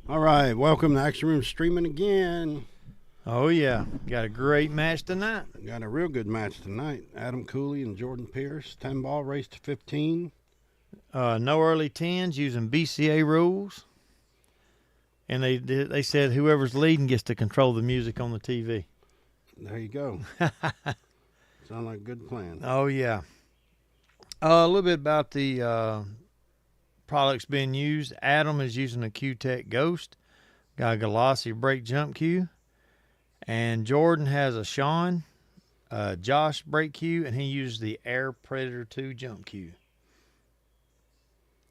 All right, welcome to Action Room Streaming again. Oh, yeah. Got a great match tonight. Got a real good match tonight. Adam Cooley and Jordan Pierce, 10-ball race to 15. No early 10s using BCA rules. And they said whoever's leading gets to control the music on the TV. There you go. Sound like a good plan. Oh, yeah. A little bit about the products being used. Adam is using a Q-Tech Ghost. Got a Galassi brake jump cue. And Jordan has a Sean Josh brake cue, and he uses the Air Predator 2 jump cue.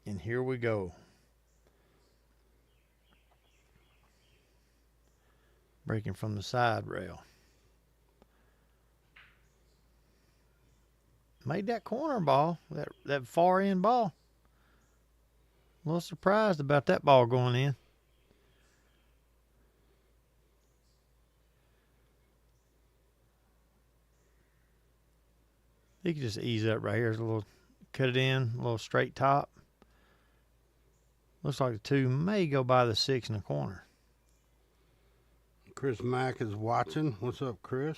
And here we go. Braking from the side rail. Made that corner ball, that far end ball. A little surprised about that ball going in. You can just ease up right here. There's a little, cut it in, a little straight top. Looks like the 2 may go by the 6 in the corner. Chris Mack is watching. What's up, Chris?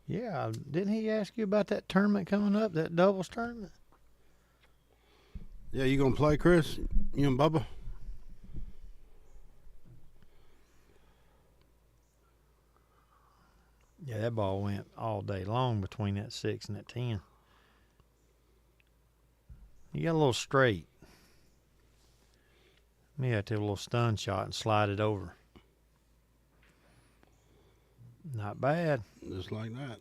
Yeah, didn't he ask you about that tournament coming up, that doubles tournament? Yeah, you gonna play, Chris? You and Bubba? Yeah, that ball went all day long between that 6 and that 10. You got a little straight. May have to have a little stun shot and slide it over. Not bad. Just like that.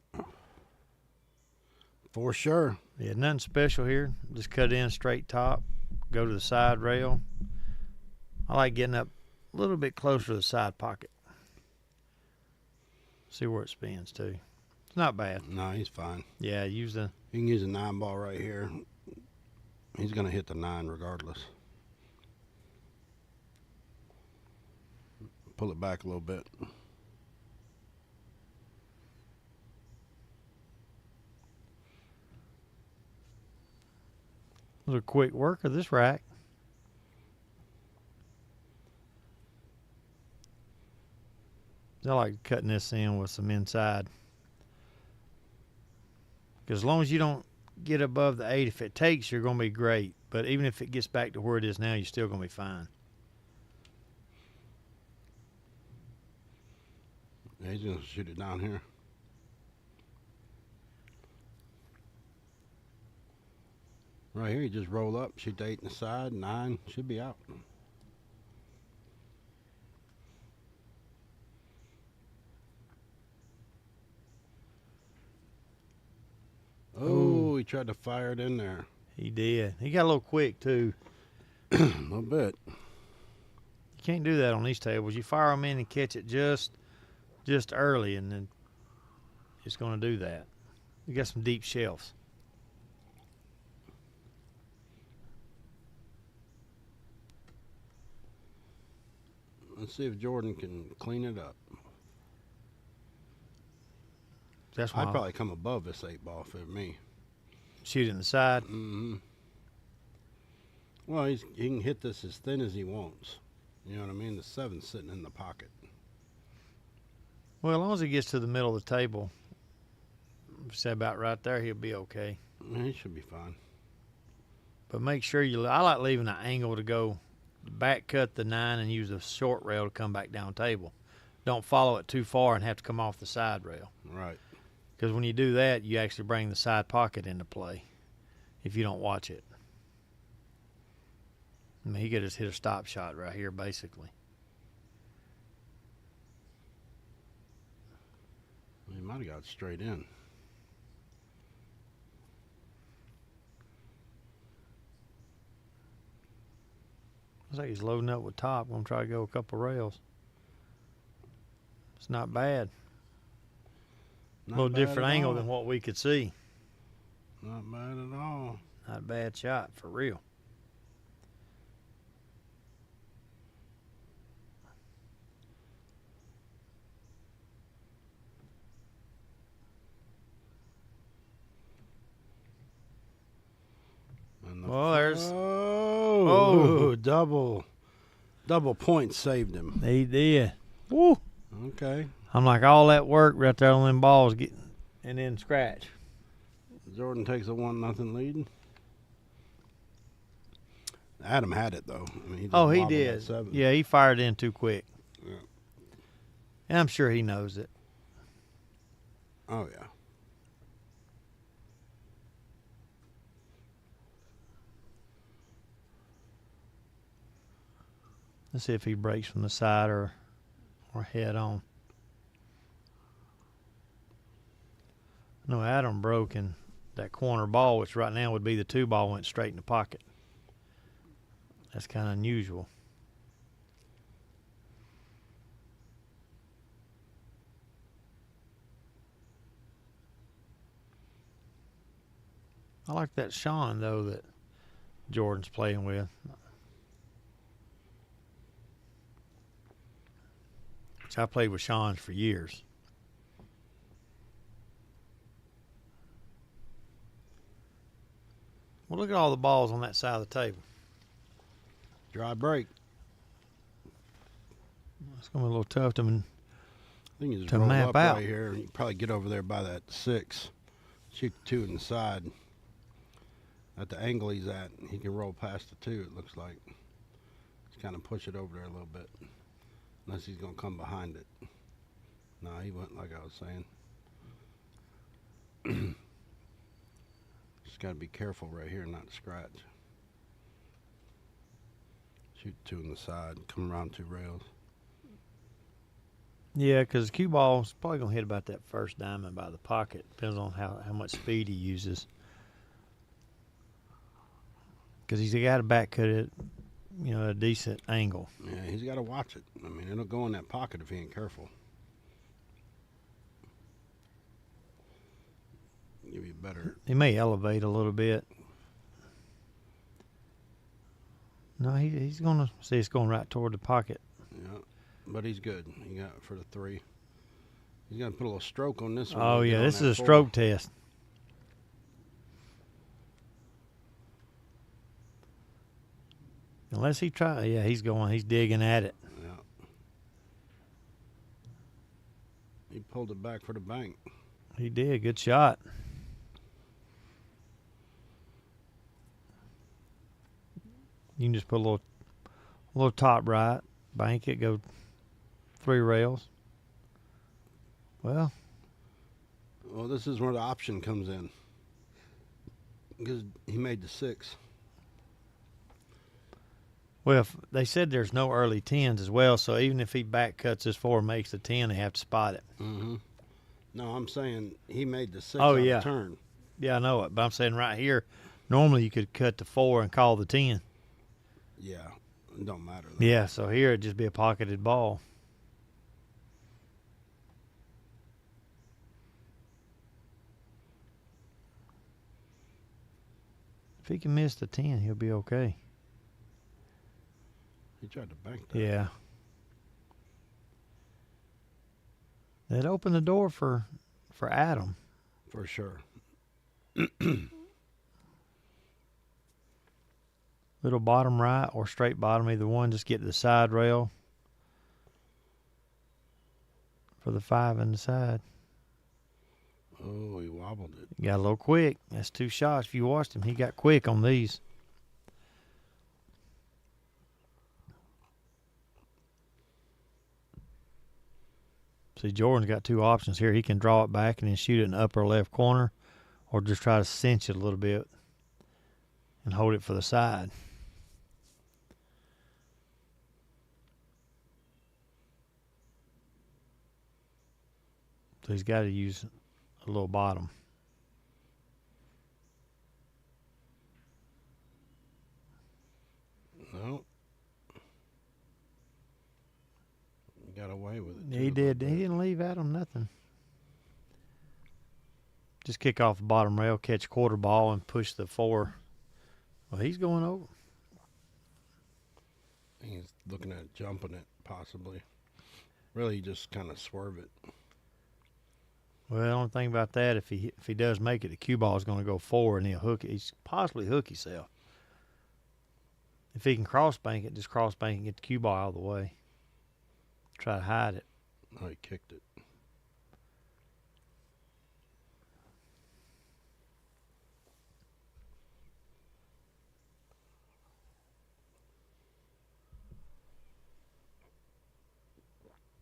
For sure. Yeah, nothing special here. Just cut in straight top, go to the side rail. I like getting up a little bit closer to the side pocket. See where it spins too. It's not bad. No, he's fine. Yeah, use the... You can use a 9-ball right here. He's gonna hit the 9 regardless. Pull it back a little bit. It was a quick work of this rack. I like cutting this in with some inside. Because as long as you don't get above the 8, if it takes, you're going to be great. But even if it gets back to where it is now, you're still going to be fine. Yeah, he's gonna shoot it down here. Right here, you just roll up, shoot the 8 in the side, 9 should be out. Oh, he tried to fire it in there. He did. He got a little quick, too. A little bit. You can't do that on these tables. You fire them in and catch it just early, and then it's going to do that. You got some deep shelves. Let's see if Jordan can clean it up. That's why I'd probably come above this 8-ball for me. shoot it in the side. Mm-hmm. Well, he can hit this as thin as he wants. You know what I mean? The 7's sitting in the pocket. Well, as long as he gets to the middle of the table, say about right there, he'll be okay. Yeah, he should be fine. But make sure I like leaving an angle to go back cut the 9 and use a short rail to come back down table. Don't follow it too far and have to come off the side rail. Right. Because when you do that, you actually bring the side pocket into play if you don't watch it. I mean, he could just hit a stop shot right here, basically. He might have got straight in. Looks like he's loading up with top. I'm going to try to go a couple rails. It's not bad. A little different angle than what we could see. Not bad at all. Not a bad shot, for real. And Well, there's double point saved him. He did. Woo! Okay. I'm like, all that work right there on them balls getting, and then scratch. Jordan takes a 1-0 lead. Adam had it though. I mean, he just Oh, he wobbled did. at 7. Yeah, he fired in too quick. Yeah. And I'm sure he knows it. Oh yeah. Let's see if he breaks from the side or head on. No, Adam broke, and that corner ball, which right now would be the 2 ball, went straight in the pocket. That's kind of unusual. I like that Sean, though, that Jordan's playing with. Which I played with Sean's for years. Well, look at all the balls on that side of the table. Dry break. It's going to be a little tough to I think you just to roll map up out. right here. You can probably get over there by that 6. Shoot 2 in the side. At the angle he's at, he can roll past the 2, it looks like. Just kind of push it over there a little bit. Unless he's going to come behind it. No, he went like I was saying. Just got to be careful right here not to scratch. Shoot 2 in the side, come around 2 rails. Yeah, because the cue ball is probably going to hit about that first diamond by the pocket. Depends on how much speed he uses. Because he's got to back cut it, a decent angle. Yeah, he's got to watch it. I mean, it'll go in that pocket if he ain't careful. Give you better. He may elevate a little bit. No, he's going to see it's going right toward the pocket. Yeah, but he's good. He got it for the 3. He's going to put a little stroke on this one. Oh, yeah, this is a 4. stroke test. Unless he tries. Yeah, he's digging at it. Yeah. He pulled it back for the bank. He did. Good shot. You can just put a little top right, bank it, go 3 rails. Well, this is where the option comes in. Because he made the 6. Well, they said there's no early 10s as well, so even if he back cuts his 4 and makes the 10, they have to spot it. Mm-hmm. No, I'm saying he made the 6 Oh, on yeah. the turn. Yeah, I know it, but I'm saying right here, normally you could cut the 4 and call the 10. Yeah, it don't matter. Though. Yeah, so here it'd just be a pocketed ball. If he can miss the 10, he'll be okay. He tried to bank that. Yeah. That opened the door for Adam. For sure. Little bottom right or straight bottom, either one. Just get to the side rail for the 5 in the side. Oh, he wobbled it. He got a little quick. That's 2 shots. If you watched him, he got quick on these. See, Jordan's got 2 options here. He can draw it back and then shoot it in the upper left corner, or just try to cinch it a little bit and hold it for the side. So he's got to use a little bottom. No. He got away with it. He too, did. He didn't leave Adam nothing. Just kick off the bottom rail, catch a quarter ball, and push the 4. Well, he's going over. He's looking at jumping it, possibly. Really, just kind of swerve it. Well, the only thing about that, if he does make it, the cue ball is going to go forward, and he'll hook it. He's possibly hook himself. If he can cross bank it, just cross bank and get the cue ball out of the way. Try to hide it. Oh, he kicked it.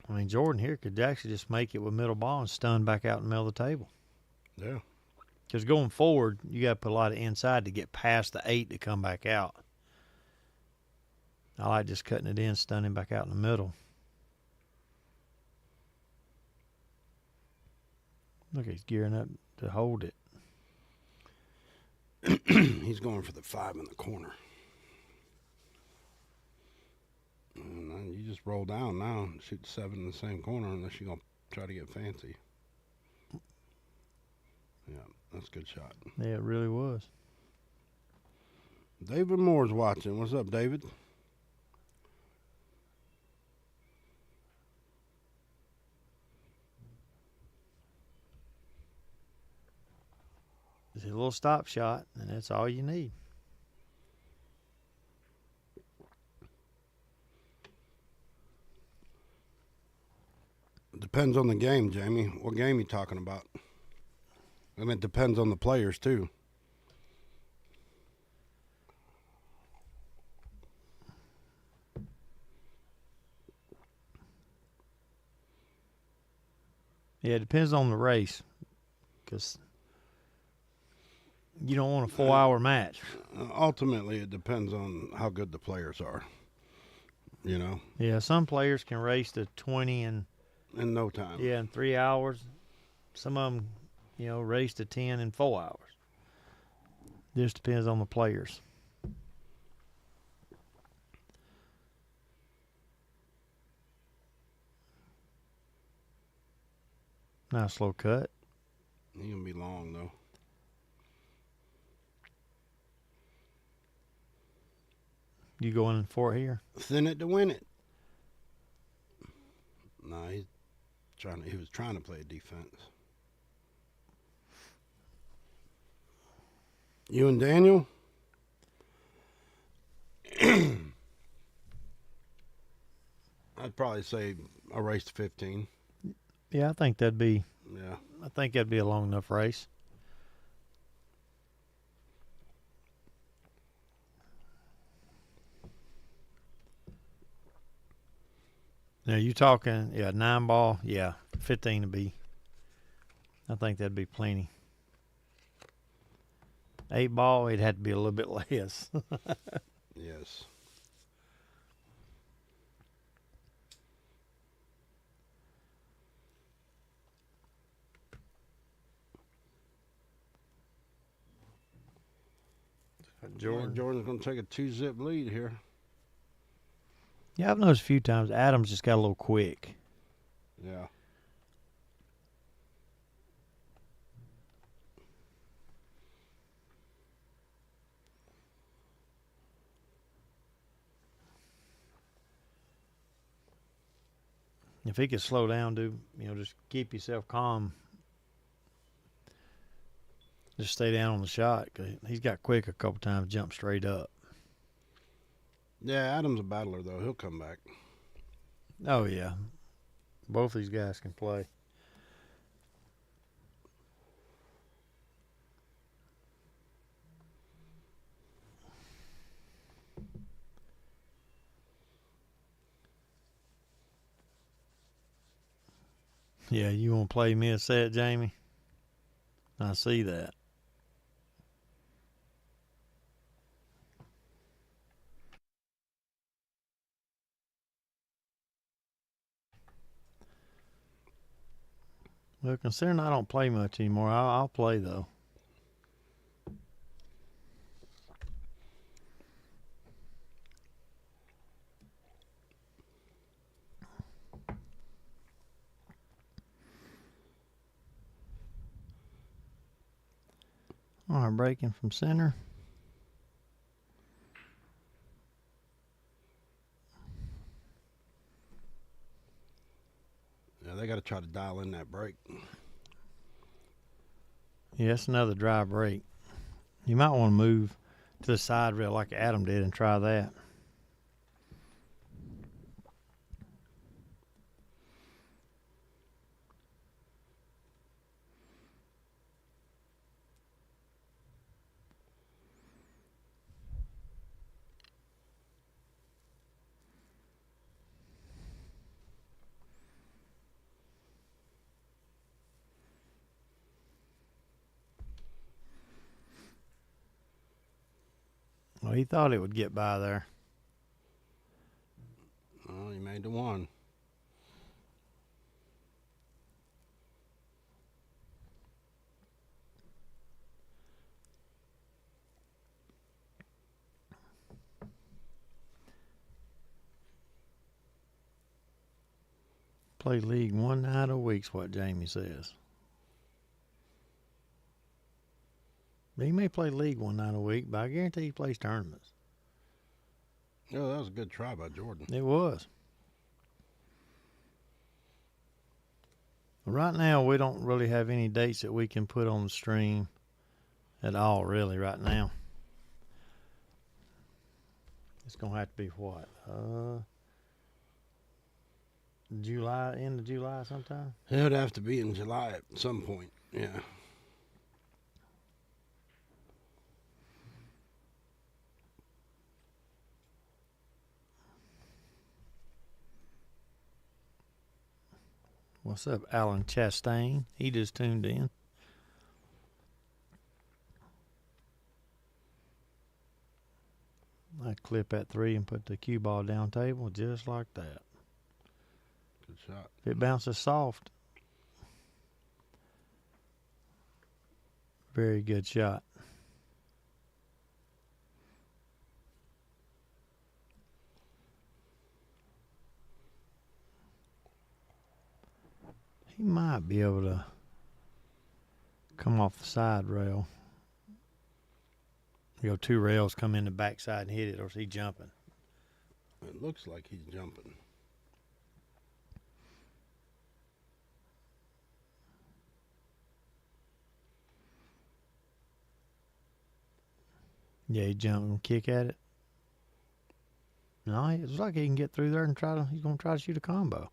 I mean, Jordan here could actually just make it with middle ball and stun back out in the middle of the table. Yeah. Because going forward, you got to put a lot of inside to get past the 8 to come back out. I like just cutting it in, stunning back out in the middle. Look, he's gearing up to hold it. He's going for the 5 in the corner. And you just roll down now and shoot 7 in the same corner unless you're going to try to get fancy. Yeah, that's a good shot. Yeah, it really was. David Moore's watching. What's up, David? It's a little stop shot, and that's all you need. Depends on the game, Jamie. What game are you talking about? I mean, it depends on the players, too. Yeah, it depends on the race. Because you don't want a 4-hour match. Ultimately, it depends on how good the players are. You know? Yeah, some players can race to 20 in no time. in 3 hours. Some of them, race to 10 in 4 hours. Just depends on the players. Nice slow cut. He's going to be long, though. You going for it here? Thin it to win it. No, he was trying to play defense. You and Daniel? I'd probably say a race to 15. Yeah, I think that'd be Yeah. a long enough race. Now you talking 9 ball, 15 to be. I think that'd be plenty. 8 ball, it had to be a little bit less. Yes. Jordan's going to take a 2-zip lead here. Yeah, I've noticed a few times Adams just got a little quick. Yeah. If he could slow down, just keep yourself calm. Just stay down on the shot, 'cause he's got quick a couple times, jump straight up. Yeah, Adam's a battler, though. He'll come back. Oh, yeah. Both these guys can play. Yeah, you want to play me a set, Jamie? I see that. Well, considering I don't play much anymore, I'll play, though. All right, breaking from center. Yeah, they got to try to dial in that break. Yeah, that's another dry break. You might want to move to the side rail like Adam did and try that. Well, he thought it would get by there. Oh, he made the one. Play league one night a week's what Jamie says. He may play league one night a week, but I guarantee he plays tournaments. Oh, that was a good try by Jordan. It was. Right now, we don't really have any dates that we can put on the stream at all, really, right now. It's going to have to be what? July, end of July sometime? It would have to be in July at some point. Yeah. What's up, Alan Chastain? He just tuned in. I clip that 3 and put the cue ball down table just like that. Good shot. If it bounces soft, very good shot. He might be able to come off the side rail. Go 2 rails, come in the backside and hit it, or is he jumping? It looks like he's jumping. Yeah, he jumped and kick at it. No, it looks like he can get through there and he's going to try to shoot a combo.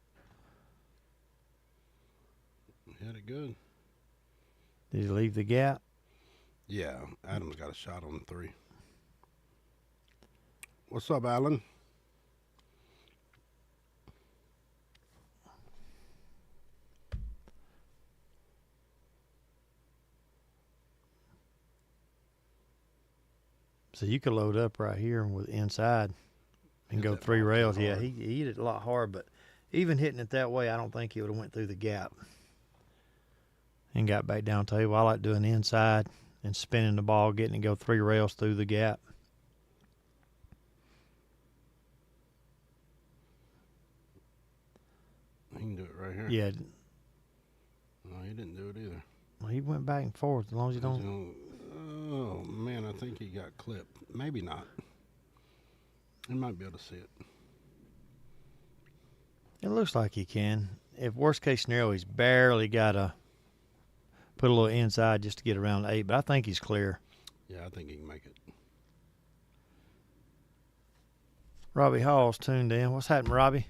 Hit it good. Did he leave the gap? Yeah, Adam's got a shot on 3. What's up, Alan? So you could load up right here with inside and go 3 rails. Yeah, he hit it a lot hard, but even hitting it that way, I don't think he would have went through the gap and got back down table. I like doing inside and spinning the ball, getting it go 3 rails through the gap. He can do it right here. Yeah. No, he didn't do it either. Well, he went back and forth as long as you don't. Oh, man, I think he got clipped. Maybe not. He might be able to see it. It looks like he can. If worst case scenario, he's barely got to put a little inside just to get around the 8, but I think he's clear. Yeah, I think he can make it. Robbie Hall's tuned in. What's happening, Robbie?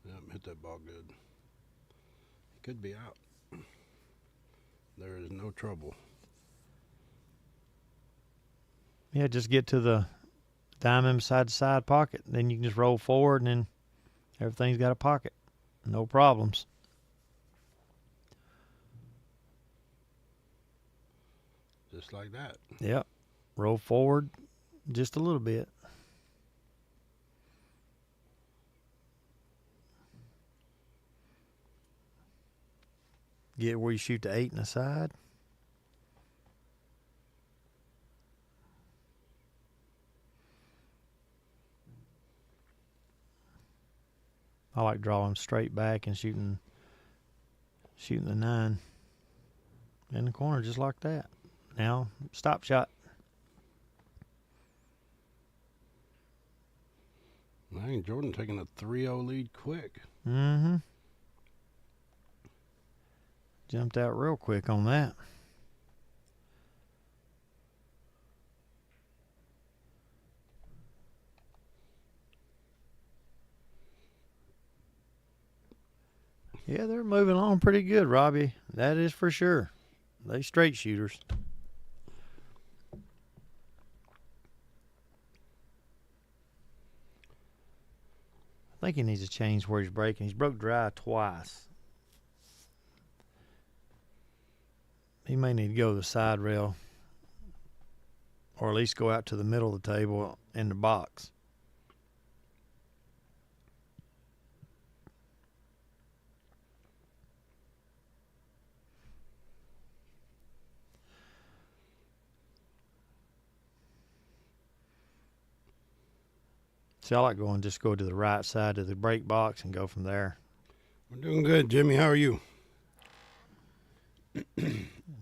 Yep, hit that ball good. He could be out. There is no trouble. Yeah, just get to the diamond beside the side pocket. Then you can just roll forward and then everything's got a pocket. No problems. Just like that. Yep. Roll forward just a little bit. Get where you shoot the 8 in the side. I like drawing straight back and shooting the 9 in the corner just like that. Now, stop shot. I think Jordan taking a 3-0 lead quick. Mm-hmm. Jumped out real quick on that. Yeah, they're moving along pretty good, Robbie. That is for sure. They straight shooters. I think he needs to change where he's breaking. He's broke dry twice. He may need to go to the side rail, or at least go out to the middle of the table in the box. See, I like just go to the right side of the break box and go from there. We're doing good, Jimmy. How are you?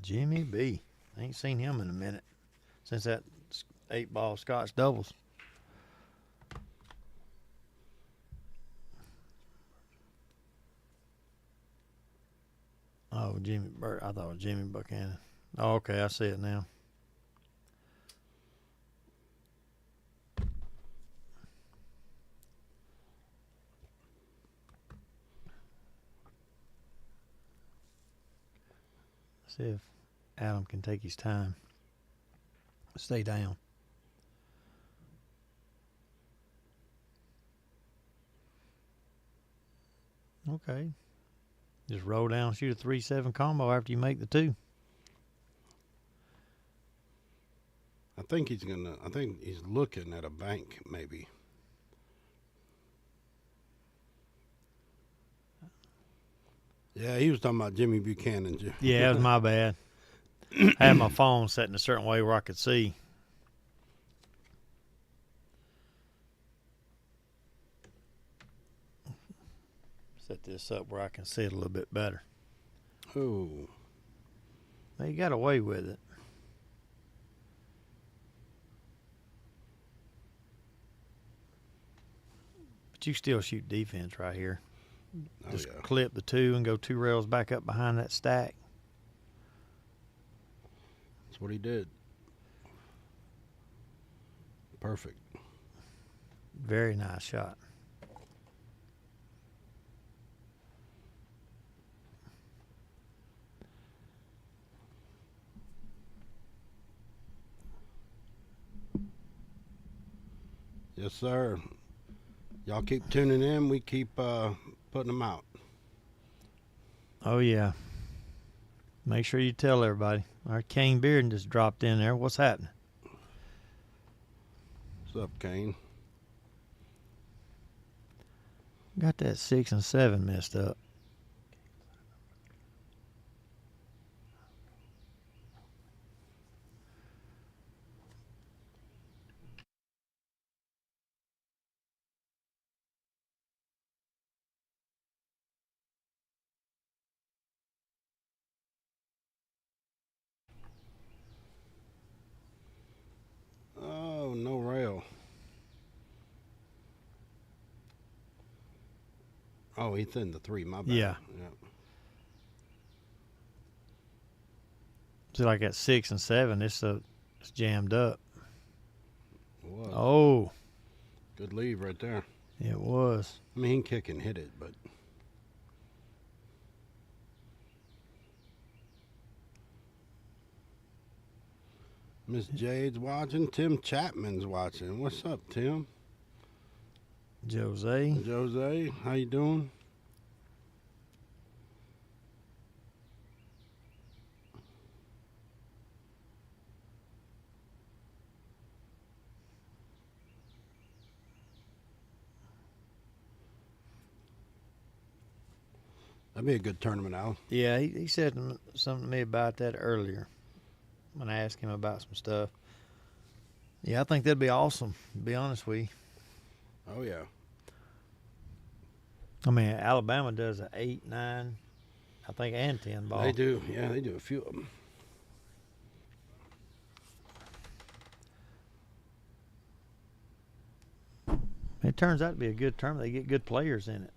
Jimmy B. I ain't seen him in a minute since that 8-ball Scotch doubles. Oh, Jimmy Burt. I thought it was Jimmy Buchanan. Oh, okay. I see it now. See if Adam can take his time. Stay down. Okay. Just roll down, shoot a 3-7 combo after you make the 2. I think he's looking at a bank, maybe. Yeah, he was talking about Jimmy Buchanan. Yeah, that was my bad. I had my phone set in a certain way where I could see. Set this up where I can see it a little bit better. Oh. Now you got away with it. But you still shoot defense right here. Oh, Just yeah. clip the 2 and go 2 rails back up behind that stack. That's what he did. Perfect. Very nice shot. Yes, sir. Y'all keep tuning in. We keep putting them out. Oh, yeah. Make sure you tell everybody. Our Kane Bearden just dropped in there. What's happening? What's up, Kane? Got that 6 and 7 messed up. Oh, no rail. Oh, he's in the 3. My bad. Yeah. See, like at 6 and 7, it's jammed up. It was. Oh, Good lead right there. it was. I mean, he can kick and hit it, but Miss Jade's watching. Tim Chapman's watching. What's up, Tim? Jose. Jose, how you doing? That'd be a good tournament, Al. Yeah, he said something to me about that earlier when I asked him about some stuff. Yeah, I think that'd be awesome, to be honest with you. Oh, yeah. I mean, Alabama does an 8, 9, I think, and 10 ball. They do. Yeah, they do a few of them. It turns out to be a good tournament. They get good players in it.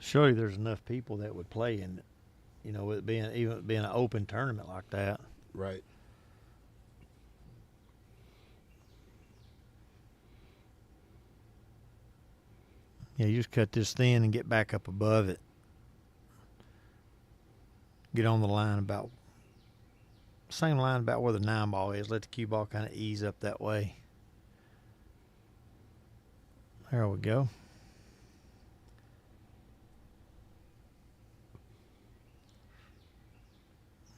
Surely there's enough people that would play in it, you know, with it being an open tournament like that. Right. Yeah, you just cut this thin and get back up above it. Get on the line about, same line about where the 9 ball is. Let the cue ball kind of ease up that way. There we go.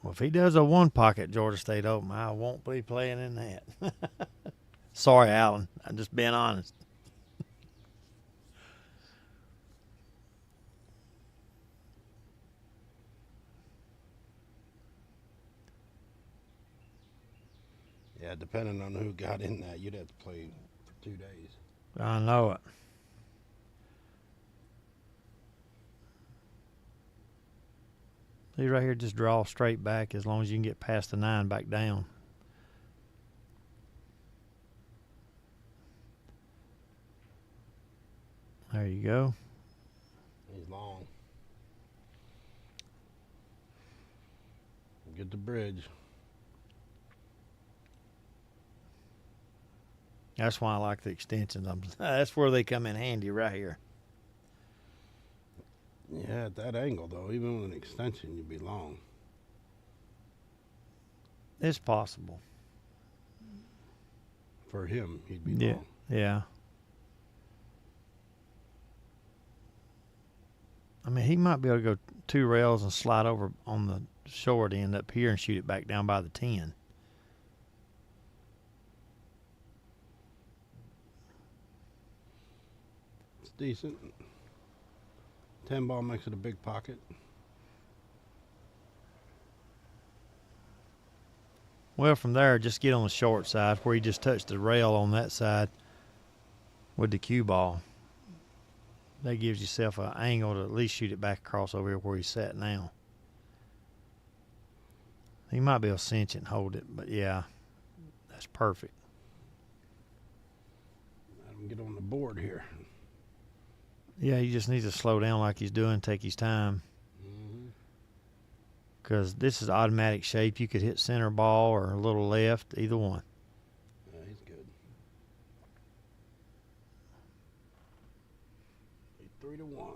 Well, if he does a 1 pocket Georgia State Open, I won't be playing in that. Sorry, Alan. I'm just being honest. Yeah, depending on who got in that, you'd have to play for 2 days. I know it. See right here, just draw straight back as long as you can get past the 9 back down. There you go. He's long. Get the bridge. That's why I like the extensions. That's where they come in handy right here. Yeah, at that angle, though, even with an extension, you'd be long. It's possible. For him, he'd be long. Yeah. I mean, he might be able to go 2 rails and slide over on the short end up here and shoot it back down by the 10. It's decent. 10 ball makes it a big pocket. Well, from there, just get on the short side where you just touch the rail on that side with the cue ball. That gives yourself an angle to at least shoot it back across over here where he's sat now. He might be able to cinch it and hold it, but yeah, that's perfect. Let him get on the board here. Yeah, he just needs to slow down like he's doing, take his time. Because this is automatic shape. You could hit center ball or a little left, either one. Yeah, he's good. 3-1.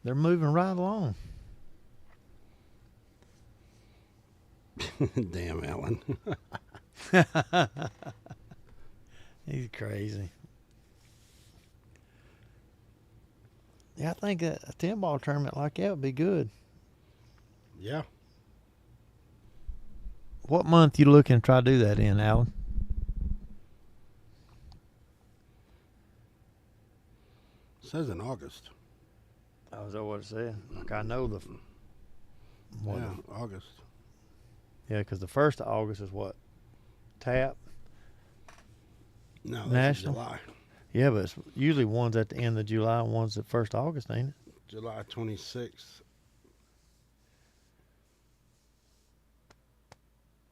They're moving right along. Damn, Alan. He's crazy. Yeah, I think a 10-ball tournament like that would be good. Yeah. What month you looking to try to do that in, Alan? It says in August. Oh, is that what it said? Like I know the. Yeah, August. Yeah, because the 1st of August is what? TAP? No, that's National? July. Yeah, but it's usually one's at the end of July and one's at 1st of August, ain't it? July 26th.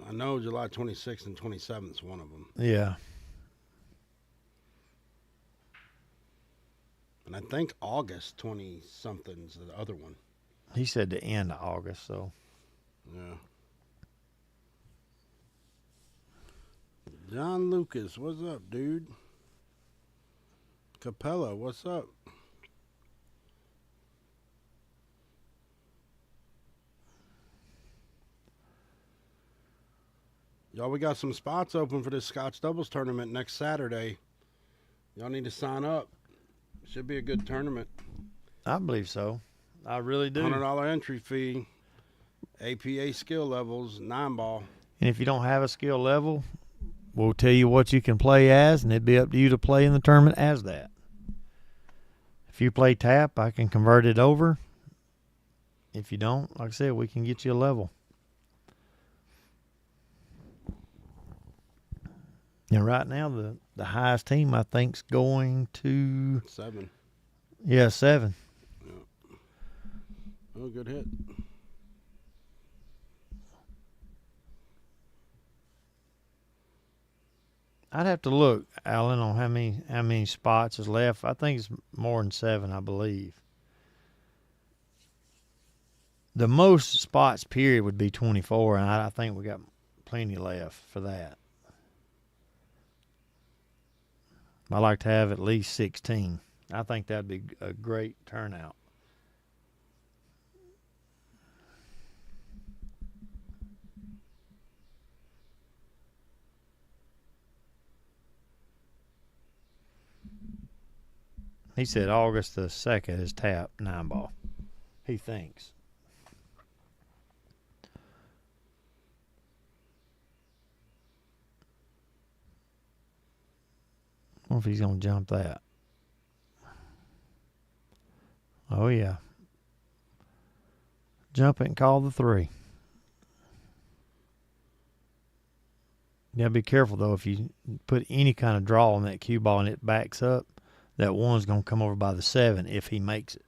I know July 26th and 27th is one of them. Yeah. And I think August 20-something's the other one. He said the end of August, so. Yeah. John Lucas, what's up, dude? Capella, what's up? Y'all, we got some spots open for this Scotch Doubles tournament next Saturday. Y'all need to sign up. Should be a good tournament. I believe so. I really do. $100 entry fee. APA skill levels, 9 ball. And if you don't have a skill level, we'll tell you what you can play as, and it'd be up to you to play in the tournament as that. If you play tap, I can convert it over. If you don't, like I said, we can get you a level. And right now, the highest team, I think, is going to... 7. Yeah, 7. Yeah. Oh, good hit. I'd have to look, Alan, on how many spots is left. I think it's more than 7, I believe. The most spots period would be 24, and I think we got plenty left for that. I like to have at least 16. I think that'd be a great turnout. He said August the 2nd is tap 9-ball. He thinks. I wonder if he's going to jump that. Oh, yeah. Jump it and call the 3. You gotta be careful, though. If you put any kind of draw on that cue ball and it backs up, that 1's going to come over by the 7 if he makes it.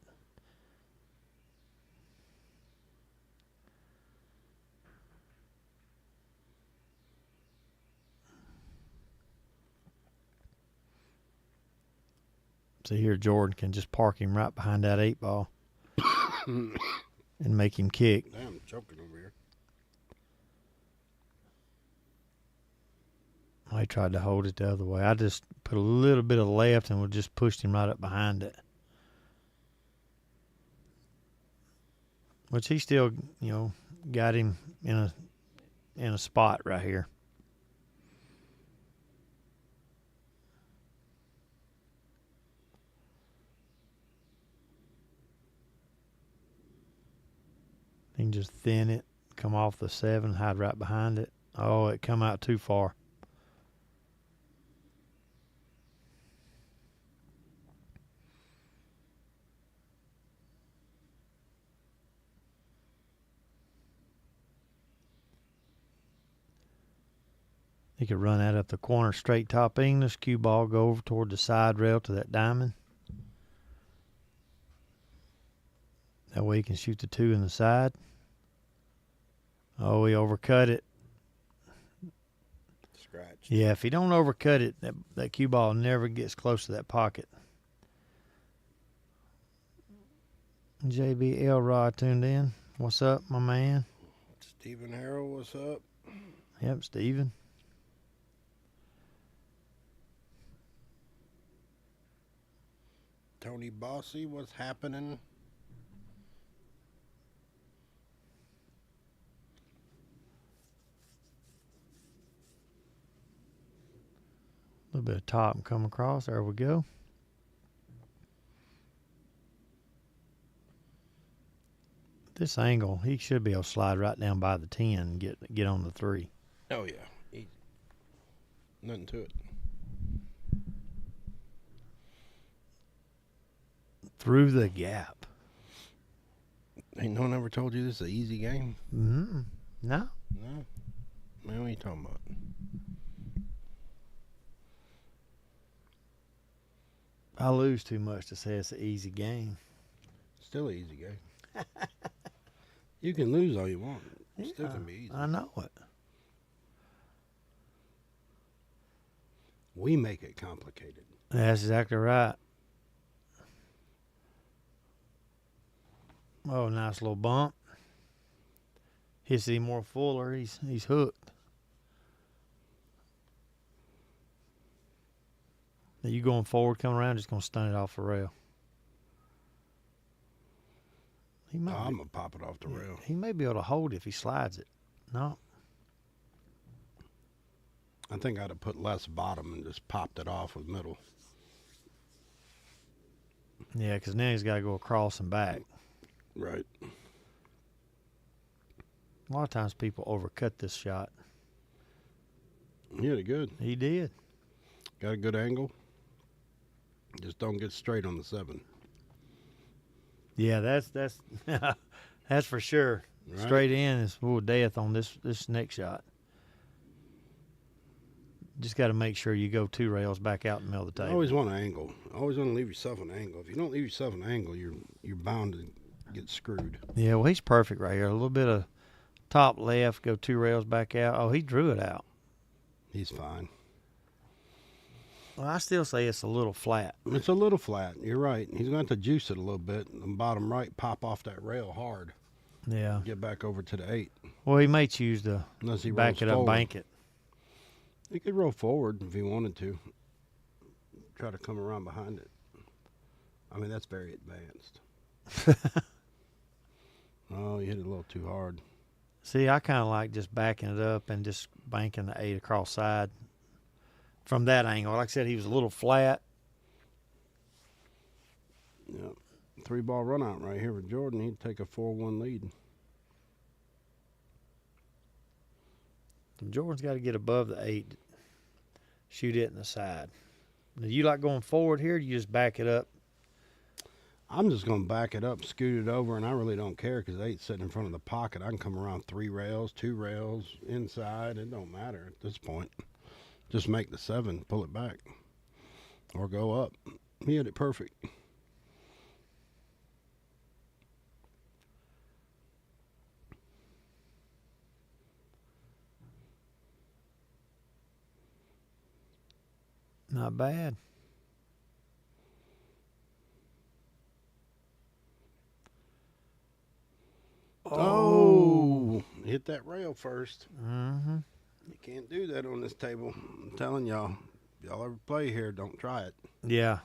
So here Jordan can just park him right behind that 8-ball and make him kick. Damn, I'm choking over here. I tried to hold it the other way. I just put a little bit of left and would just pushed him right up behind it. Which he still, got him in a spot right here. He can just thin it, come off the 7, hide right behind it. Oh, it come out too far. He could run that up the corner straight top English, cue ball, go over toward the side rail to that diamond. That way he can shoot the 2 in the side. Oh, he overcut it. Scratched. Yeah, if he don't overcut it, that cue ball never gets close to that pocket. JB Elrod tuned in. What's up, my man? Stephen Harrell, what's up? Yep, Steven. Tony Bossy, what's happening? A little bit of top and come across. There we go. This angle, he should be able to slide right down by the 10 and get on the 3. Oh, yeah. Easy. Nothing to it. Through the gap. Ain't no one ever told you this is an easy game? No. No? Man, what are you talking about? I lose too much to say it's an easy game. Still an easy game. You can lose all you want. It still can be easy. I know it. We make it complicated. That's exactly right. Oh, nice little bump. Hits it more fuller. He's hooked. Now you going forward, coming around, just gonna stun it off the rail. I'm gonna pop it off the rail. He may be able to hold it if he slides it. No. I think I'd have put less bottom and just popped it off with middle. Yeah, because now he's got to go across and back. Right. A lot of times people overcut this shot. He hit it good. He did. Got a good angle. Just don't get straight on the 7. Yeah, that's that's for sure. Right. Straight in is death on this next shot. Just got to make sure you go 2 rails back out in the middle of the table. Always want an angle. Always want to leave yourself an angle. If you don't leave yourself an angle, you're bound to get screwed. Yeah, well, he's perfect right here. A little bit of top left, go 2 rails back out. Oh, he drew it out. He's fine. Well, I still say it's a little flat. It's a little flat. You're right. He's going to have to juice it a little bit. And bottom right, pop off that rail hard. Yeah. Get back over to the 8. Well, he may choose to Unless he back rolls it up, forward. bank it. He could roll forward if he wanted to. Try to come around behind it. I mean, that's very advanced. Oh, you hit it a little too hard. See, I kind of like just backing it up and just banking the 8 across side from that angle. Like I said, he was a little flat. Yep. 3-ball run out right here with Jordan. He'd take a 4-1 lead. Jordan's got to get above the 8. Shoot it in the side. Do you like going forward here, or do you just back it up? I'm just going to back it up, scoot it over, and I really don't care because 8's sitting in front of the pocket. I can come around 3 rails, 2 rails, inside. It don't matter at this point. Just make the 7, pull it back, or go up. He hit it perfect. Not bad. Oh, hit that rail first. Mm-hmm. You can't do that on this table. I'm telling y'all. If y'all ever play here, don't try it. Yeah.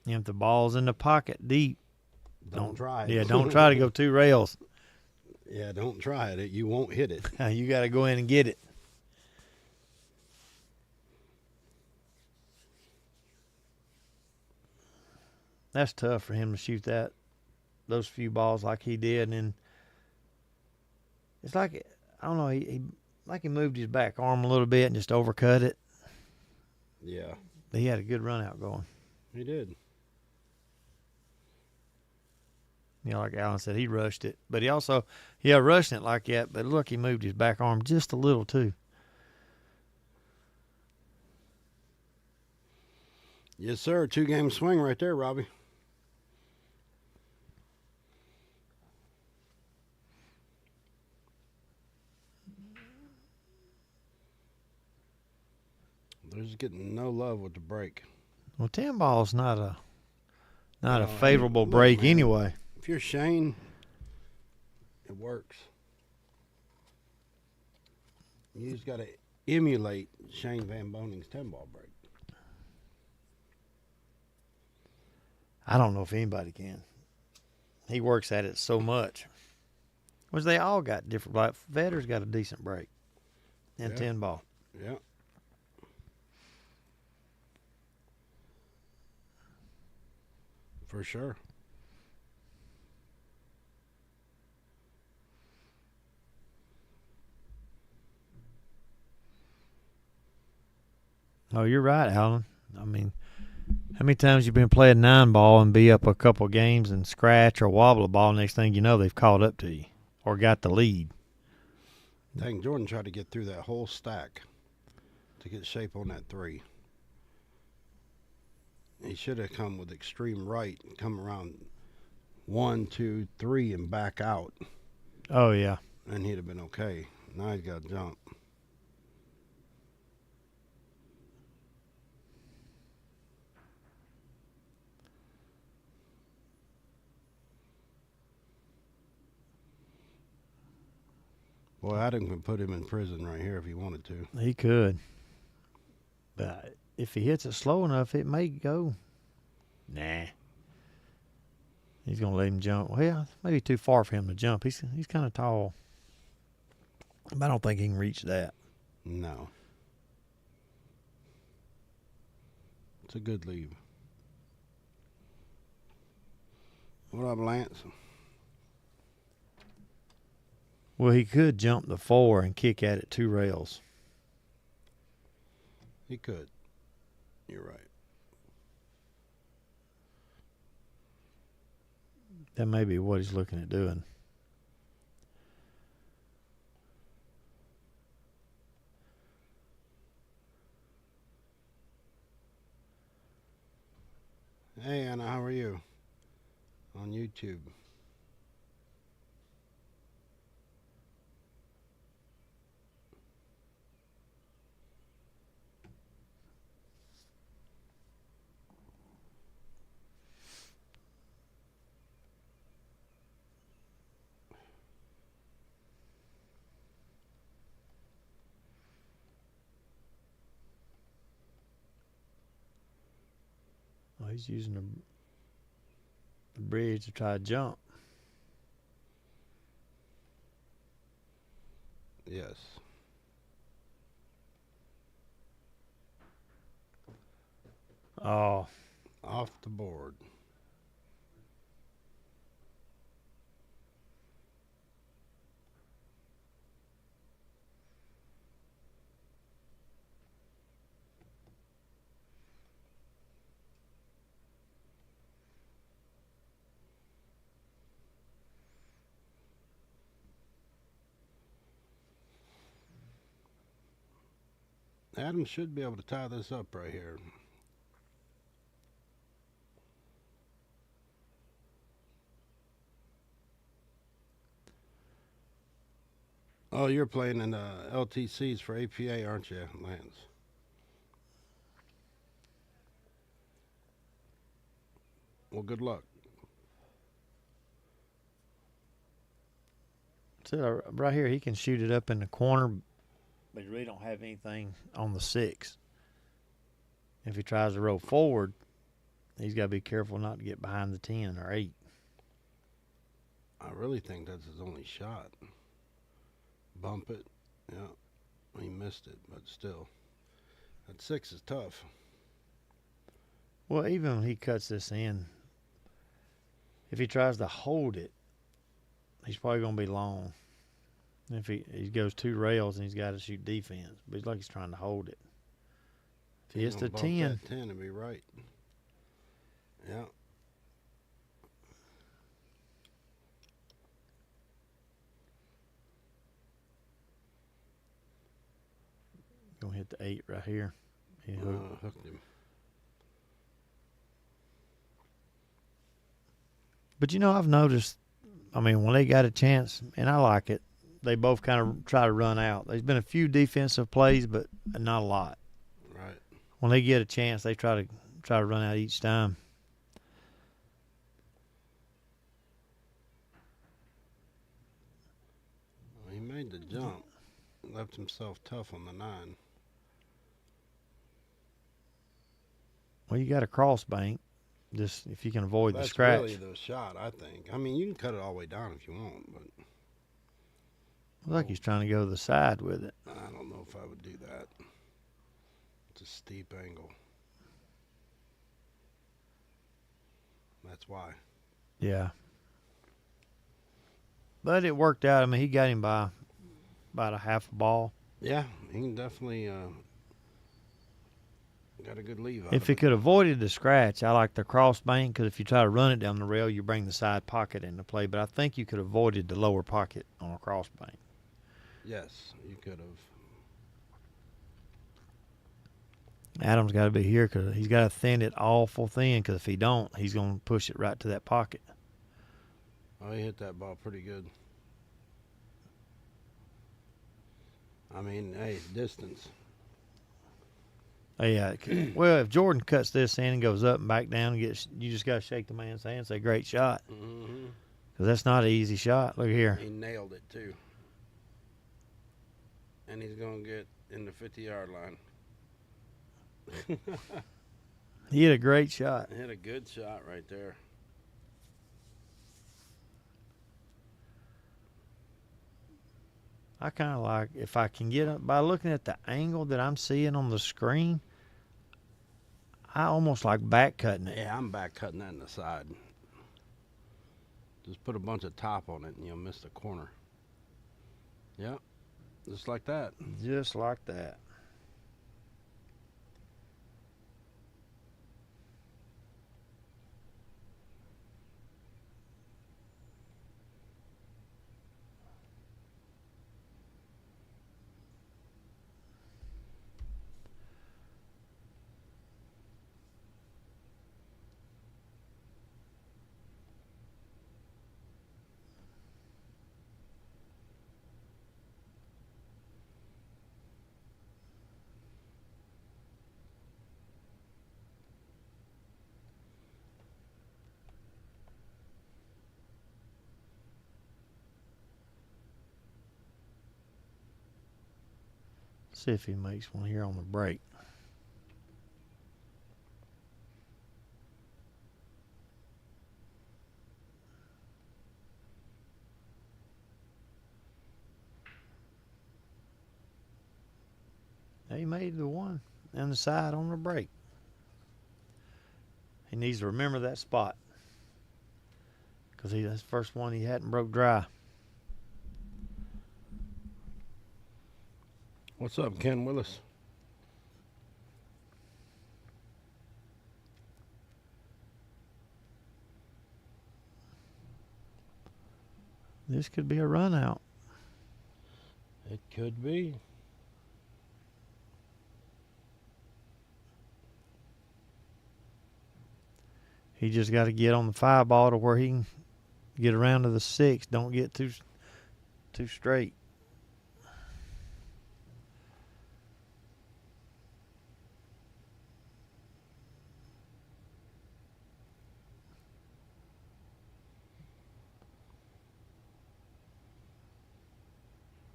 If the ball's in the pocket deep, Don't try it. Yeah, don't try to go 2 rails. Yeah, don't try it. You won't hit it. You got to go in and get it. That's tough for him to shoot those few balls like he did, and it's like, I don't know, he moved his back arm a little bit and just overcut it. Yeah. But he had a good run out going. He did. You know, like Alan said, he rushed it. But he also, rushing it like that, but look, he moved his back arm just a little too. Yes, sir. 2-game swing right there, Robbie. They're just getting no love with the break. Well, 10 ball's not a No, favorable look, break man, anyway. If you're Shane, it works. You just got to emulate Shane Van Boning's 10-ball break. I don't know if anybody can. He works at it so much. Which they all got different. Like Vedder's got a decent break in Yeah. 10 ball. Yeah. For sure. Oh, you're right, Alan. I mean, how many times you been playing 9 ball and be up a couple games and scratch or wobble a ball? Next thing you know, they've caught up to you or got the lead. Dang, Jordan tried to get through that whole stack to get shape on that 3. He should have come with extreme right, come around 1, 2, 3, and back out, Oh, yeah. and he'd have been okay. Now he's got to jump. Boy, Adam could put him in prison right here if he wanted to. He could. But if he hits it slow enough, it may go. Nah. He's going to let him jump. Well, maybe too far for him to jump. He's kind of tall. But I don't think he can reach that. No. It's a good leave. What up, Lance? Well, he could jump the 4 and kick at it 2 rails. He could. You're right. That may be what he's looking at doing. Hey, Anna, how are you? On YouTube. he's using the bridge to try to jump. Yes. Oh, Off the board. Adam should be able to tie this up right here. Oh, you're playing in LTCs for APA, aren't you, Lance? Well, good luck. so right here, he can shoot it up in the corner, but he really don't have anything on the 6. If he tries to roll forward, he's got to be careful not to get behind the 10 or 8. I really think that's his only shot. Bump it. Yeah. He missed it, but still. That 6 is tough. Well, even when he cuts this in, if he tries to hold it, he's probably going to be long. If he goes 2 rails and he's got to shoot defense, but he's like he's trying to hold it. If he hits the 10, that 10 and be right. Yeah. gonna hit the 8 right here. He Hooked him. But I've noticed. I mean, when they got a chance, and I like it, they both kind of try to run out. There's been a few defensive plays, but not a lot. Right. When they get a chance, they try to run out each time. Well, he made the jump. Left himself tough on the 9. Well, you got a cross bank. Just if you can avoid the scratch. That's really the shot, I think. I mean, you can cut it all the way down if you want, but Looks like he's trying to go to the side with it. I don't know if I would do that. It's a steep angle. That's why. Yeah. But it worked out. I mean, he got him by about a half a ball. Yeah, he can definitely got a good leave out If of he it. could have avoided the scratch, I like the cross bank because if you try to run it down the rail, you bring the side pocket into play. But I think you could have avoided the lower pocket on a cross bank. Yes, you could have. Adam's got to be here because he's got to thin it awful thin because if he don't, he's going to push it right to that pocket. Oh, he hit that ball pretty good. I mean, hey, distance. Yeah. Well, if Jordan cuts this in and goes up and back down, you just got to shake the man's hand and say, great shot. Mm-hmm. Because that's not an easy shot. Look here. He nailed it, too. And he's going to get in the 50-yard line. He hit a great shot. Hit a good shot right there. I kind of like, if I can get up, by looking at the angle that I'm seeing on the screen, I almost like back cutting it. Yeah, I'm back cutting that in the side. Just put a bunch of top on it and you'll miss the corner. Yep, just like that. Just like that. See if he makes one here on the break. He made the one on the side on the break. He needs to remember that spot because that's the first one he hadn't broke dry. What's up, Ken Willis? This could be a run out. It could be. He just got to get on the 5 ball to where he can get around to the 6. Don't get too straight.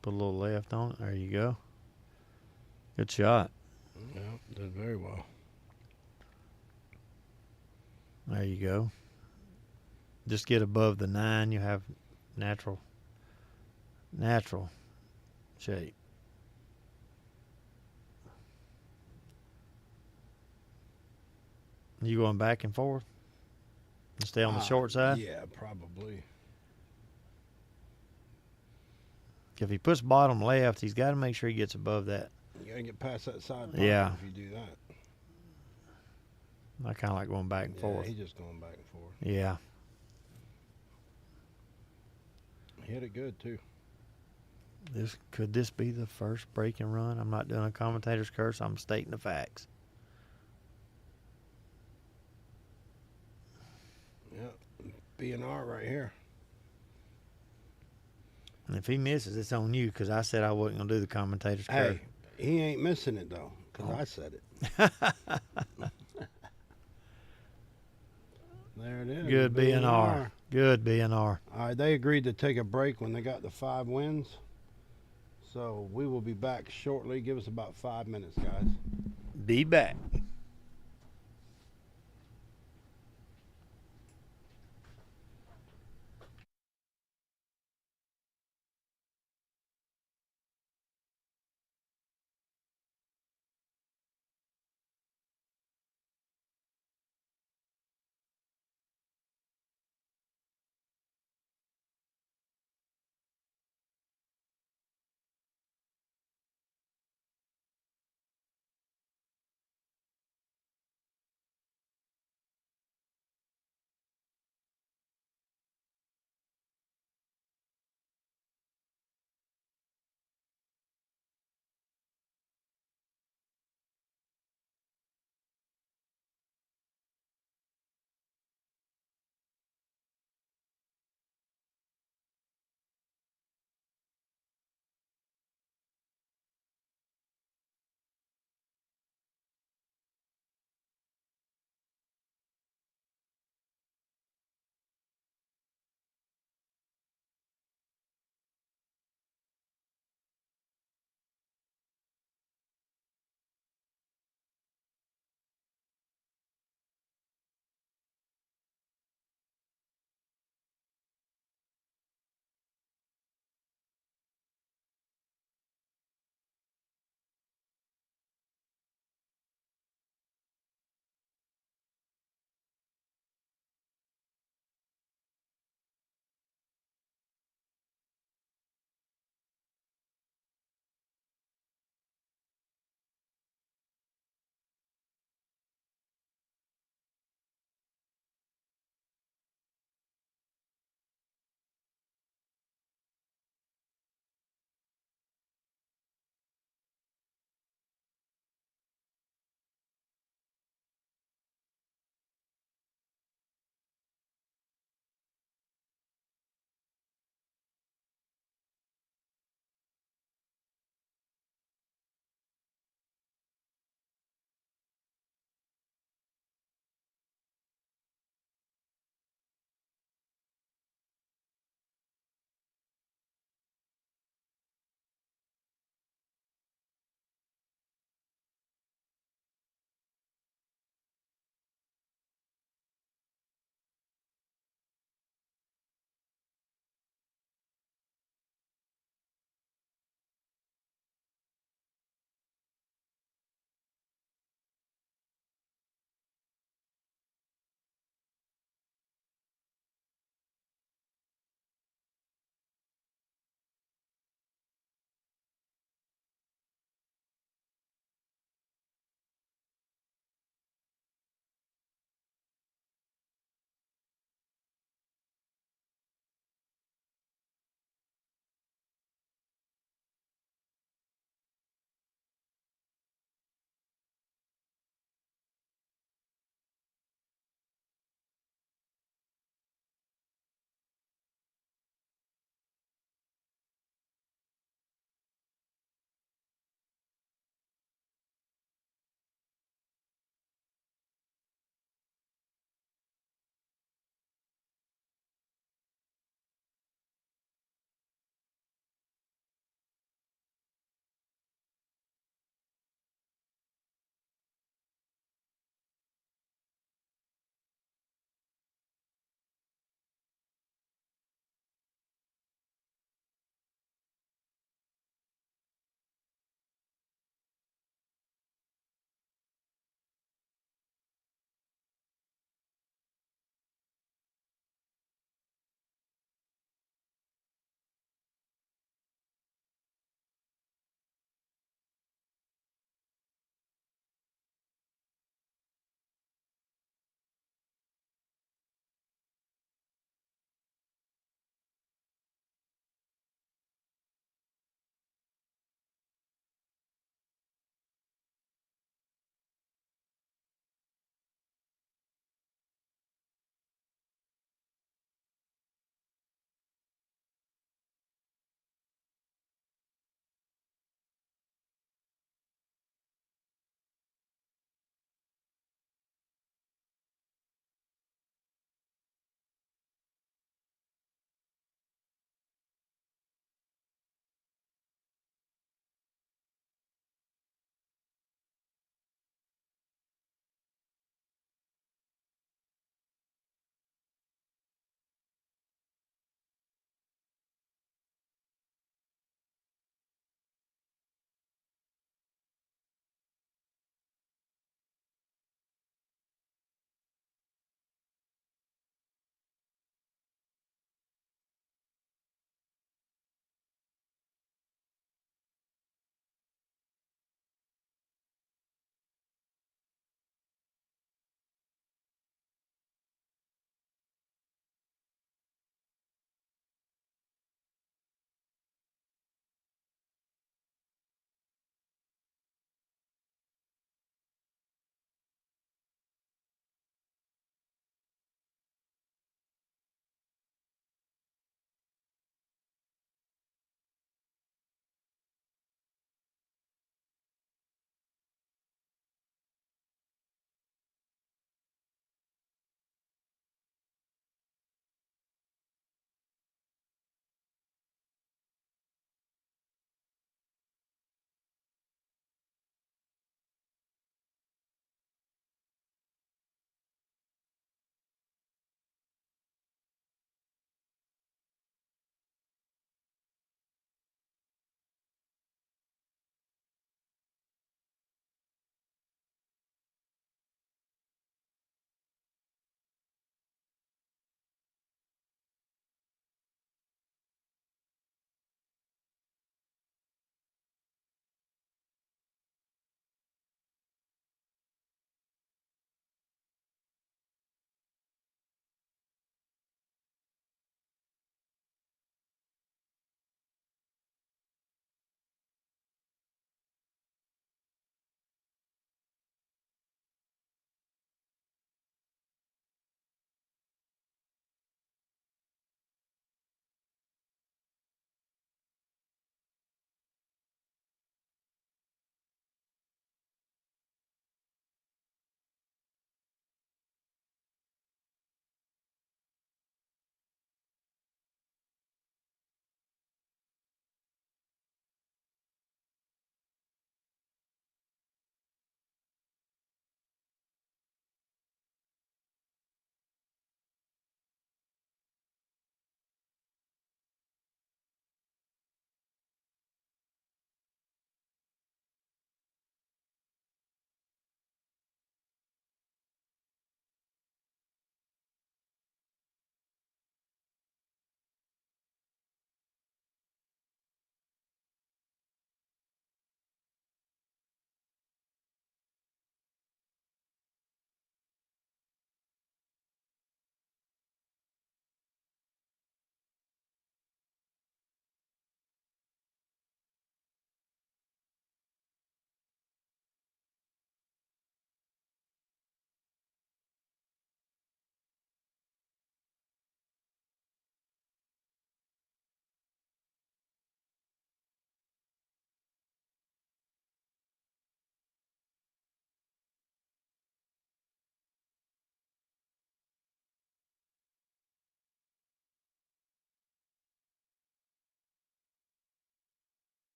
Put a little left on it. There you go. Good shot. Yeah, did very well. There you go. Just get above the 9. You have natural shape. You going back and forth? And stay on the short side? Yeah, probably. If he puts bottom left, he's got to make sure he gets above that. You gotta get past that side. Yeah. If you do that. I kind of like going back and forth. He's just going back and forth. Yeah. He hit it good too. Could this be the first break and run? I'm not doing a commentator's curse. I'm stating the facts. Yeah, B&R right here. And if he misses, it's on you because I said I wasn't going to do the commentator's curse. Hey, he ain't missing it though because I said it. There it is. Good B&R. Good B&R. All right, they agreed to take a break when they got the 5 wins. So we will be back shortly. Give us about 5 minutes, guys. Be back.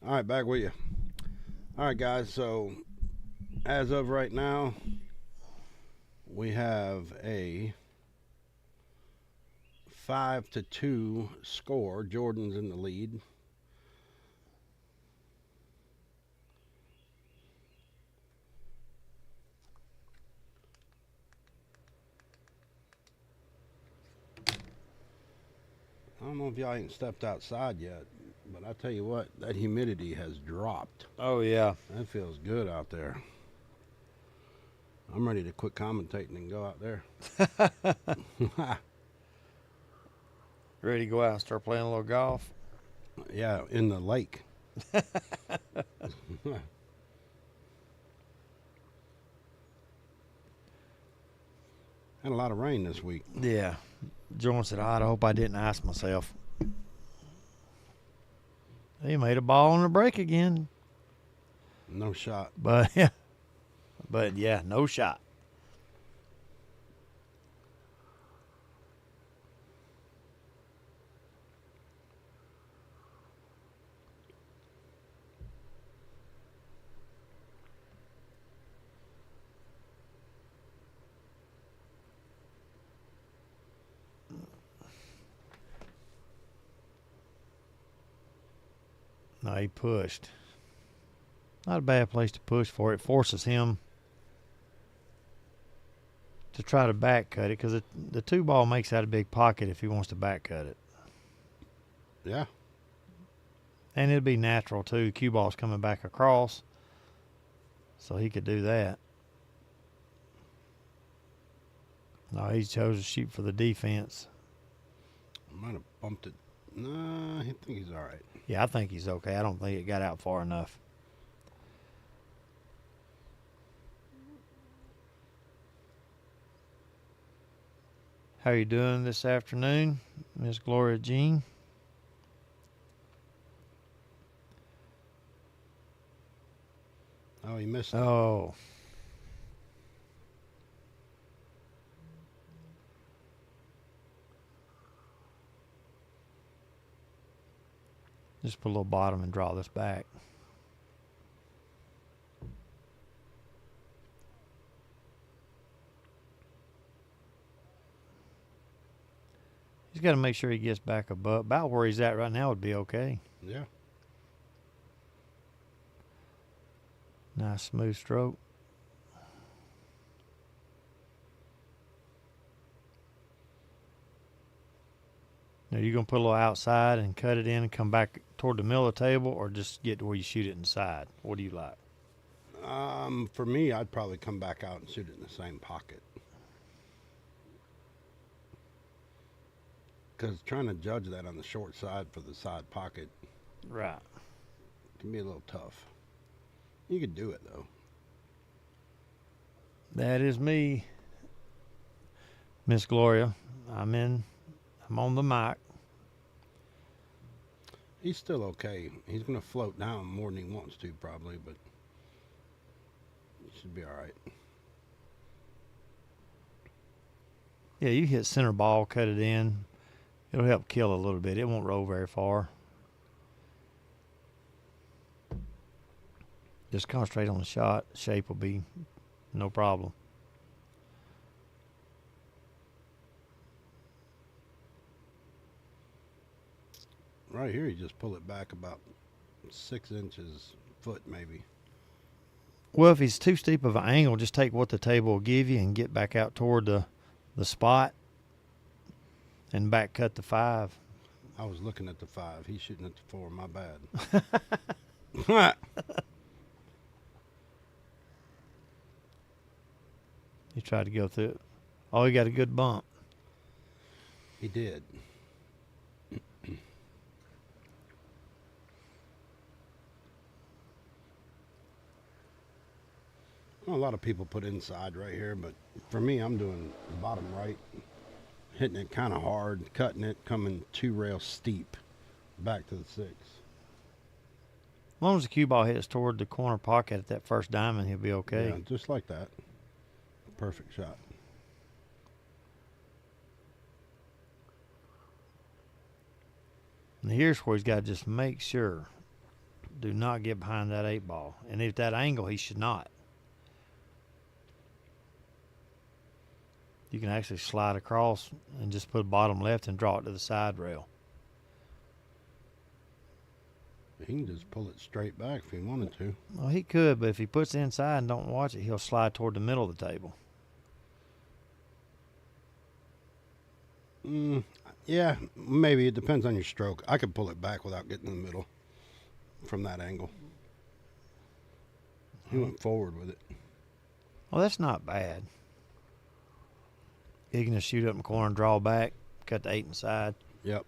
All right, back with you. All right, guys. So as of right now, we have a 5-2 score. Jordan's in the lead. I don't know if y'all ain't stepped outside yet, but I tell you what, that humidity has dropped. Oh, yeah. That feels good out there. I'm ready to quit commentating and go out there. Ready to go out and start playing a little golf? Yeah, in the lake. Had a lot of rain this week. Yeah. Jordan said, I hope I didn't ice myself. He made a ball on the break again. No shot. But yeah, no shot. No, he pushed. Not a bad place to push for. It forces him to try to back cut it because the 2 ball makes that a big pocket if he wants to back cut it. Yeah. And it'd be natural too. Cue ball's coming back across, so he could do that. No, he chose to shoot for the defense. Might have bumped it. No, I think he's all right. Yeah, I think he's okay. I don't think it got out far enough. How you doing this afternoon, Miss Gloria Jean? Oh, he missed it. Oh. Just put a little bottom and draw this back. He's got to make sure he gets back about where he's at right now would be okay. Yeah. Nice smooth stroke. Now, you going to put a little outside and cut it in and come back toward the middle of the table, or just get to where you shoot it inside? What do you like? For me, I'd probably come back out and shoot it in the same pocket. Because trying to judge that on the short side for the side pocket Right. can be a little tough. You could do it, though. That is me, Miss Gloria. I'm on the mic. He's still okay. He's going to float down more than he wants to, probably, but he should be all right. Yeah, you hit center ball, cut it in. It'll help kill a little bit. It won't roll very far. Just concentrate on the shot. Shape will be no problem. Right here, you just pull it back about 6 inches, foot maybe. Well, if he's too steep of an angle, just take what the table will give you and get back out toward the spot and back cut the 5. I was looking at the 5. He's shooting at the 4. My bad. He tried to go through it. Oh, he got a good bump. He did. Well, a lot of people put inside right here, but for me, I'm doing bottom right, hitting it kind of hard, cutting it, coming 2 rails steep back to the 6. As long as the cue ball hits toward the corner pocket at that first diamond, he'll be okay. Yeah, just like that. Perfect shot. And here's where he's got to just make sure Do not get behind that 8-ball. And at that angle, he should not. You can actually slide across and just put bottom left and draw it to the side rail. He can just pull it straight back if he wanted to. Well, he could, but if he puts it inside and don't watch it, he'll slide toward the middle of the table. Yeah, maybe. It depends on your stroke. I could pull it back without getting in the middle from that angle. He went forward with it. Well, that's not bad. He can just shoot up in the corner and draw back, cut the 8 inside. Yep.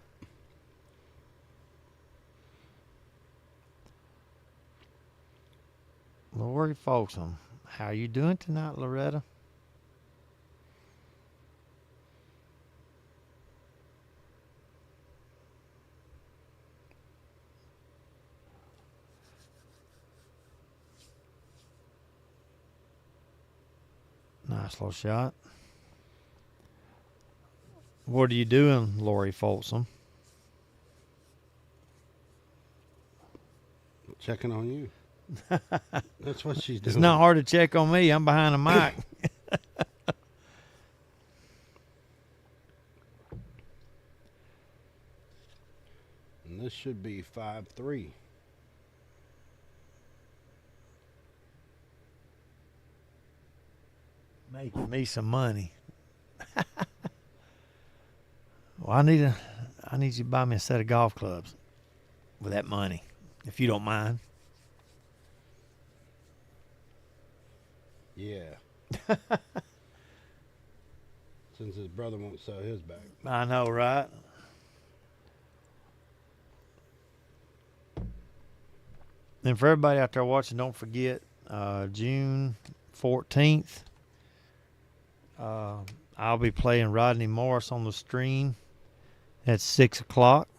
Lori Folsom, how are you doing tonight, Loretta? Nice little shot. What are you doing, Lori Folsom? Checking on you. That's what she's doing. It's not hard to check on me. I'm behind the mic. And this should be 5-3. Making me some money. Well, I need you to buy me a set of golf clubs with that money, if you don't mind. Yeah. Since his brother won't sell his back. I know, right? And for everybody out there watching, don't forget June 14th. I'll be playing Rodney Morris on the stream at 6 o'clock.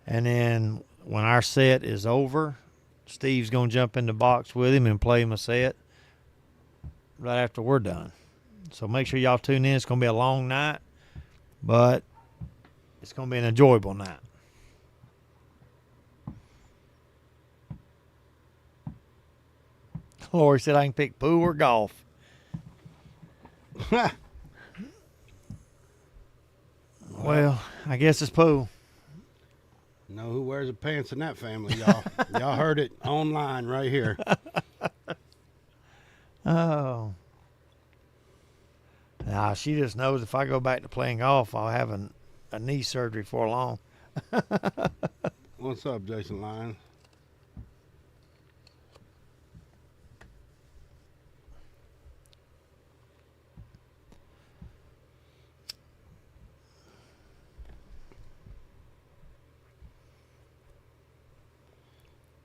And then when our set is over, Steve's going to jump in the box with him and play him a set right after we're done. So make sure y'all tune in. It's going to be a long night, but it's going to be an enjoyable night. Lori said I can pick pool or golf. Well, I guess it's pool. Know who wears the pants in that family, y'all. Y'all heard it online right here. Oh. Nah, she just knows if I go back to playing golf, I'll have a knee surgery for long. What's up, Jason Lyons?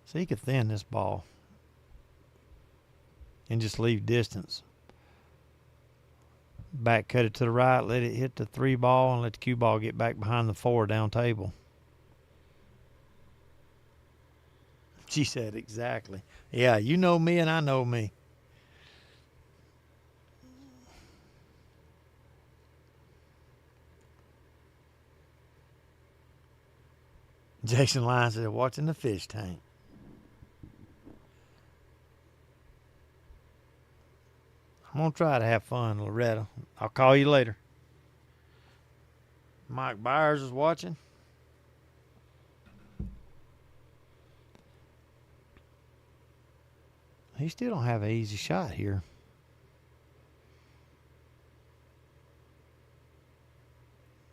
So you could thin this ball and just leave distance. Back cut it to the right, let it hit the 3 ball, and let the cue ball get back behind the 4 down table. She said exactly. Yeah, you know me and I know me. Jason Lyons said, watching the fish tank. I'm going to try to have fun, Loretta. I'll call you later. Mike Byers is watching. He still don't have an easy shot here.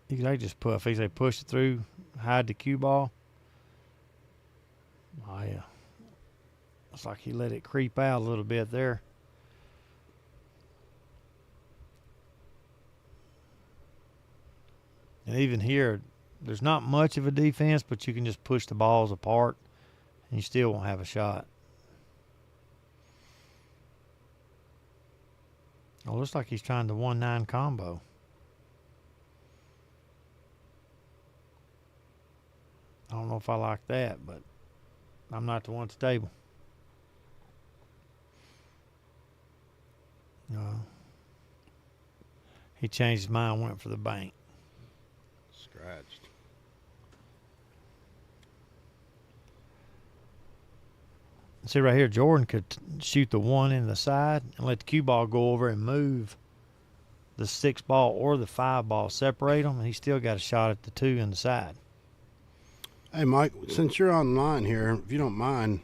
You could just put, if they push it through, hide the cue ball. Oh, yeah. Looks like he let it creep out a little bit there. And even here, there's not much of a defense, but you can just push the balls apart, and you still won't have a shot. Oh, looks like he's trying the 1-9 combo. I don't know if I like that, but I'm not the one at the table. He changed his mind, went for the bank. Scratched. See right here, Jordan could shoot the 1 in the side and let the cue ball go over and move the 6 ball or the 5 ball, separate them, and he still got a shot at the 2 in the side. Hey, Mike, since you're online here, if you don't mind,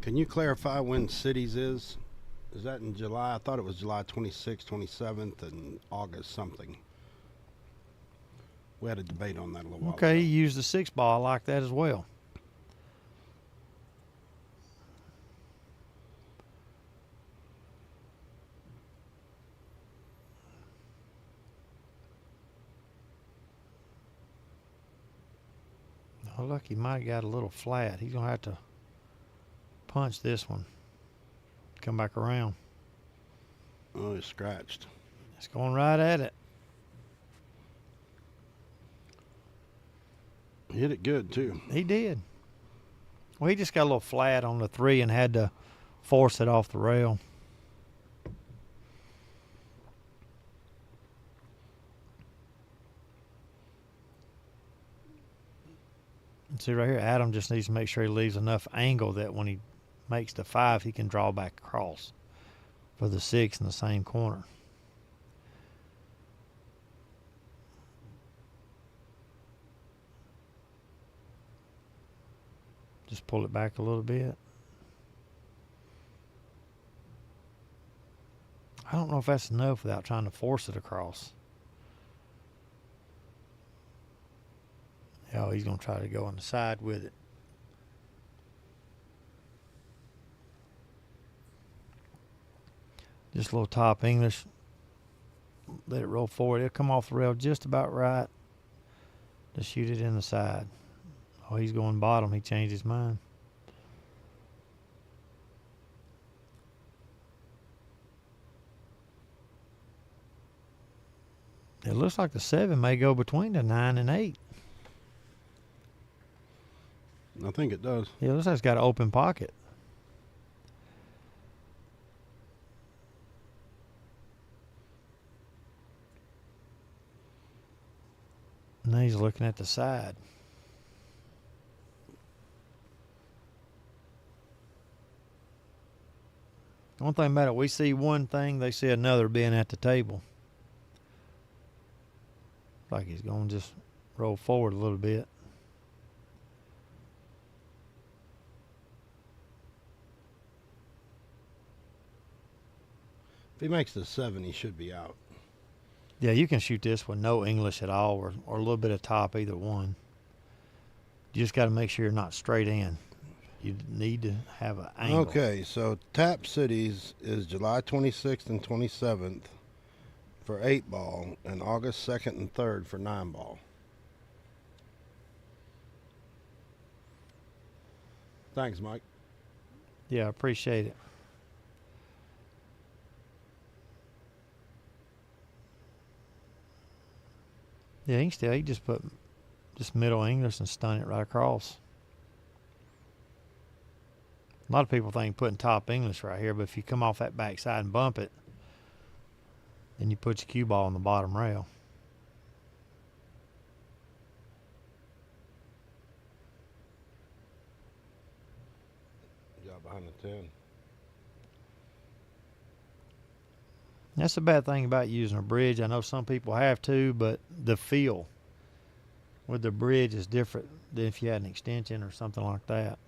can you clarify when Cities is? Is that in July? I thought it was July 26th, 27th, and August something. We had a debate on that a little while Okay, ago. you use the 6 ball. I like that as well. Oh, look, he might have got a little flat. He's going to have to punch this one. Come back around. Oh, it's scratched. It's going right at it. He hit it good, too. He did. Well, he just got a little flat on the 3 and had to force it off the rail. See right here, Adam just needs to make sure he leaves enough angle that when he makes the 5, he can draw back across for the 6 in the same corner. Just pull it back a little bit. I don't know if that's enough without trying to force it across. Oh, he's going to try to go on the side with it. Just a little top English. Let it roll forward. It'll come off the rail just about right to shoot it in the side. Oh, he's going bottom. He changed his mind. It looks like the 7 may go between the 9 and 8. I think it does. Yeah, it looks like it's got an open pocket. Now he's looking at the side. One thing about it, we see one thing, they see another being at the table. Like he's going to just roll forward a little bit. If he makes the 7, he should be out. Yeah, you can shoot this with no English at all or a little bit of top, either one. You just got to make sure you're not straight in. You need to have an angle. Okay, so Tap Cities is July 26th and 27th for 8 ball and August 2nd and 3rd for 9 ball. Thanks, Mike. Yeah, I appreciate it. Yeah, he just put just middle English and stun it right across. A lot of people think putting top English right here, but if you come off that backside and bump it, then you put your cue ball on the bottom rail. Job behind the 10. That's the bad thing about using a bridge. I know some people have to, but the feel with the bridge is different than if you had an extension or something like that.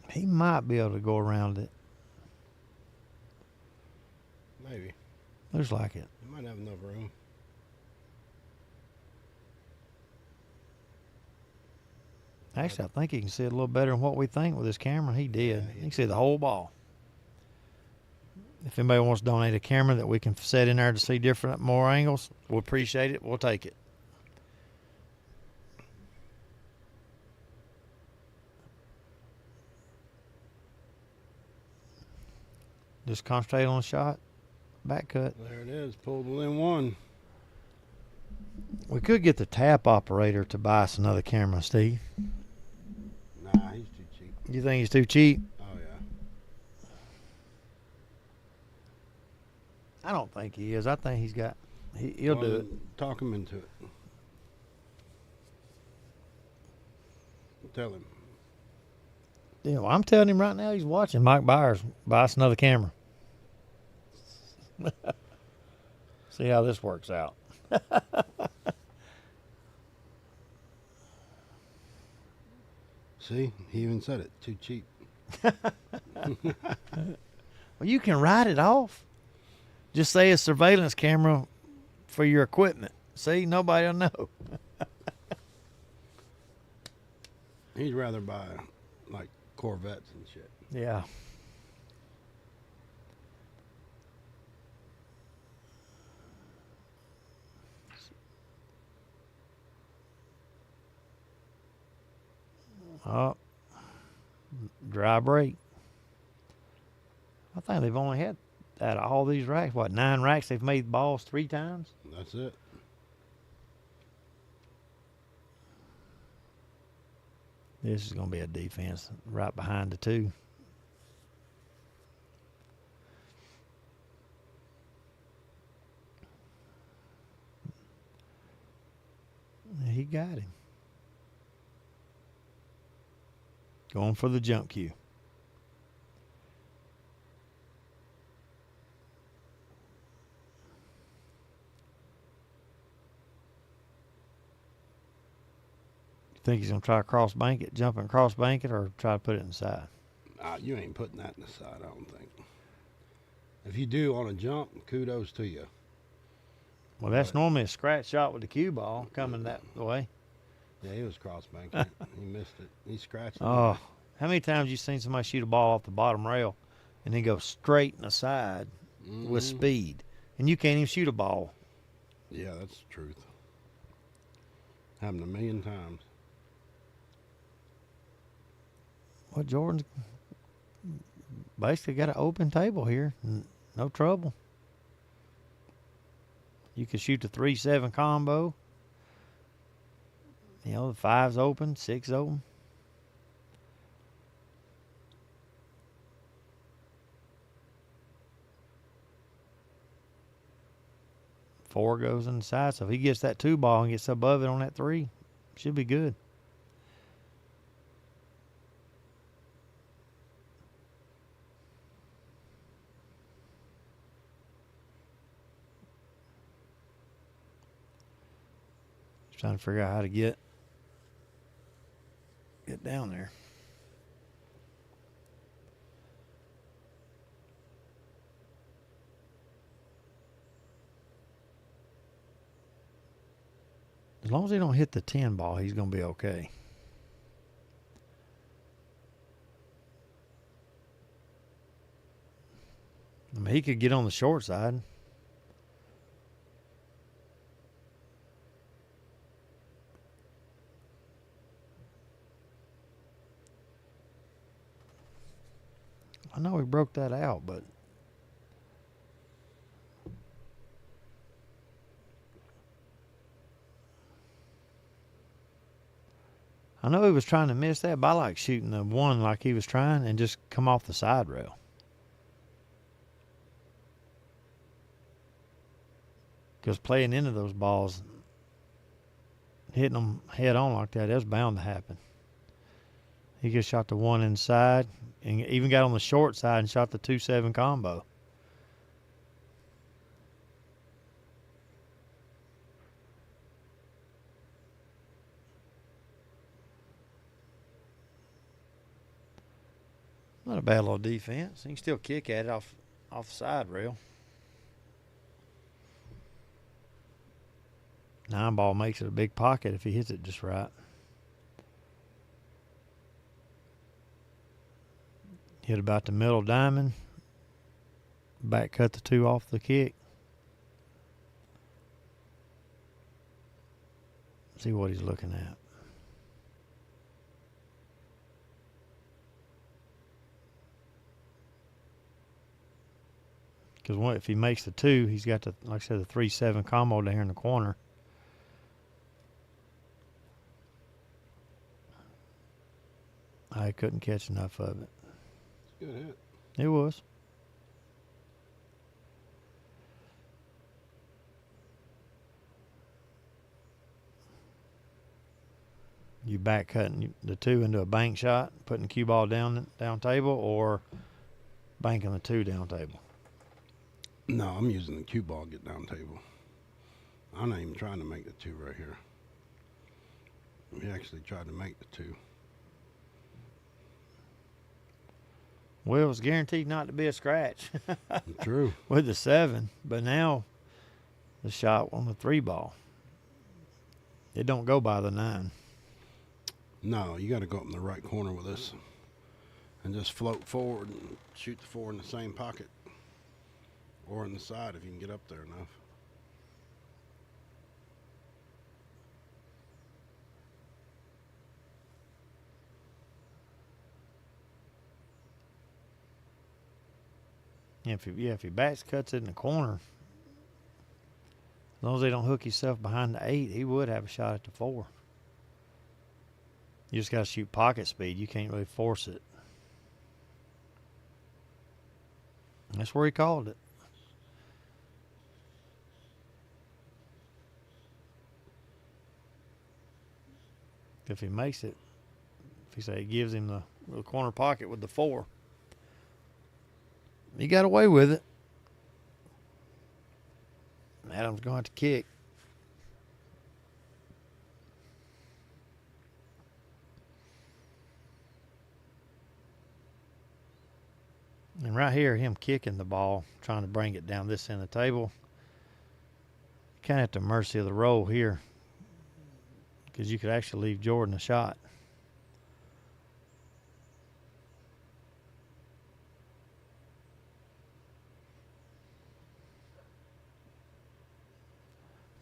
He might be able to go around it. Maybe. Looks like it. He might have enough room. Actually, I think he can see it a little better than what we think with this camera. He did. Yeah, He can see the whole ball. If anybody wants to donate a camera that we can set in there to see different, more angles, we'll appreciate it. We'll take it. Just concentrate on the shot. Back cut. There it is. Pulled within 1. We could get the tap operator to buy us another camera, Steve. Nah, he's too cheap. You think he's too cheap? Oh, yeah. I don't think he is. I think he's got. He'll do it. Talk him into it. Tell him. Yeah, well, I'm telling him right now he's watching. Mike Byers, buy us another camera. See how this works out. See, he even said it. Too cheap. Well, you can write it off. Just say a surveillance camera for your equipment. See, nobody will know. He'd rather buy like Corvettes and shit. Yeah. Oh, dry break. I think they've only had out of all these racks, what, 9 racks they've made balls 3 times? That's it. This is going to be a defense right behind the 2. He got him. Going for the jump cue. Think he's going to try to cross bank it, jump and cross bank it, or try to put it inside? You ain't putting that in the side, I don't think. If you do on a jump, kudos to you. Well, that's normally a scratch shot with the cue ball coming that way. Yeah, he was cross banking it. He missed it. He scratched it. Oh, how many times you seen somebody shoot a ball off the bottom rail and then go straight in the side with speed, and you can't even shoot a ball? Yeah, that's the truth. Happened a million times. Well, Jordan's basically got an open table here. No trouble. You can shoot the 3-7 combo. You know, the 5's open, 6's open. Four goes inside, so if he gets that 2 ball and gets above it on that 3, should be good. Just trying to figure out how to get down there. As long as he don't hit the 10 ball, he's going to be okay. I mean, he could get on the short side. I know he broke that out, but I know he was trying to miss that, but I like shooting the 1 like he was trying and just come off the side rail. Because playing into those balls, hitting them head on like that, that's bound to happen. He just shot the 1 inside and even got on the short side and shot the 2-7 combo. Not a bad little defense. He can still kick at it off the side rail. 9 ball makes it a big pocket if he hits it just right. Hit about the middle diamond. Back cut the 2 off the kick. See what he's looking at. Because if he makes the 2, he's got the, like I said, the 3-7 combo down here in the corner. I couldn't catch enough of it. It's a good hit. It was. You back cutting the 2 into a bank shot, putting the cue ball down table, or banking the 2 down table? No, I'm using the cue ball get down table. I'm not even trying to make the 2 right here. We actually tried to make the 2. Well, it was guaranteed not to be a scratch True. with the 7, but now the shot on the 3 ball, it don't go by the 9. No, you got to go up in the right corner with this and just float forward and shoot the 4 in the same pocket or in the side if you can get up there enough. If he backs cuts it in the corner, as long as they don't hook himself behind the 8, he would have a shot at the 4. You just got to shoot pocket speed. You can't really force it. That's where he called it. If he makes it, if he say he gives him the corner pocket with the 4, he got away with it. Adam's going to have to kick. And right here, him kicking the ball, trying to bring it down this end of the table, kind of at the mercy of the roll here, because you could actually leave Jordan a shot.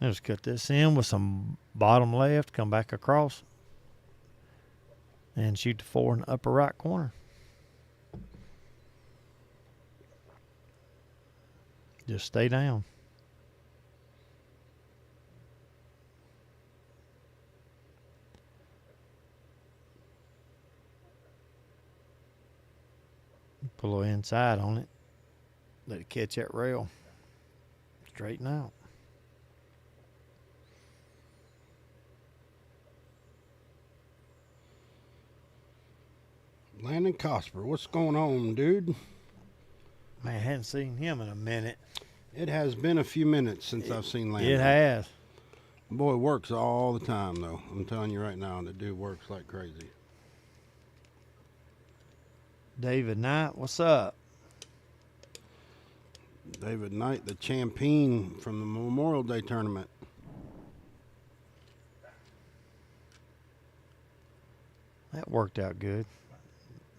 Just cut this in with some bottom left, come back across, and shoot the 4 in the upper right corner. Just stay down. Put a little inside on it. Let it catch that rail. Straighten out. Landon Cosper, what's going on, dude? Man, I hadn't seen him in a minute. It has been a few minutes since I've seen Landon. It has. Boy works all the time, though. I'm telling you right now, the dude works like crazy. David Knight, what's up? David Knight, the champion from the Memorial Day tournament. That worked out good.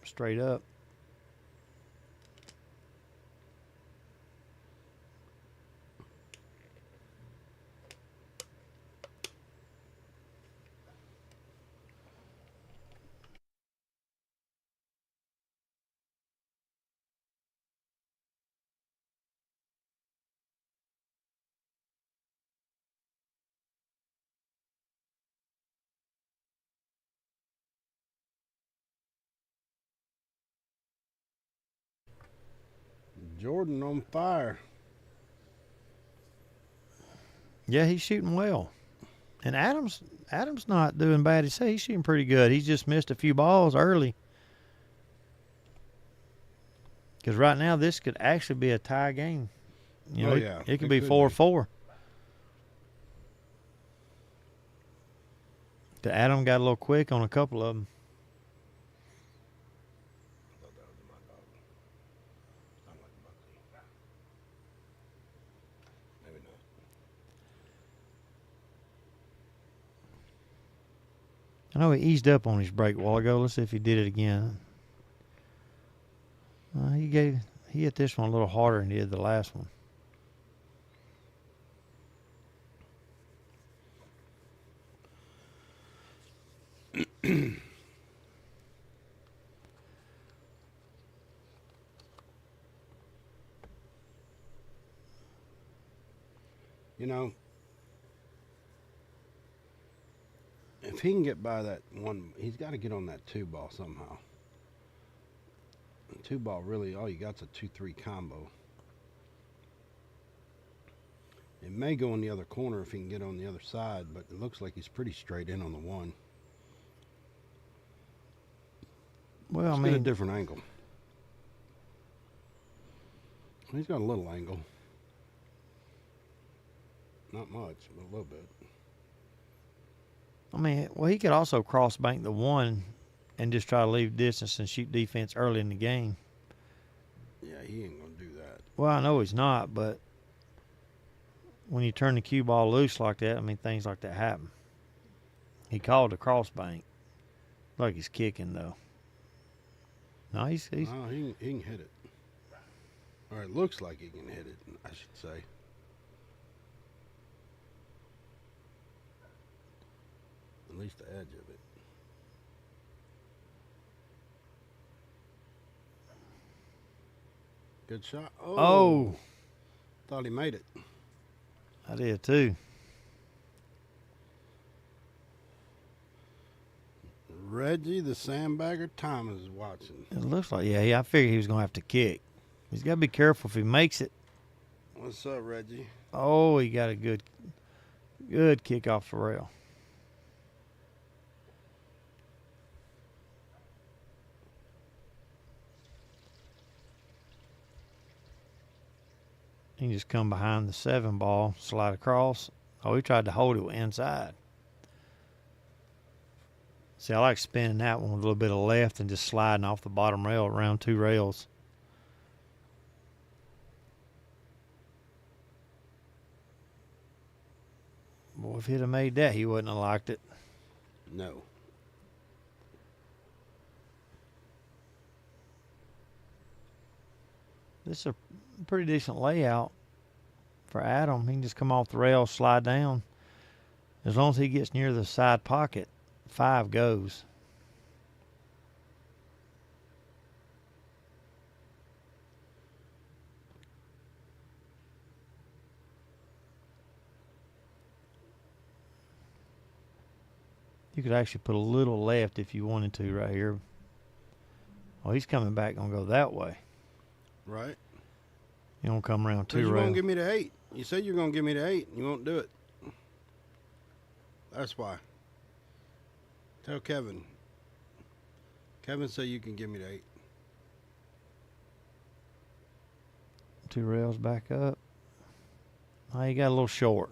Straight up. Jordan on fire. Yeah, he's shooting well. And Adam's not doing bad. He's shooting pretty good. He's just missed a few balls early. Because right now this could actually be a tie game. You know, yeah. It could be 4-4. The Adam got a little quick on a couple of them. I know he eased up on his break a while ago. Let's see if he did it again. He hit this one a little harder than he did the last one. You know, if he can get by that one, he's got to get on that 2 ball somehow. The 2 ball, really, all you got's a 2-3 combo. It may go in the other corner if he can get on the other side, but it looks like he's pretty straight in on the 1. Well, Let's I get a mean, different angle. He's got a little angle. Not much, but a little bit. well, he could also cross bank the one and just try to leave distance and shoot defense early in the game. Yeah, he ain't gonna do that. Well, I know he's not, but when you turn the cue ball loose like that, I mean, things like that happen. He called a cross bank. Like he's kicking, though. No, he's No, he can hit it. Or it looks like he can hit it, I should say. At least the edge of it. Good shot. Oh. Thought he made it. I did too. Reggie the Sandbagger Thomas is watching. It looks like, yeah, I figured he was going to have to kick. He's got to be careful if he makes it. What's up, Reggie? Oh, he got a good kick off the rail. He just come behind the 7 ball, slide across. Oh, he tried to hold it inside. See, I like spinning that one with a little bit of left and just sliding off the bottom rail around 2 rails. Boy, if he'd have made that, he wouldn't have liked it. No. This is a pretty decent layout for Adam. He can just come off the rail, slide down. As long as he gets near the side pocket, 5 goes. You could actually put a little left if you wanted to right here. Oh, he's coming back, gonna go that way. Right? You don't come around 2 You're rails. going to give me the 8. You said you're going to give me the 8. You won't do it. That's why. Tell Kevin. Kevin said you can give me the 8. 2 rails back up. Oh, you got a little short.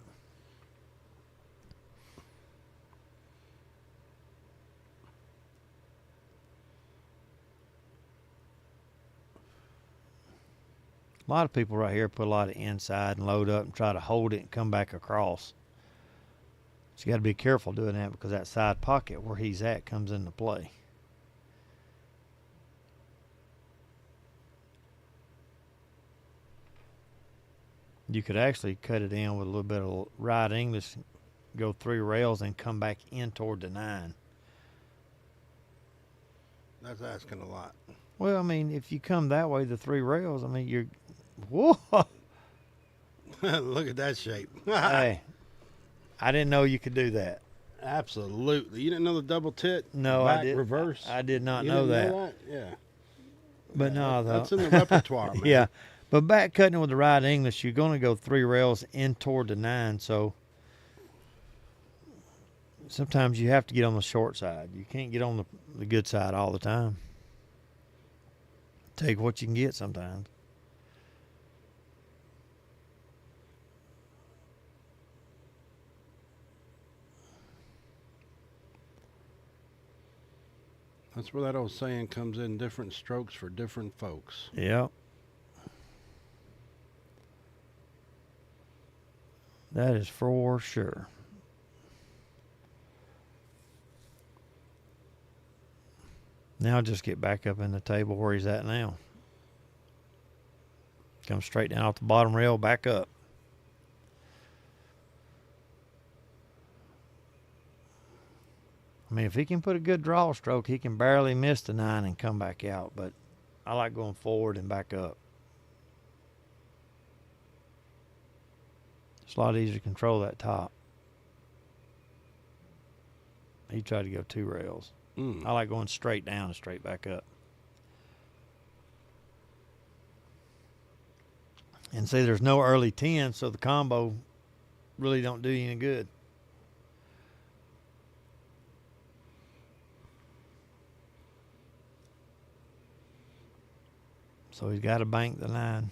A lot of people right here put a lot of inside and load up and try to hold it and come back across. So you got to be careful doing that because that side pocket where he's at comes into play. You could actually cut it in with a little bit of right English, go 3 rails and come back in toward the 9. That's asking a lot. Well, I mean, if you come that way, the 3 rails, I mean, you're... Whoa! Look at that shape. Hey, I didn't know you could do that. Absolutely. You didn't know the double tit? No, back I did. Reverse? I did not You know didn't that. Yeah. But no, though. That's in the repertoire, man. Yeah. But back cutting with the right English, you're going to go 3 rails in toward the 9. So sometimes you have to get on the short side. You can't get on the good side all the time. Take what you can get sometimes. That's where that old saying comes in, different strokes for different folks. Yep. That is for sure. Now just get back up in the table where he's at now. Come straight down off the bottom rail, back up. I mean, if he can put a good draw stroke, he can barely miss the 9 and come back out. But I like going forward and back up. It's a lot easier to control that top. He tried to go 2 rails. I like going straight down and straight back up. And see, there's no early 10, so the combo really don't do you any good. So he's got to bank the 9.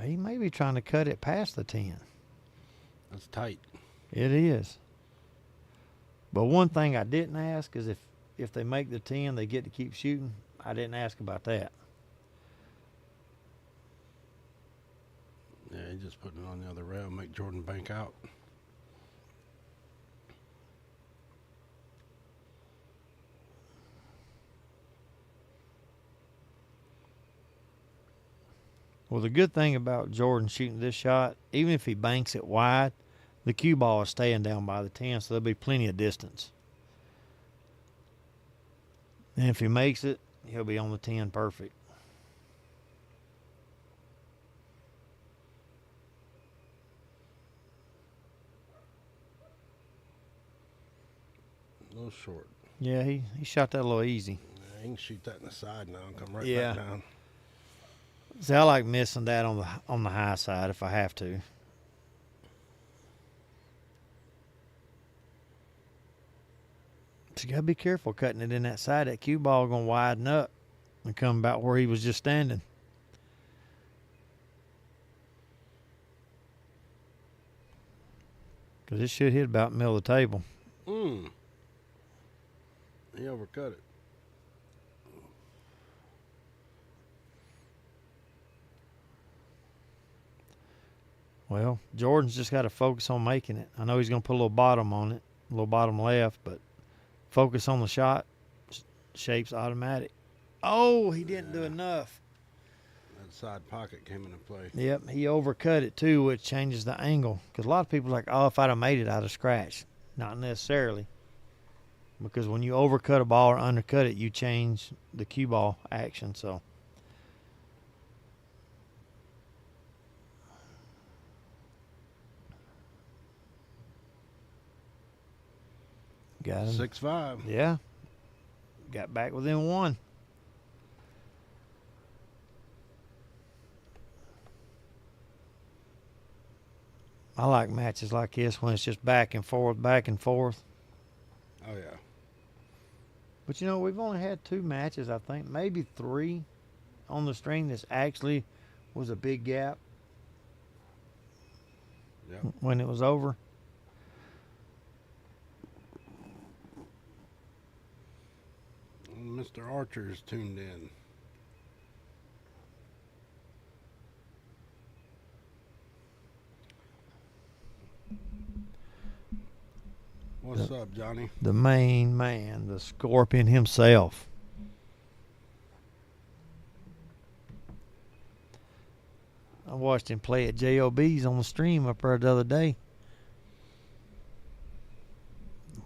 He may be trying to cut it past the 10. That's tight. It is. But one thing I didn't ask is if they make the 10, they get to keep shooting. I didn't ask about that. Yeah, he's just putting it on the other rail, make Jordan bank out. Well, the good thing about Jordan shooting this shot, even if he banks it wide, the cue ball is staying down by the 10, so there'll be plenty of distance. And if he makes it, he'll be on the 10 perfect. A little short. Yeah, he shot that a little easy. Yeah, he can shoot that in the side now and come right Yeah. back down. See, I like missing that on the high side if I have to. But you gotta be careful cutting it in that side. That cue ball gonna widen up and come about where he was just standing. Because it should hit about the middle of the table. He overcut it. Well, Jordan's just got to focus on making it. I know he's going to put a little bottom on it, a little bottom left, but focus on the shot. Shape's automatic. Oh, he didn't do enough. That side pocket came into play. Yep, he overcut it too, which changes the angle. Because a lot of people are like, oh, if I'd have made it, I'd have scratched. Not necessarily. Because when you overcut a ball or undercut it, you change the cue ball action. So. Got him. 6-5. Yeah. Got back within 1. I like matches like this when it's just back and forth, back and forth. Oh, yeah. But, you know, we've only had 2 matches, I think, maybe 3 on the string. This actually was a big gap. Yep. When it was over. Mr. Archer's tuned in. What's up, Johnny? The main man, the Scorpion himself. I watched him play at JOB's on the stream up there the other day.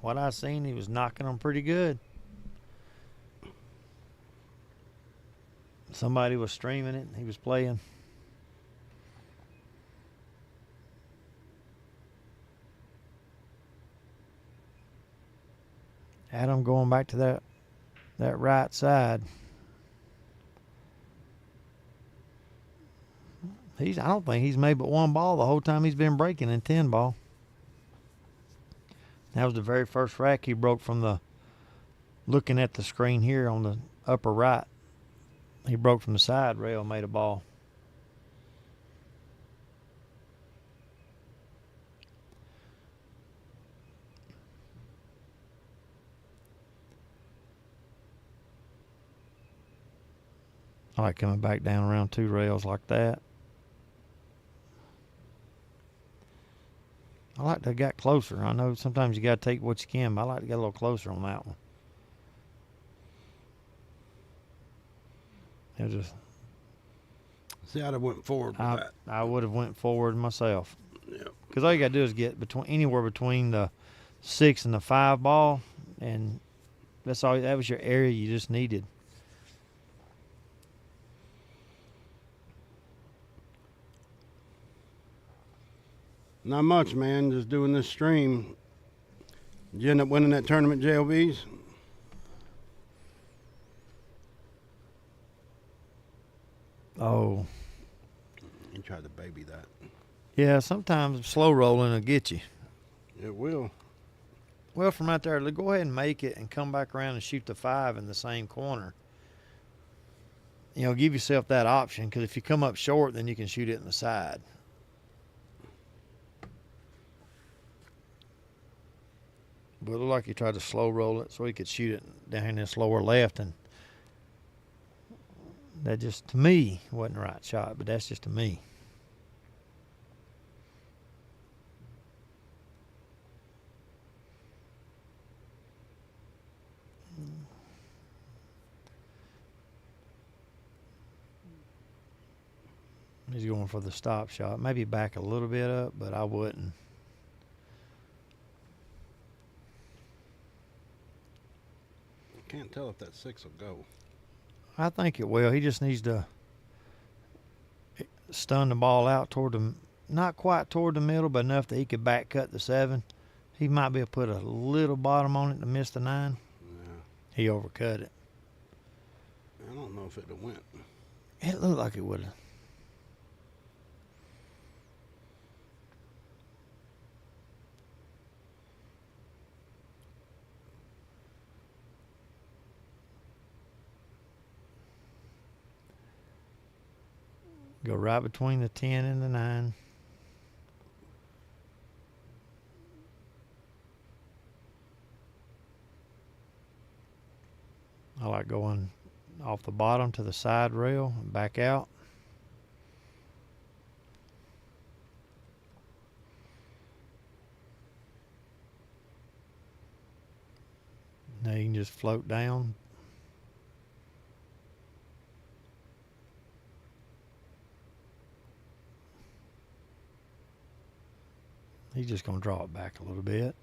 What I seen, he was knocking them pretty good. Somebody was streaming it, and he was playing. Adam going back to that right side. I don't think he's made but 1 ball the whole time he's been breaking in 10 ball. That was the very first rack he broke from looking at the screen here on the upper right. He broke from the side rail, made a ball. I like coming back down around 2 rails like that. I like to get closer. I know sometimes you got to take what you can, but I like to get a little closer on that one. It just. See, I'd have went forward with that. I would have went forward myself. Yep. Because all you got to do is get anywhere between the 6 and the 5 ball, and that's all. That was your area you just needed. Not much, man. Just doing this stream. Did you end up winning that tournament, JOBs? Oh. You tried to baby that. Yeah, sometimes slow rolling will get you. It will. Well, from right there, go ahead and make it and come back around and shoot the 5 in the same corner. You know, give yourself that option, because if you come up short, then you can shoot it in the side. But it looked like he tried to slow roll it so he could shoot it down in this lower left, and that just, to me, wasn't the right shot, but that's just to me. He's going for the stop shot. Maybe back a little bit up, but I wouldn't. Can't tell if that 6 will go. I think it will. He just needs to stun the ball out toward the, not quite toward the middle, but enough that he could back cut the 7. He might be able to put a little bottom on it to miss the 9. Yeah. He overcut it. I don't know if it went. It looked like it would have. Go right between the 10 and the 9. I like going off the bottom to the side rail and back out. Now you can just float down. He's just going to draw it back a little bit.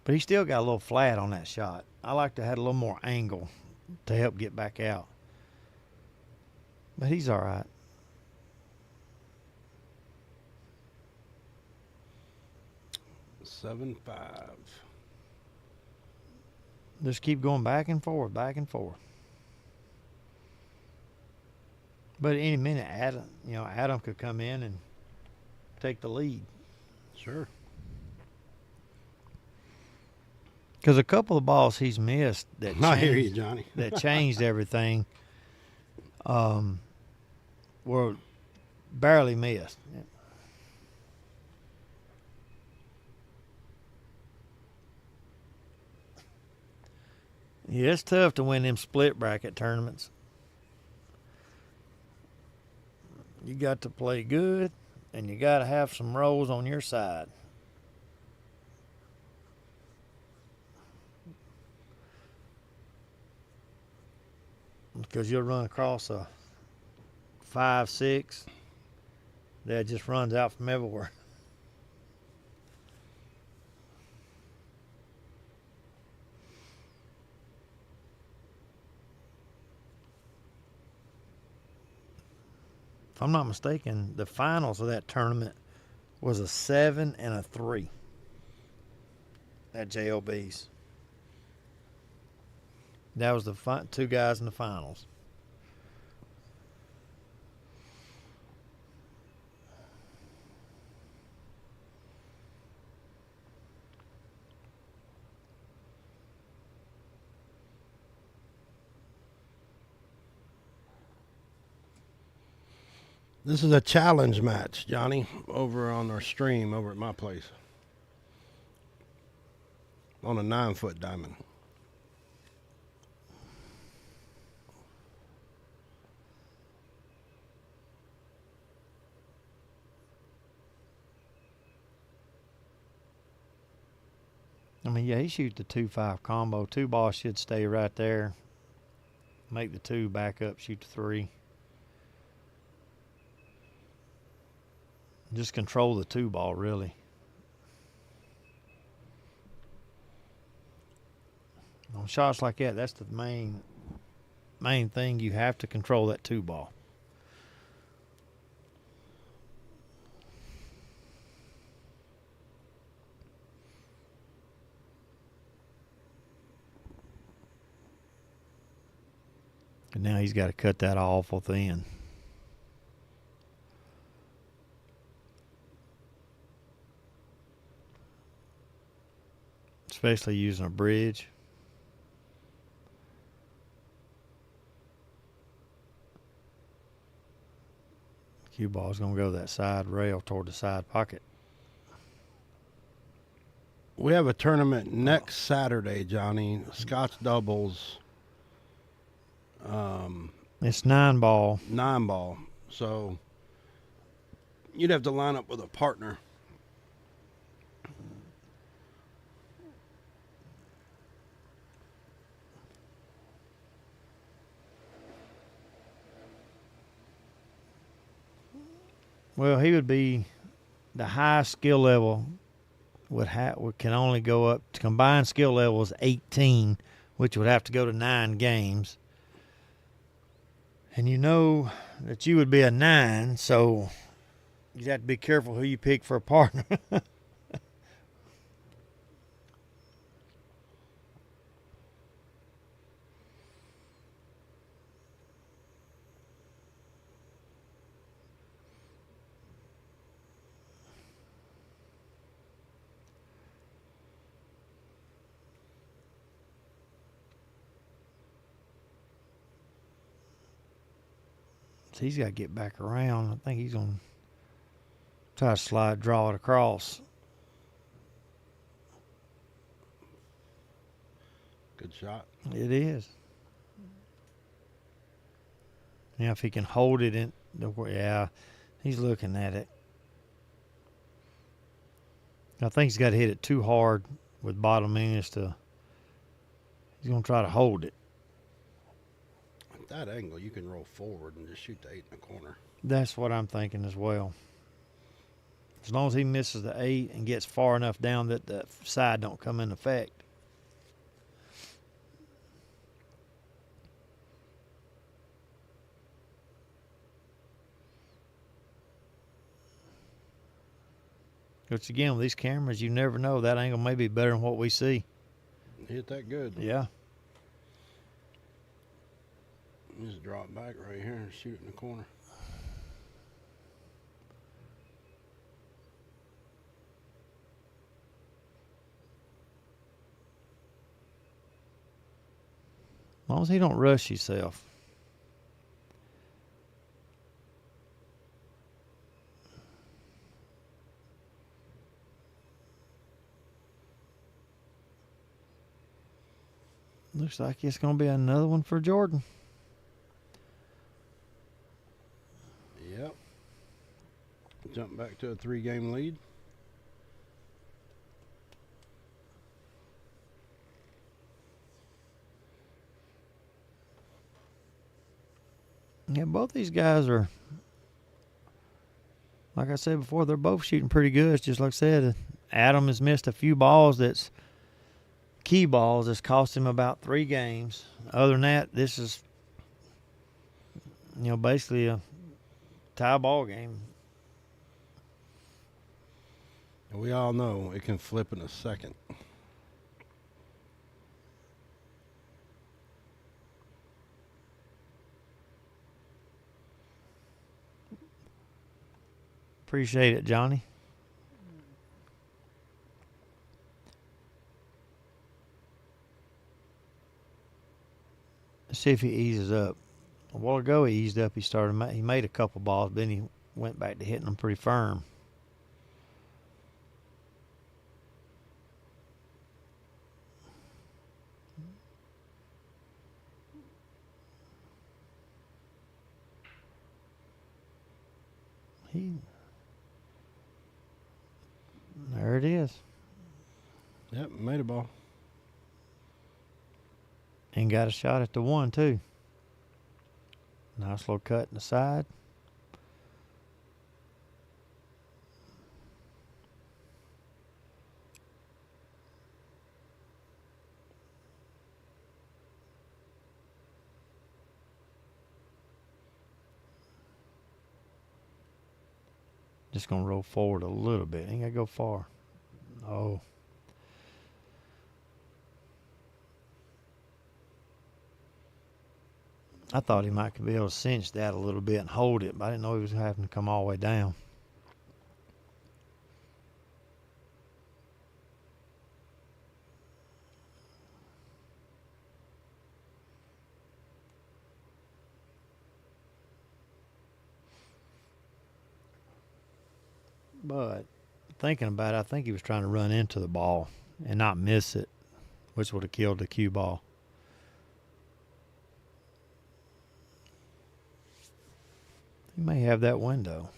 But he still got a little flat on that shot. I like to have a little more angle to help get back out. But he's all right. Seven 5. Just keep going back and forth, back and forth. But at any minute, Adam could come in and take the lead. Sure. Because a couple of balls he's missed that I hear you, Johnny. that changed everything were barely missed. Yeah, it's tough to win them split bracket tournaments. You got to play good, and you got to have some rolls on your side. Because you'll run across a 5, 6 that just runs out from everywhere. If I'm not mistaken, the finals of that tournament was a 7 and a 3 at JOB's. That was the two guys in the finals. This is a challenge match, Johnny, over on our stream over at my place. On a 9-foot diamond. I mean, yeah, he shoots the 2-5 combo. 2 balls should stay right there. Make the 2 back up, shoot the 3. Just control the 2 ball, really. On shots like that, that's the main thing. You have to control that 2 ball. And now he's got to cut that awful thin. especially using a bridge. Cue ball's going to go that side rail toward the side pocket. We have a tournament next Saturday, Johnny. Scotch doubles. It's 9-ball. 9-ball. So you'd have to line up with a partner. Well, he would be the highest skill level can only go up to combined skill level is 18, which would have to go to 9 games. And you know that you would be a 9, so you'd have to be careful who you pick for a partner. So he's got to get back around. I think he's going to try to draw it across. Good shot. It is. Yeah, if he can hold it in he's looking at it. I think he's got to hit it too hard with bottom ends he's going to try to hold it. At that angle, you can roll forward and just shoot the 8 in the corner. That's what I'm thinking as well. As long as he misses the 8 and gets far enough down that the side don't come in effect. Which again, with these cameras, you never know. That angle may be better than what we see. Hit that good. Yeah. Just draw it back right here and shoot it in the corner. As long as he don't rush himself. Looks like it's going to be another one for Jordan. Yep. Jump back to a 3-game lead. Yeah, both these guys are, like I said before, they're both shooting pretty good. It's just like I said, Adam has missed a few balls that's key balls that's cost him about 3 games. Other than that, this is, basically a tie ball game. We all know it can flip in a second. Appreciate it, Johnny. Let's see if he eases up. A while ago he eased up. He made a couple balls, but then he went back to hitting them pretty firm. There it is. Yep, made a ball. And got a shot at the 1 too. Nice little cut in the side. Just going to roll forward a little bit. Ain't got to go far. Oh. I thought he might be able to cinch that a little bit and hold it, but I didn't know he was having to come all the way down. But thinking about it, I think he was trying to run into the ball and not miss it, which would have killed the cue ball. He may have that window.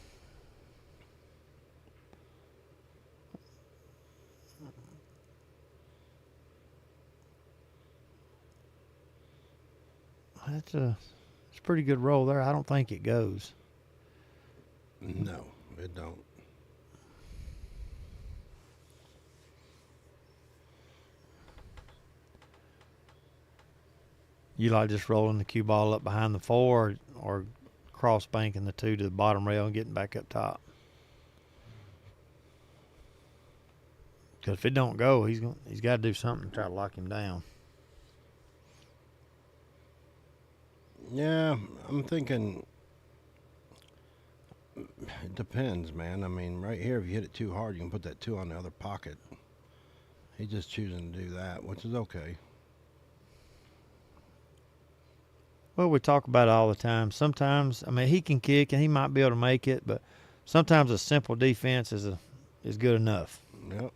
It's a pretty good roll there. I don't think it goes. No, it don't. You like just rolling the cue ball up behind the 4 or cross banking the 2 to the bottom rail and getting back up top? Because if it don't go, he's got to do something to try to lock him down. Yeah, I'm thinking. It depends, man. I mean, right here, if you hit it too hard, you can put that 2 on the other pocket. He's just choosing to do that, which is okay. Well, we talk about it all the time. Sometimes, I mean, he can kick and he might be able to make it, but sometimes a simple defense is good enough. Yep.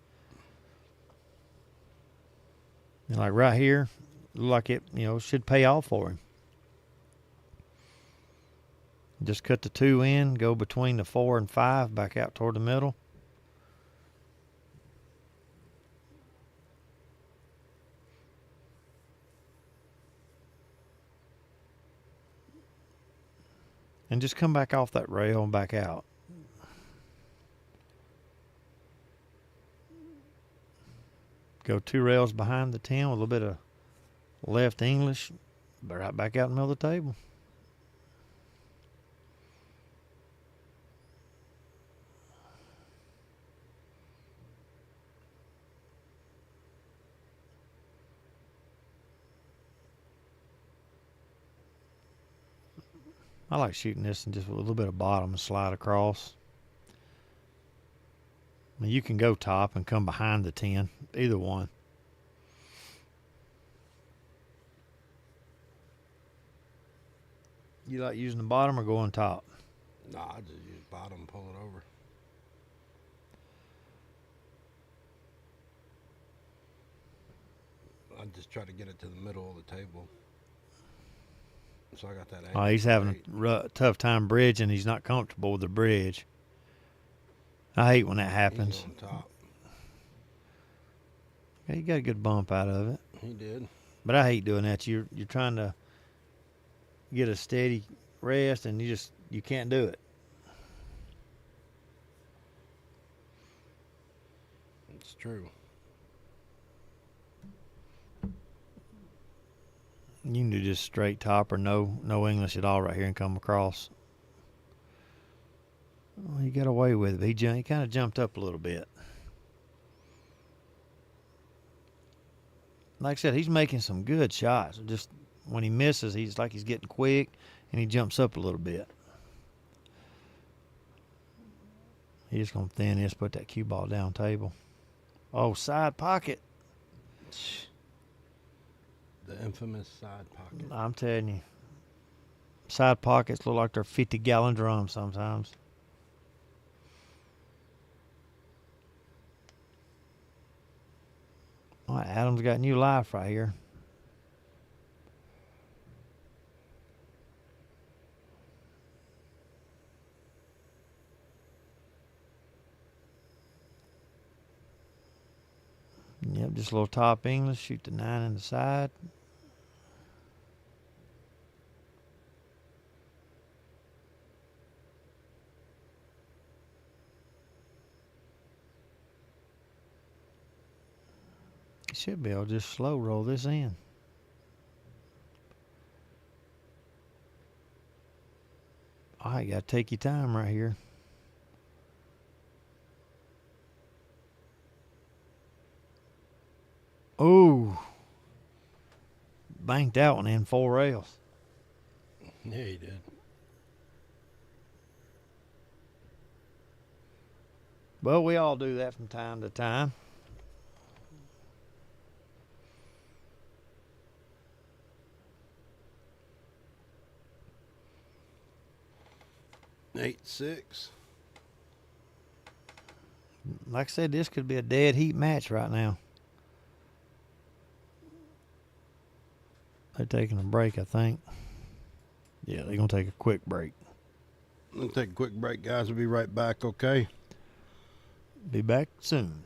And like right here, look like it, should pay off for him. Just cut the 2 in, go between the 4 and 5, back out toward the middle. And just come back off that rail and back out. Go 2 rails behind the 10 with a little bit of left English, but right back out in the middle of the table. I like shooting this and just with a little bit of bottom and slide across. I mean, you can go top and come behind the 10, either one. You like using the bottom or going top? Nah, I just use bottom and pull it over. I just try to get it to the middle of the table. So I got that angle. Oh, he's having a tough time bridging. He's not comfortable with the bridge. I hate when that happens. He's on top. Yeah, he got a good bump out of it. He did. But I hate doing that. You're trying to get a steady rest, and you can't do it. It's true. You can do just straight top or no English at all right here and come across. Well, he got away with it. He kind of jumped up a little bit. Like I said, he's making some good shots. Just when he misses, he's getting quick, and he jumps up a little bit. He's just going to thin this, put that cue ball down table. Oh, side pocket. The infamous side pocket. I'm telling you, side pockets look like they're 50-gallon drums sometimes. All right, Adam's got new life right here. Yep, just a little top English. Shoot the 9 in the side. Should be able to just slow roll this in. All right, got to take your time right here. Oh, banked that one in 4 rails. Yeah, he did. Well, we all do that from time to time. Eight, 6. Like I said, this could be a dead heat match right now. They're taking a break, I think. Yeah, they're going to take a quick break. We'll take a quick break, guys. We'll be right back, okay? Be back soon.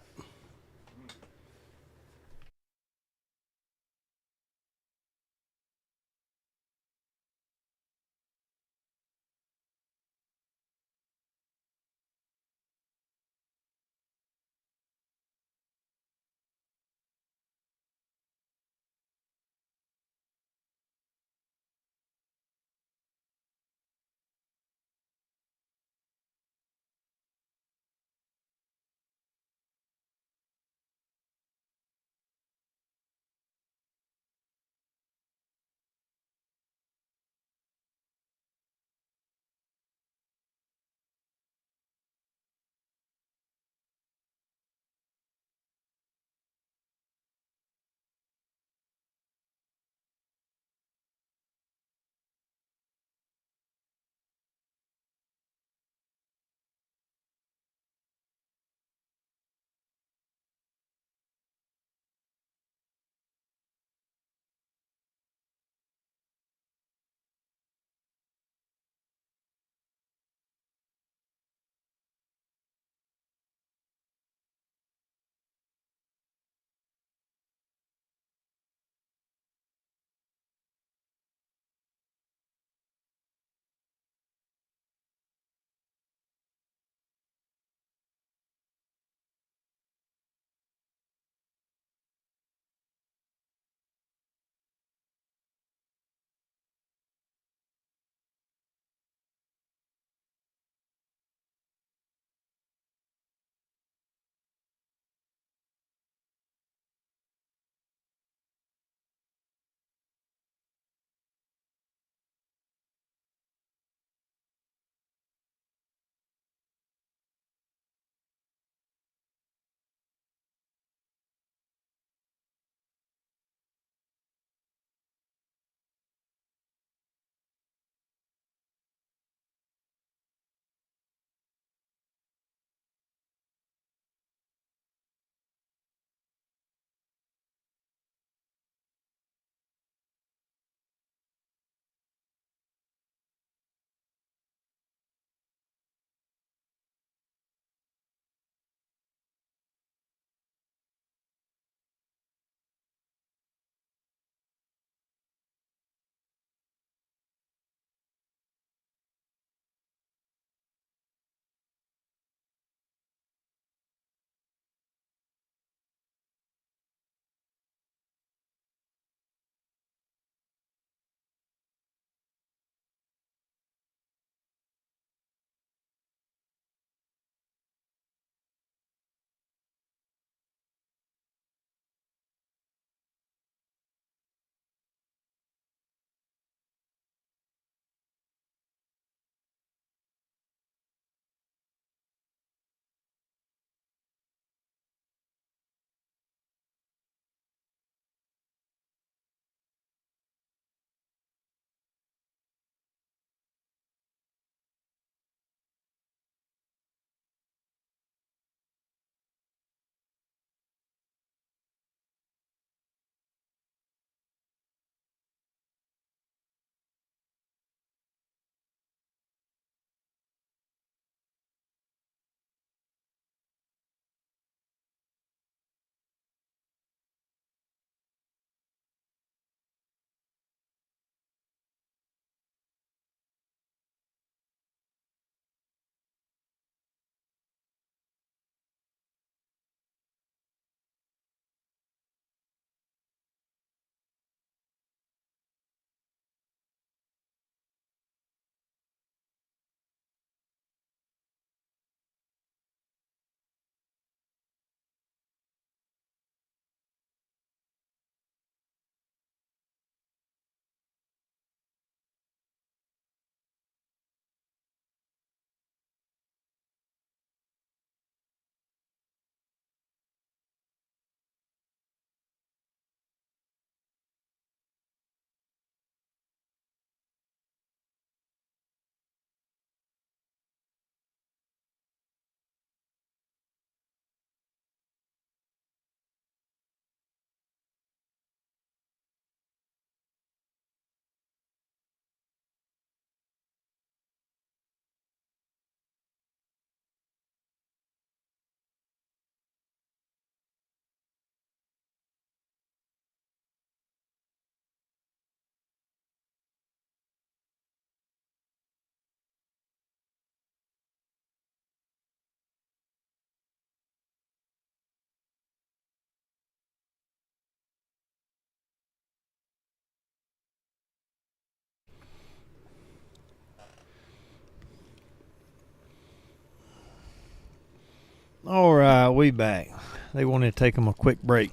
All right, we back. They wanted to take them a quick break.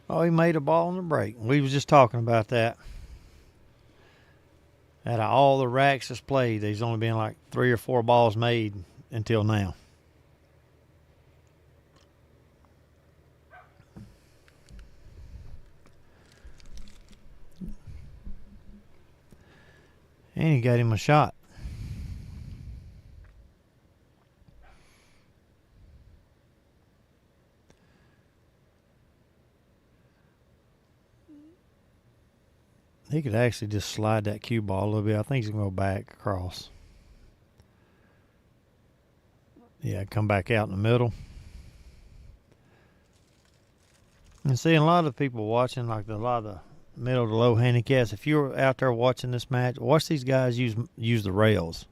Oh, he made a ball on the break. We was just talking about that. Out of all the racks that's played, there's only been like 3 or 4 balls made until now. And he got him a shot. He could actually just slide that cue ball a little bit. I think he's going to go back across. Yeah, come back out in the middle. And seeing a lot of people watching, like a lot of the middle to low handicaps, if you're out there watching this match, watch these guys use the rails.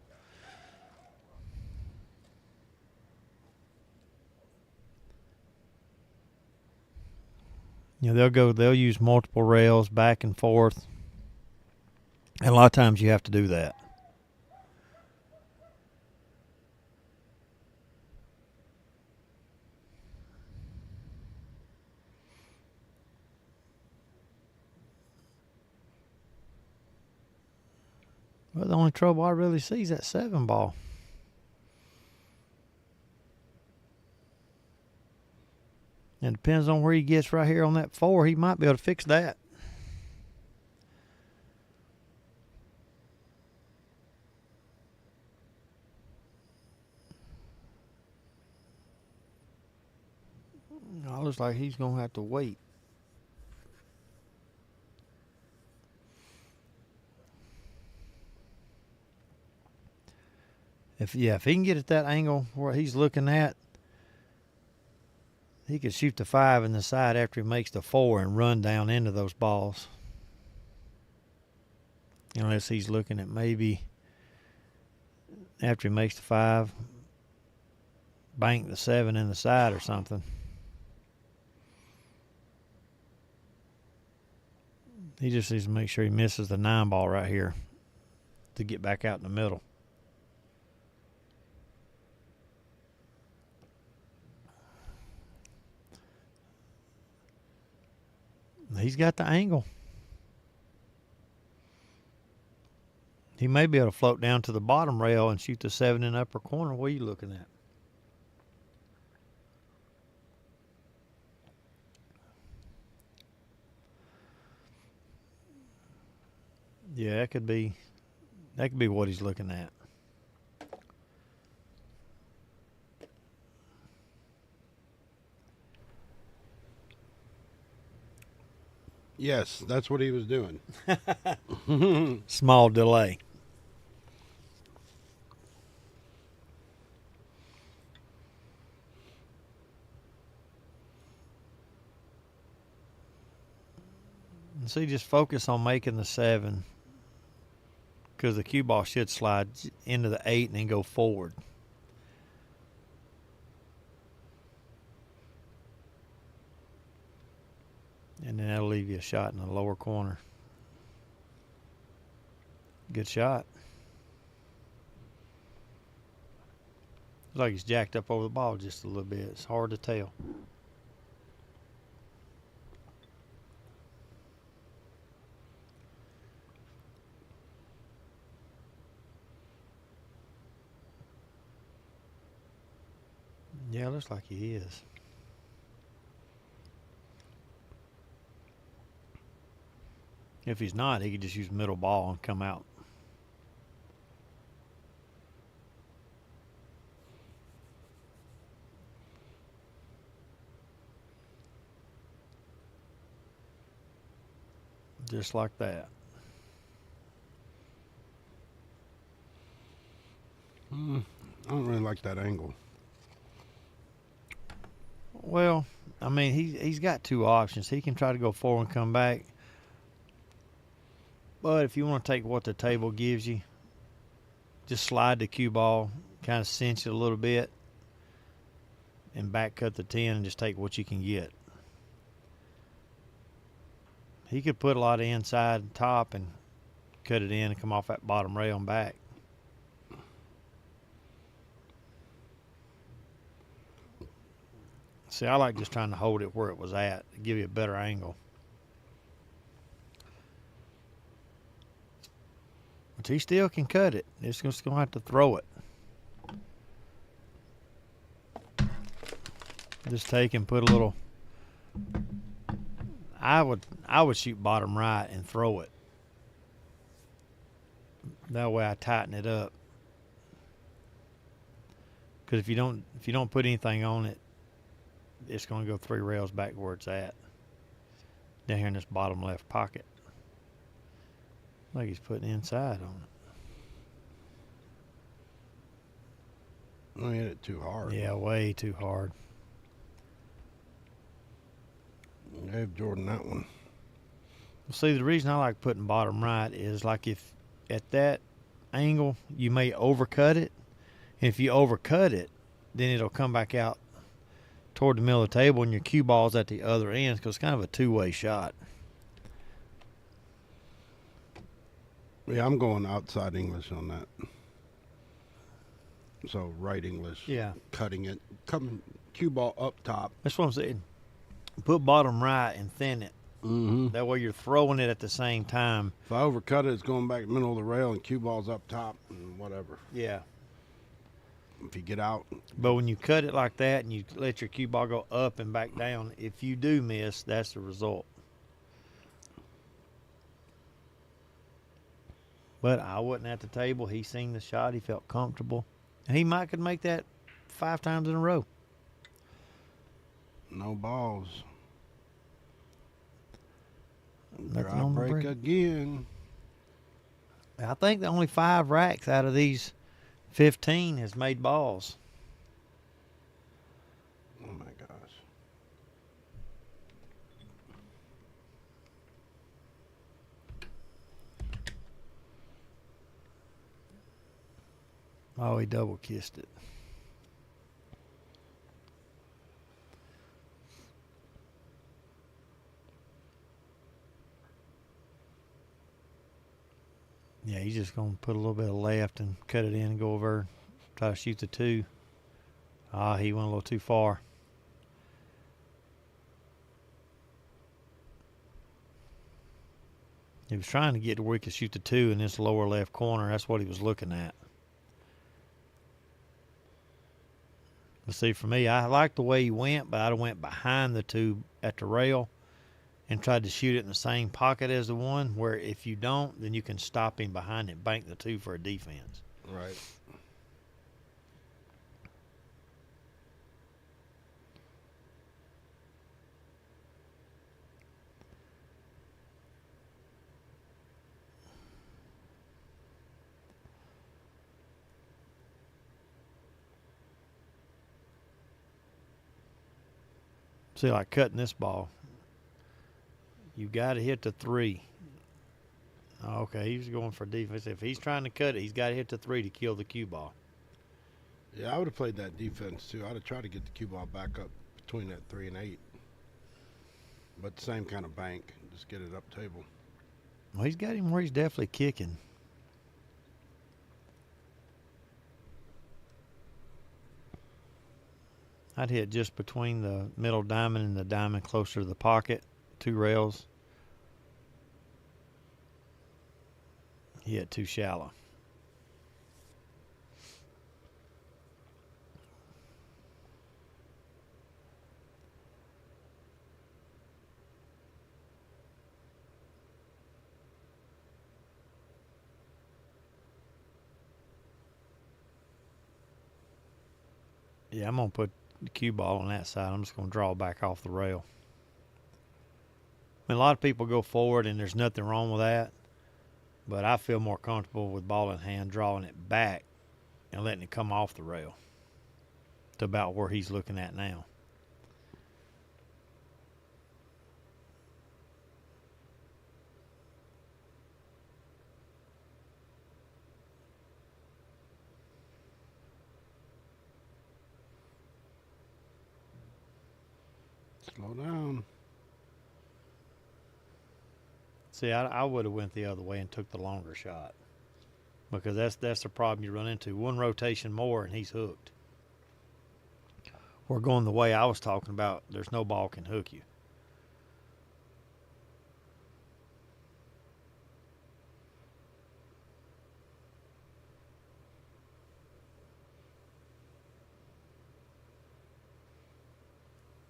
You know, they'll use multiple rails back and forth. And a lot of times you have to do that. Well, the only trouble I really see is that 7 ball. And it depends on where he gets right here on that 4. He might be able to fix that. It looks like he's going to have to wait. If he can get at that angle where he's looking at, he could shoot the 5 in the side after he makes the 4 and run down into those balls. Unless he's looking at maybe after he makes the 5, bank the 7 in the side or something. He just needs to make sure he misses the 9 ball right here to get back out in the middle. He's got the angle. He may be able to float down to the bottom rail and shoot the 7 in the upper corner. What are you looking at? Yeah, that could be what he's looking at. Yes, that's what he was doing. Small delay. And see, just focus on making the 7, because the cue ball should slide into the 8 and then go forward. And then that'll leave you a shot in the lower corner. Good shot. Looks like he's jacked up over the ball just a little bit. It's hard to tell. Yeah, looks like he is. If he's not, he could just use middle ball and come out. Just like that. I don't really like that angle. Well, I mean, he's got 2 options. He can try to go forward and come back. But if you want to take what the table gives you, just slide the cue ball, kind of cinch it a little bit, and back cut the 10 and just take what you can get. He could put a lot of inside and top and cut it in and come off that bottom rail and back. See, I like just trying to hold it where it was at to give you a better angle. But he still can cut it. It's just going to have to throw it. Just take and put a little. I would shoot bottom right and throw it. That way I tighten it up. Because if you don't put anything on it, it's going to go 3 rails back where it's at. Down here in this bottom left pocket. Like he's putting inside on it. I hit it too hard. Yeah, way too hard. Gave Jordan that one. See, the reason I like putting bottom right is like if at that angle you may overcut it. And if you overcut it, then it'll come back out toward the middle of the table and your cue ball's at the other end because it's kind of a two-way shot. Yeah, I'm going outside English on that. So right English. Yeah. Cutting it. Coming cue ball up top. That's what I'm saying. Put bottom right and thin it. Mm-hmm. That way you're throwing it at the same time. If I overcut it, it's going back middle of the rail and cue ball's up top and whatever. Yeah. If you get out. But when you cut it like that and you let your cue ball go up and back down, if you do miss, that's the result. But I wasn't at the table. He seen the shot. He felt comfortable. And he might could make that 5 times in a row. No balls. Nothing Dry on the break break. again. I think the only 5 racks out of these 15 has made balls. Oh my gosh. Oh, he double kissed it. Yeah, he's just going to put a little bit of left and cut it in and go over, try to shoot the 2. Ah, he went a little too far. He was trying to get to where he could shoot the 2 in this lower left corner. That's what he was looking at. But see, for me, I like the way he went, but I went behind the 2 at the rail and tried to shoot it in the same pocket as the 1, where if you don't, then you can stop him behind it, bank the 2 for a defense. Right. See, like cutting this ball, you got to hit the 3. Okay, he's going for defense. If he's trying to cut it, he's got to hit the 3 to kill the cue ball. Yeah, I would have played that defense too. I'd have tried to get the cue ball back up between that 3 and 8. But same kind of bank. Just get it up table. Well, he's got him where he's definitely kicking. I'd hit just between the middle diamond and the diamond closer to the pocket, 2 rails. He hit too shallow. Yeah, I'm going to put the cue ball on that side. I'm just going to draw back off the rail. I mean, a lot of people go forward, and there's nothing wrong with that. But I feel more comfortable with ball in hand, drawing it back and letting it come off the rail to about where he's looking at now. Slow down. See, I would have went the other way and took the longer shot, because that's the problem you run into. One rotation more and he's hooked. or going the way I was talking about, there's no ball can hook you.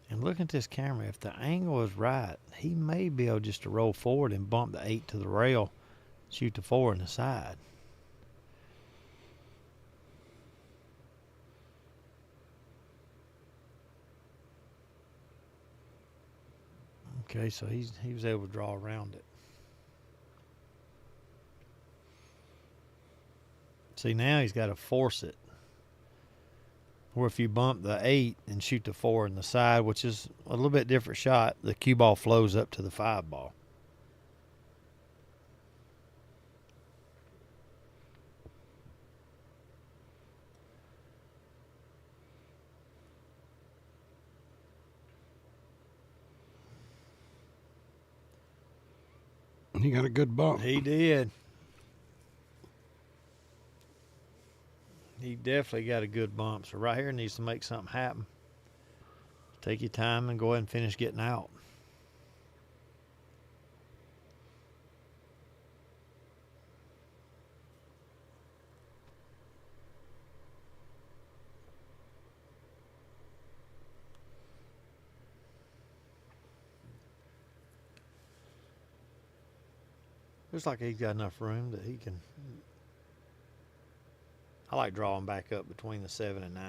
And looking at this camera, if the angle is right, he may be able just to roll forward and bump the 8 to the rail, shoot the 4 in the side. Okay, so he was able to draw around it. See, now he's got to force it. Or if you bump the 8 and shoot the 4 in the side, which is a little bit different shot, the cue ball flows up to the 5 ball. He got a good bump. He did. He definitely got a good bump. So right here needs to make something happen. Take your time and go ahead and finish getting out. Looks like he's got enough room that he can. I like drawing back up between the 7 and 9.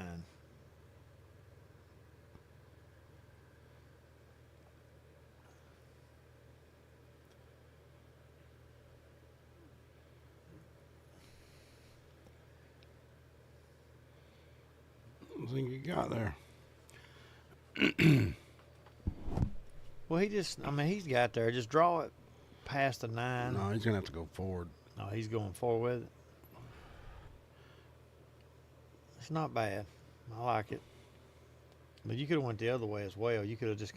I think he got there. Well, he's got there. Just draw it past the 9. No, he's going to have to go forward. No, he's going forward with it. It's not bad. I like it. But you could have went the other way as well. You could have just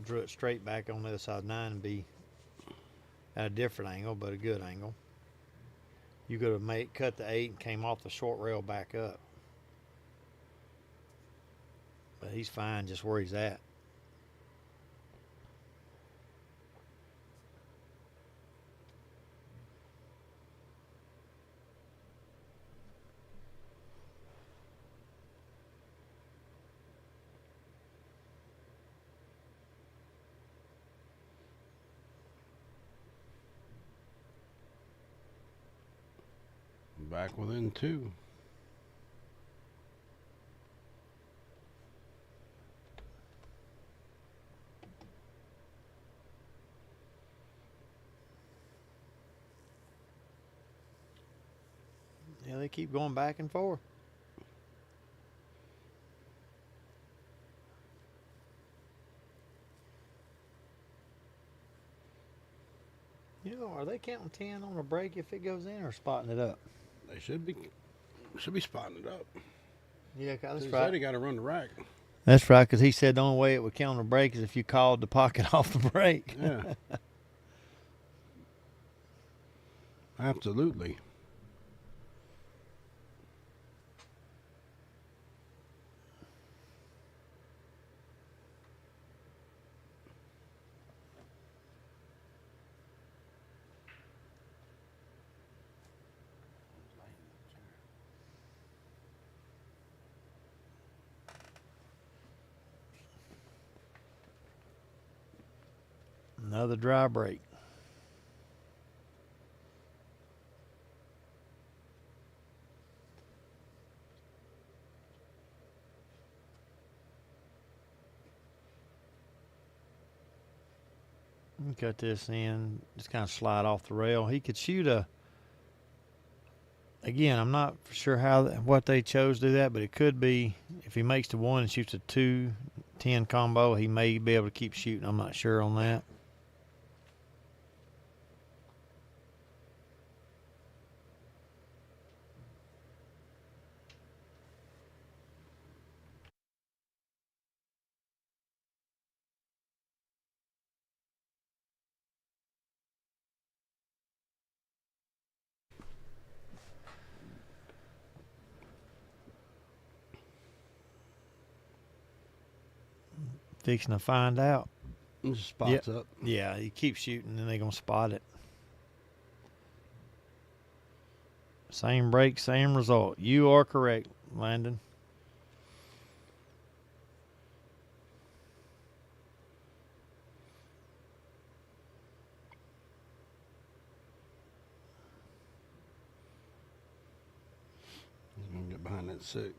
drew it straight back on the other side of 9 and be at a different angle, but a good angle. You could have cut the 8 and came off the short rail back up. But he's fine just where he's at. Back within 2. Yeah, they keep going back and forth. You know, are they counting 10 on a break if it goes in or spotting it up? They should be spotting it up. Yeah, that's He right. said he got to run the rack. That's right, because he said the only way it would count on a break is if you called the pocket off the break. Yeah. Absolutely. Another dry break. Cut this in, just kind of slide off the rail. He could shoot again, I'm not sure what they chose to do that, but it could be if he makes the 1 and shoots a 2-10 combo, he may be able to keep shooting. I'm not sure on that. Fixing to find out. It just spots up. Yeah, you keep shooting and they're going to spot it. Same break, same result. You are correct, Landon. He's going to get behind that 6.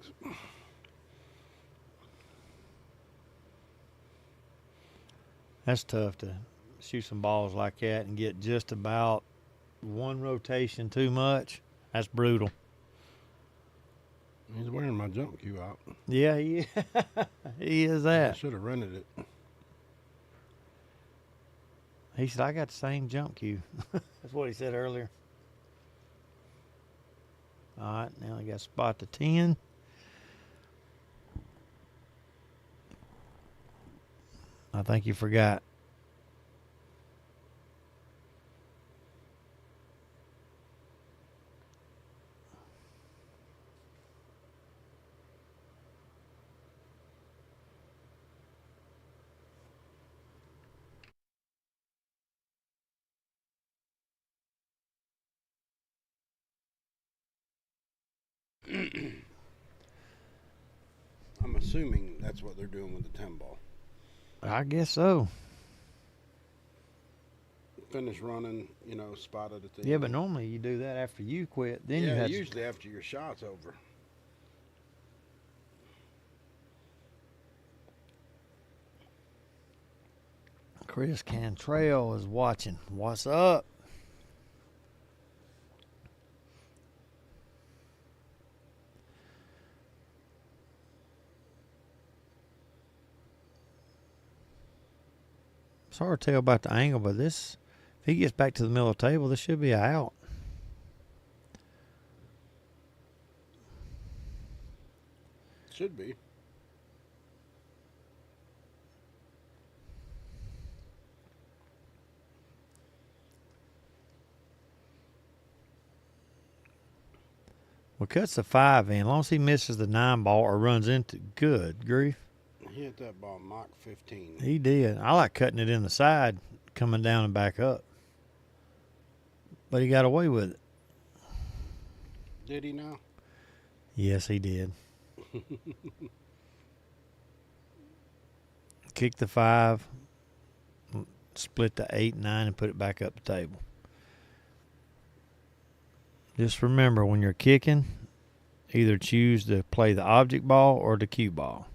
That's tough to shoot some balls like that and get just about one rotation too much. That's brutal. He's wearing my jump cue out. Yeah, he is I that. should have rented it. He said, I got the same jump cue. That's what he said earlier. All right, now I got to spot the 10. I think you forgot. I'm assuming that's what they're doing with the 10 ball. I guess so. Finish running, spotted at the Yeah, end. but normally you do that after you quit. Then you yeah, have usually after your shot's over. Chris Cantrell is watching. What's up? It's hard to tell about the angle, but this, if he gets back to the middle of the table, this should be a out. Should be. Well, cuts the 5 in. As long as he misses the 9 ball or runs into, good grief. He hit that ball Mach 15. He did. I like cutting it in the side, coming down and back up. But he got away with it. Did he now? Yes, he did. Kick the 5, split the 8 and 9, and put it back up the table. Just remember, when you're kicking, either choose to play the object ball or the cue ball.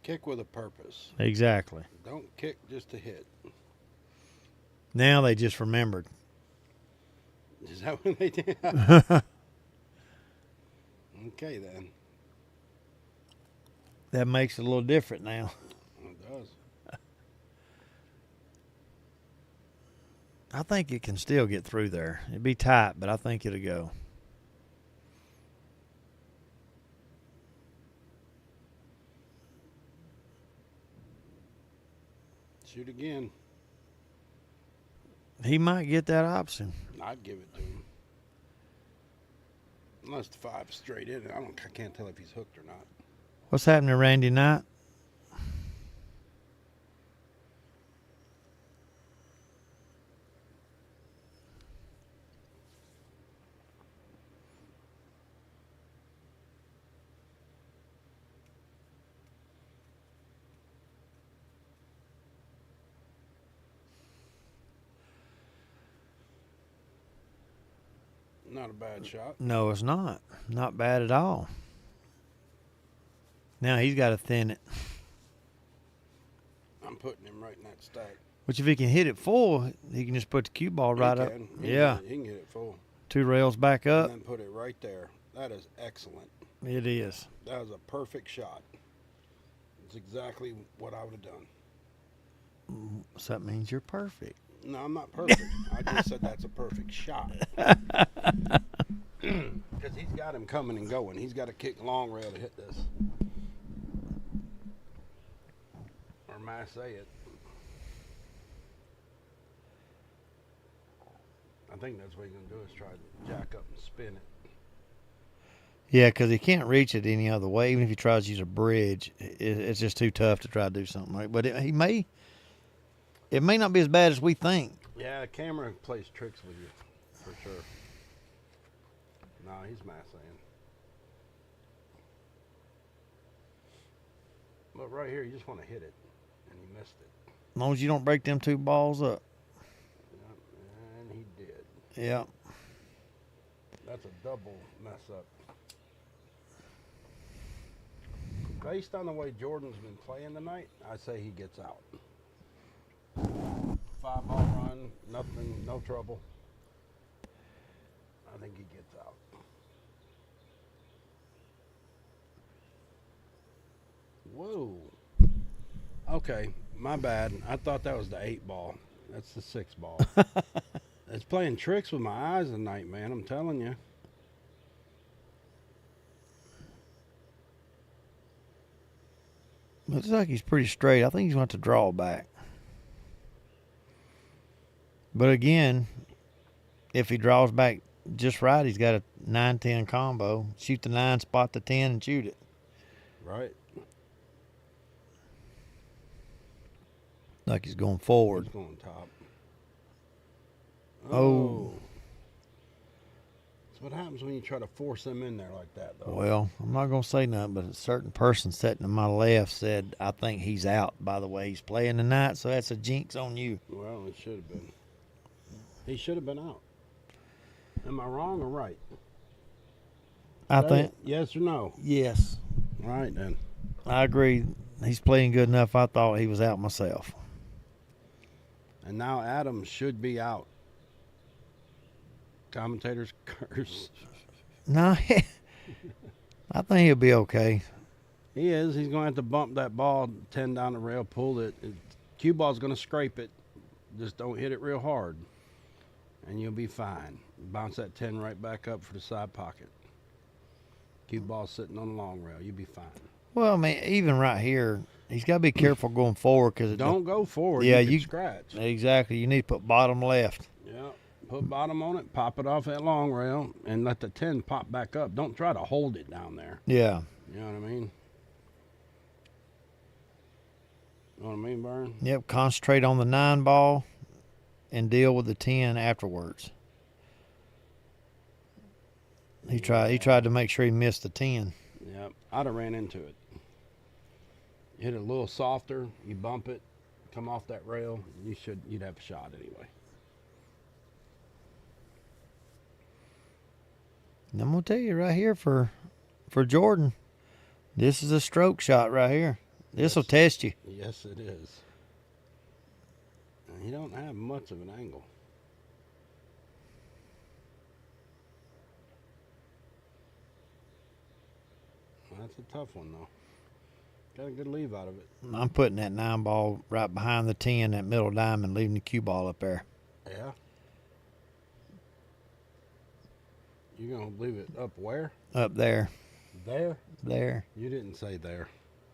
Kick with a purpose. Exactly. Don't kick just to hit. Now they just remembered. Is that what they did? Okay, then. That makes it a little different now. It does. I think it can still get through there. It'd be tight, but I think it'll go. Shoot again. He might get that option. I'd give it to him. Unless the 5's straight in. I can't tell if he's hooked or not. What's happening, Randy Knight? Not a bad shot. No, it's not. Not bad at all. Now he's got to thin it. I'm putting him right in that stack. Which if he can hit it full, he can just put the cue ball right up. Yeah. He can get it full. 2 rails back up. And then put it right there. That is excellent. It is. That was a perfect shot. It's exactly what I would have done. So that means you're perfect. No, I'm not perfect. I just said that's a perfect shot. Because he's got him coming and going. He's got to kick long rail to hit this. Or mass it. I think that's what he's going to do is try to jack up and spin it. Yeah, because he can't reach it any other way. Even if he tries to use a bridge, it's just too tough to try to do something like. But it may not be as bad as we think. Yeah, the camera plays tricks with you, for sure. Nah, he's massing. But right here, you just want to hit it, and he missed it. As long as you don't break them two balls up. Yep, and he did. Yeah. That's a double mess up. Based on the way Jordan's been playing tonight, I say he gets out. 5-ball run, nothing, no trouble. I think he gets out. Whoa. Okay, my bad. I thought that was the 8-ball. That's the 6-ball. It's playing tricks with my eyes tonight, man. I'm telling you. Looks like he's pretty straight. I think he's going to draw back. But again, if he draws back just right, he's got a 9-10 combo. Shoot the 9, spot the 10, and shoot it. Right. Like he's going forward. He's going top. Oh. That's what happens when you try to force them in there like that, though. Well, I'm not going to say nothing, but a certain person sitting to my left said, I think he's out by the way he's playing tonight, so that's a jinx on you. Well, it should have been. He should have been out. Am I wrong or right? I think. Yes or no? Yes. All right, then. I agree. He's playing good enough. I thought he was out myself. And now Adam should be out. Commentators curse. No, I think he'll be okay. He is. He's going to have to bump that ball 10 down the rail, pull it. Cue ball's going to scrape it. Just don't hit it real hard. And you'll be fine. Bounce that 10 right back up for the side pocket. Cue ball sitting on the long rail. You'll be fine. Well, I mean, even right here, he's got to be careful going forward because don't go forward. Yeah, you can scratch. Exactly. You need to put bottom left. Yeah. Put bottom on it, pop it off that long rail, and let the 10 pop back up. Don't try to hold it down there. Yeah. You know what I mean? You know what I mean, Byron? Yep. Concentrate on the 9 ball and deal with the 10 afterwards. He tried to make sure he missed the 10. Yep. I'd have ran into it. Hit it a little softer, you bump it, come off that rail, you'd have a shot anyway. And I'm gonna tell you right here for Jordan, this is a stroke shot right here. This will test you. Yes, it is. And he don't have much of an angle. That's a tough one though. Got a good leave out of it. I'm putting that 9 ball right behind the 10, that middle diamond, leaving the cue ball up there. Yeah. You're going to leave it up where? Up there. There? There. You didn't say there.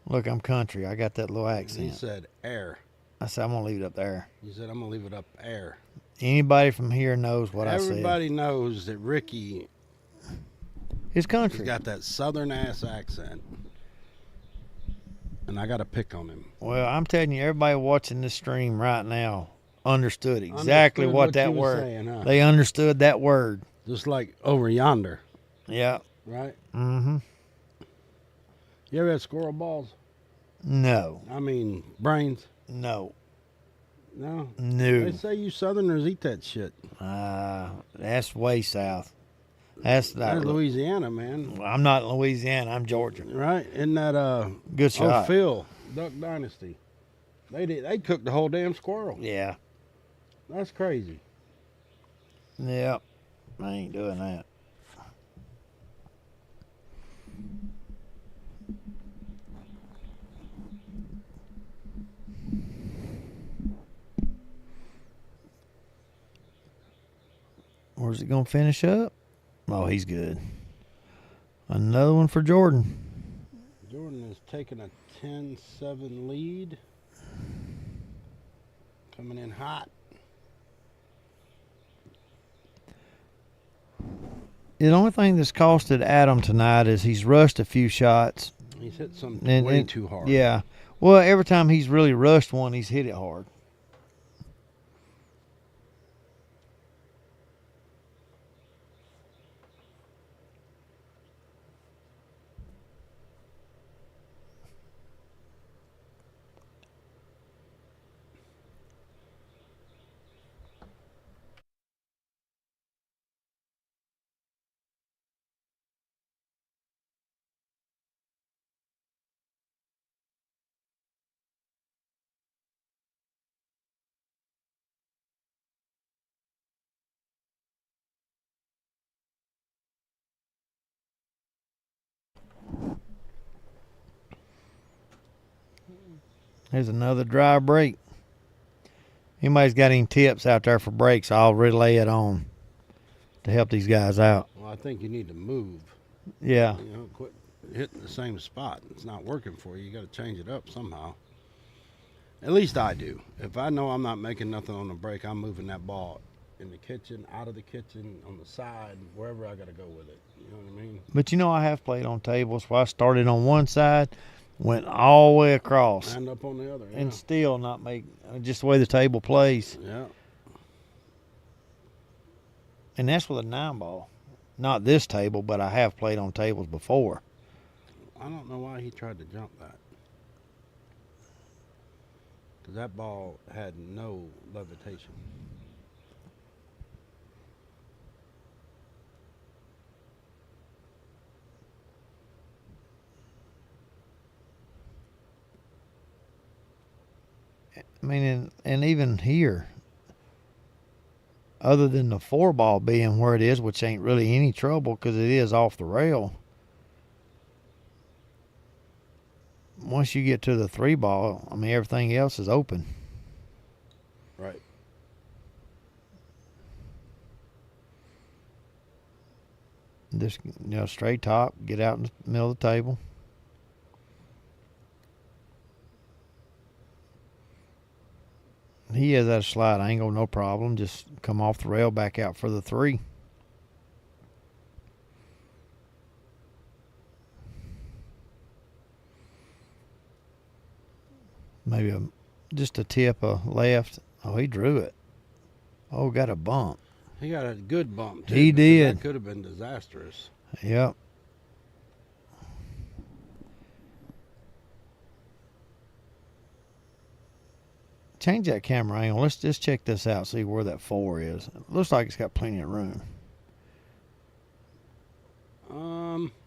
Look, I'm country. I got that little accent. You said air. I said, I'm going to leave it up there. You said, I'm going to leave it up air. Anybody from here knows what I said. Everybody knows that Ricky is country. He's got that southern-ass accent. And I got to pick on him. Well, I'm telling you, everybody watching this stream right now understood exactly what that word. Saying, huh? They understood that word. Just like over yonder. Yeah. Right? Mm-hmm. You ever had squirrel balls? No. I mean, brains? No. No? No. They say you southerners eat that shit. That's way south. That's Louisiana, man. I'm not in Louisiana. I'm Georgia. Right? Isn't that good shot? Oh, Phil, Duck Dynasty. They cooked the whole damn squirrel. Yeah. That's crazy. Yep. I ain't doing that. Where's it gonna finish up? Oh, he's good. Another one for Jordan. Jordan is taking a 10-7 lead. Coming in hot. The only thing that's costed Adam tonight is he's rushed a few shots. He's hit some And- way and- too hard. Yeah. Well, every time he's really rushed one, he's hit it hard. There's another dry break. Anybody's got any tips out there for breaks, I'll relay it on to help these guys out. Well, I think you need to move. Yeah. You know, quit hitting the same spot. It's not working for you. You got to change it up somehow. At least I do. If I know I'm not making nothing on the break, I'm moving that ball in the kitchen, out of the kitchen, on the side, wherever I got to go with it. You know what I mean? But you know, I have played on tables where I started on one side, went all the way across, End up on the other. and still not make just the way the table plays. Yeah. And that's with a 9-ball. Not this table, but I have played on tables before. I don't know why he tried to jump that. Because that ball had no levitation. I mean, and even here, other than the 4-ball being where it is, which ain't really any trouble because it is off the rail. Once you get to the 3-ball, I mean, everything else is open. Right. Just, straight top, get out in the middle of the table. He has that slide angle, no problem. Just come off the rail, back out for the 3. Maybe just a tip of left. Oh, he drew it. Oh, got a bump. He got a good bump, too. He because did. That could have been disastrous. Yep. Change that camera angle. Let's just check this out, see where that 4 is. It looks like it's got plenty of room.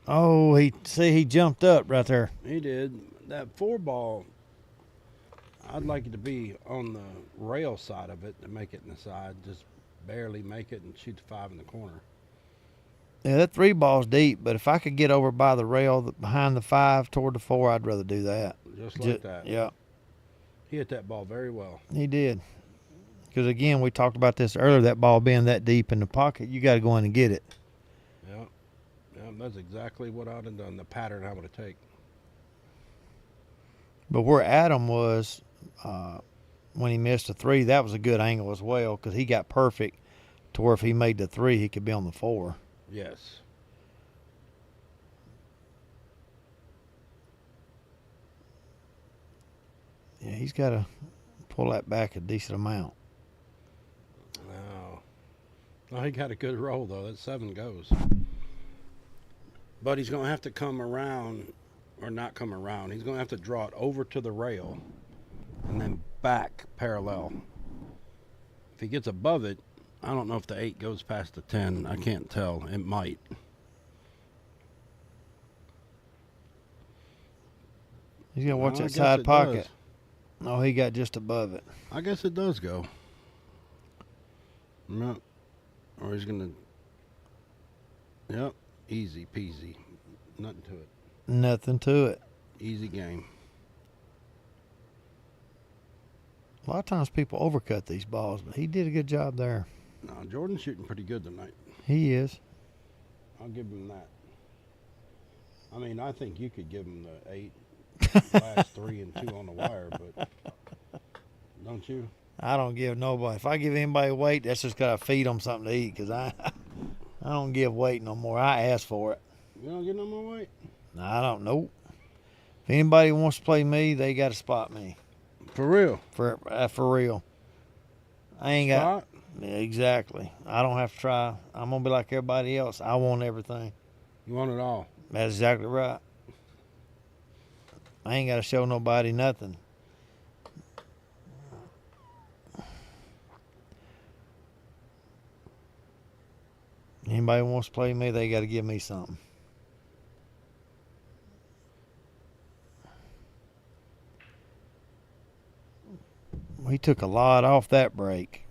Oh, he jumped up right there. He did. That 4-ball, I'd like it to be on the rail side of it to make it in the side. Just barely make it and shoot the 5 in the corner. Yeah, that 3-ball's deep, but if I could get over by the rail behind the 5 toward the 4, I'd rather do that. Just like that. Yeah. He hit that ball very well. He did. Because, again, we talked about this earlier, that ball being that deep in the pocket, you got to go in and get it. Yeah. Yeah, that's exactly what I'd have done, the pattern I would have taken. But where Adam was when he missed the 3, that was a good angle as well because he got perfect to where if he made the 3, he could be on the 4. Yes. Yeah, he's got to pull that back a decent amount. Wow. Oh, he got a good roll, though. That 7 goes. But he's going to have to come around, or not come around. He's going to have to draw it over to the rail and then back parallel. If he gets above it, I don't know if the 8 goes past the 10. I can't tell. It might. He's got to watch Well, I that guess side it pocket. does. Oh, he got just above it. I guess it does go. No. Or he's going to... Yep. Easy peasy. Nothing to it. Nothing to it. Easy game. A lot of times people overcut these balls, but he did a good job there. No, Jordan's shooting pretty good tonight. He is. I'll give him that. I mean, I think you could give him the 8 last 3 and 2 on the wire, but don't you? I don't give nobody. If I give anybody weight, that's just got to feed them something to eat because I I don't give weight no more. I ask for it. You don't get no more weight? I don't know. If anybody wants to play me, they got to spot me. For real? For real. I ain't got. Spot? Exactly. I don't have to try. I'm going to be like everybody else. I want everything. You want it all? That's exactly right. I ain't got to show nobody nothing. Anybody wants to play me, they got to give me something. We took a lot off that break.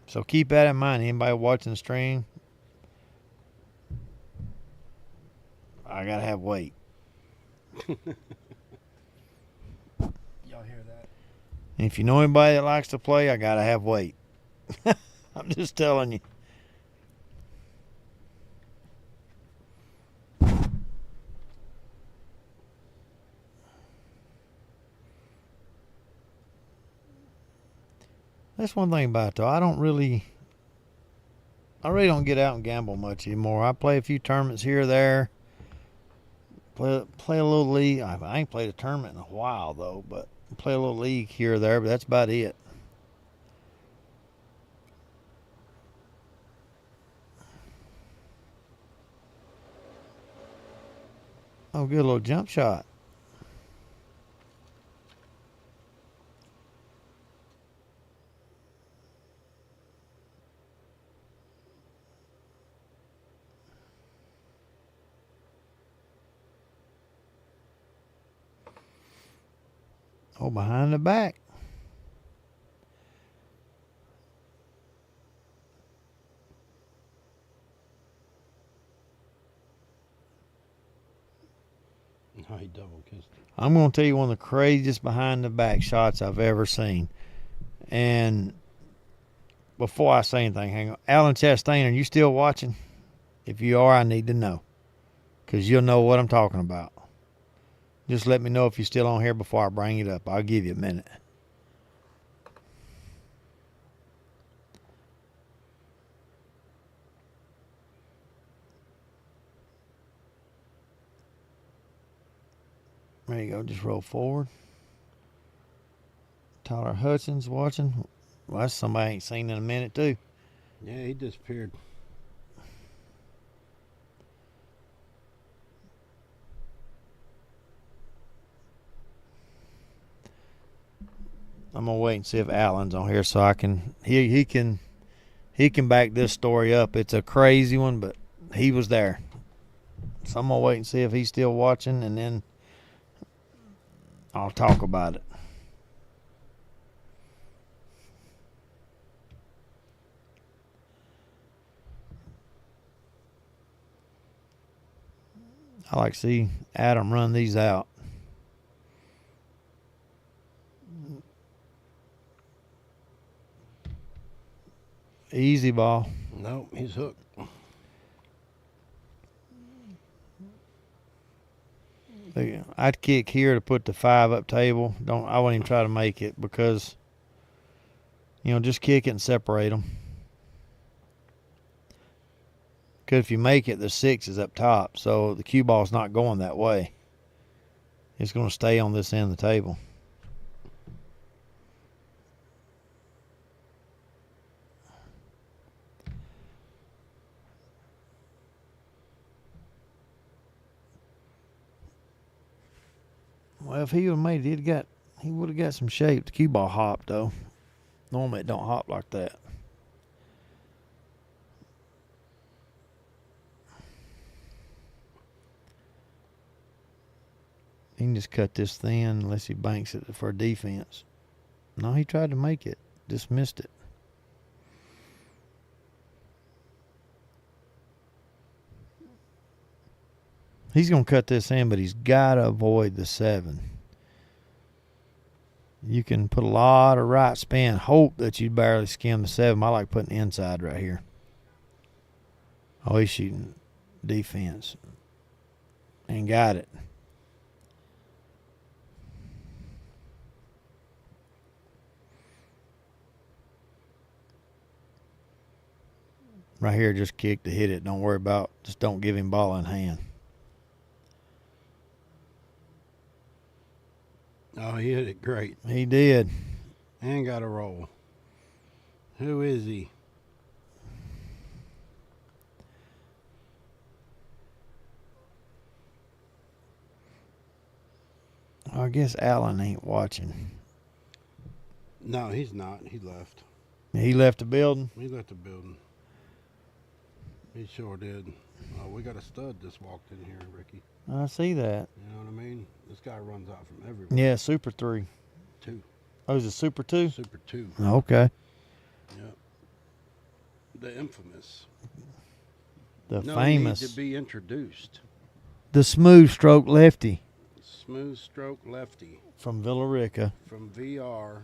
So keep that in mind. Anybody watching the stream, I got to have weight. Y'all hear that? And if you know anybody that likes to play, I got to have weight. I'm just telling you. That's one thing about it, though. I really don't get out and gamble much anymore. I play a few tournaments here or there. Play a little league. I ain't played a tournament in a while, though, but play a little league here or there, but that's about it. Oh, good little jump shot. Oh, behind the back. No, he double kissed it. I'm going to tell you one of the craziest behind the back shots I've ever seen. And before I say anything, hang on. Alan Chastain, are you still watching? If you are, I need to know. Because you'll know what I'm talking about. Just let me know if you're still on here before I bring it up. I'll give you a minute. There you go. Just roll forward. Tyler Hudson's watching. Well, that's somebody I ain't seen in a minute, too. Yeah, he disappeared. I'm gonna wait and see if Alan's on here so I can he can back this story up. It's a crazy one, but he was there. So I'm gonna wait and see if he's still watching, and then I'll talk about it. I like to see Adam run these out. Easy ball. Nope, he's hooked. I'd kick here to put the 5 up table. I wouldn't even try to make it because, just kick it and separate them. Because if you make it, the 6 is up top, so the cue ball's not going that way. It's going to stay on this end of the table. Well, if he would have made it, he would have got some shape. The cue ball hopped, though. Normally it don't hop like that. He can just cut this thin unless he banks it for defense. No, he tried to make it. Just missed it. He's going to cut this in, but he's got to avoid the 7. You can put a lot of right spin. Hope that you barely skim the 7. I like putting inside right here. Oh, he's shooting defense. And got it. Right here, just kick to hit it. Don't worry about, just don't give him ball in hand. Oh, he hit it great. He did. And got a roll. Who is he? I guess Allen ain't watching. No, he's not. He left. He left the building. He left the building. He sure did. Oh, we got a stud just walked in here, Ricky. I see that. You know what I mean? This guy runs out from everywhere. Yeah, Super 3. 2. Oh, is it Super 2? Super 2. Okay. Yep. The infamous. The No famous. need to be introduced. The smooth stroke lefty. Smooth stroke lefty. From Villarica. From VR,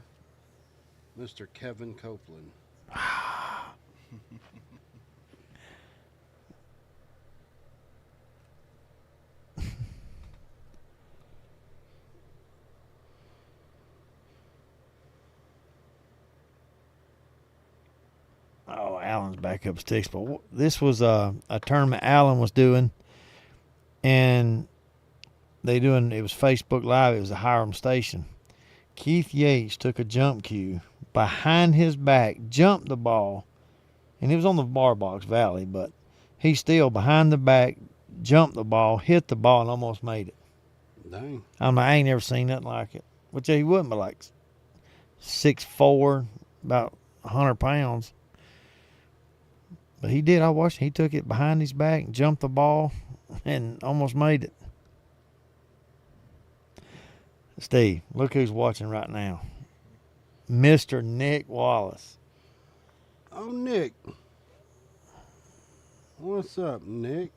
Mr. Kevin Copeland. Oh, Allen's back up sticks. But this was a tournament Allen was doing. And it was Facebook Live. It was a Hiram station. Keith Yates took a jump cue behind his back, jumped the ball, and it was on the bar box valley, but he still behind the back, jumped the ball, hit the ball, and almost made it. Dang. I ain't never seen nothing like it. Which he wouldn't, but like 6'4", about 100 pounds. But he did. I watched him. He took it behind his back, jumped the ball, and almost made it. Steve, look who's watching right now. Mr. Nick Wallace. Oh, Nick. What's up, Nick?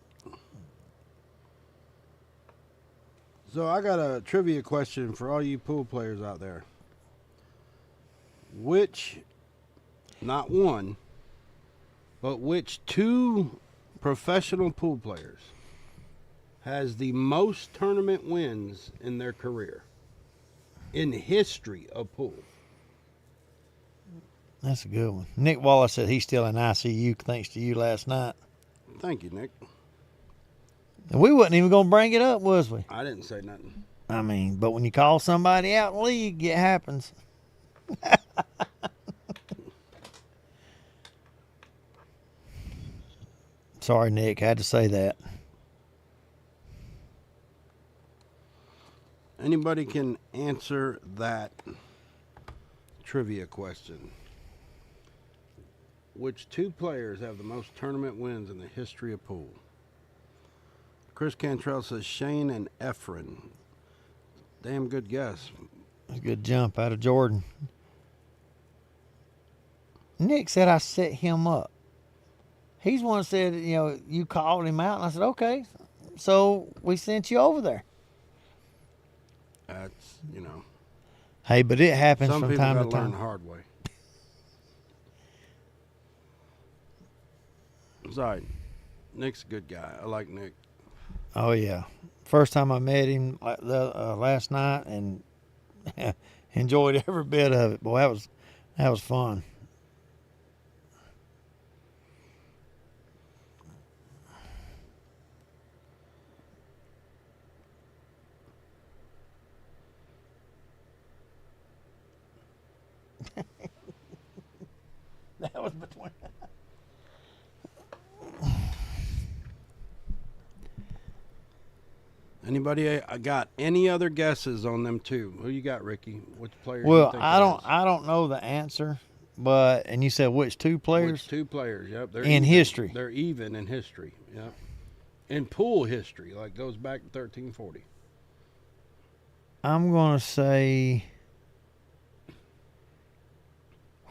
So I got a trivia question for all you pool players out there. Which, not one, but which 2 professional pool players has the most tournament wins in their career? In the history of pool. That's a good one. Nick Wallace said he's still in ICU thanks to you last night. Thank you, Nick. And we wasn't even going to bring it up, was we? I didn't say nothing. I mean, but when you call somebody out in the league, it happens. Sorry, Nick. Had to say that. Anybody can answer that trivia question. Which 2 players have the most tournament wins in the history of pool? Chris Cantrell says Shane and Efren. Damn good guess. That's a good jump out of Jordan. Nick said I set him up. He's one that said, you called him out. And I said, okay. So we sent you over there. That's, Hey, but it happens some from people time to gotta learn time. the hard way. Sorry. Nick's a good guy. I like Nick. Oh, yeah. First time I met him last night and enjoyed every bit of it. Boy, that was fun. That was between. Anybody got any other guesses on them 2? Who you got, Ricky? Which player? Well, you think I don't know the answer, and you said which 2 players? Which 2 players? Yep, they're in even. history. They're even in history. Yep. In pool history, like goes back to 1340. I'm gonna say,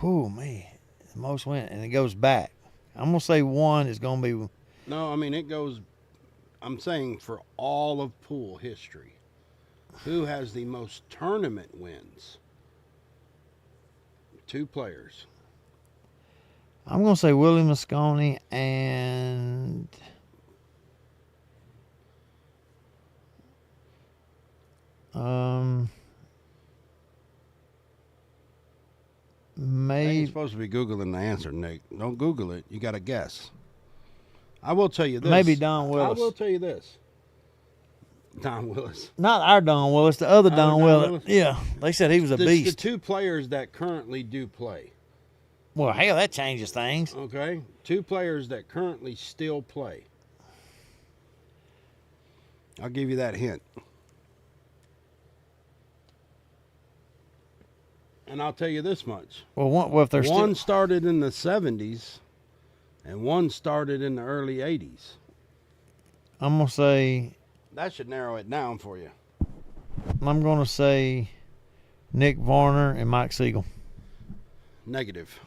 oh man, the most win, and it goes back. I'm gonna say one is gonna be. No, I mean it goes. I'm saying for all of pool history, who has the most tournament wins? 2 players. I'm gonna say Willie Mosconi and I ain't maybe supposed to be Googling the answer, Nick. Don't Google it. You got to guess. I will tell you this. Maybe Don Willis. I will tell you this. Don Willis. Not our Don Willis, the other Don Willis. Yeah, they said he was a It's beast. the two players that currently do play. Well, hell, that changes things. Okay? Two players that currently still play. I'll give you that hint. And I'll tell you this much. Well, if there's one started in the 70s and one started in the early 80s. I'm going to say... That should narrow it down for you. I'm going to say Nick Varner and Mike Siegel. Negative.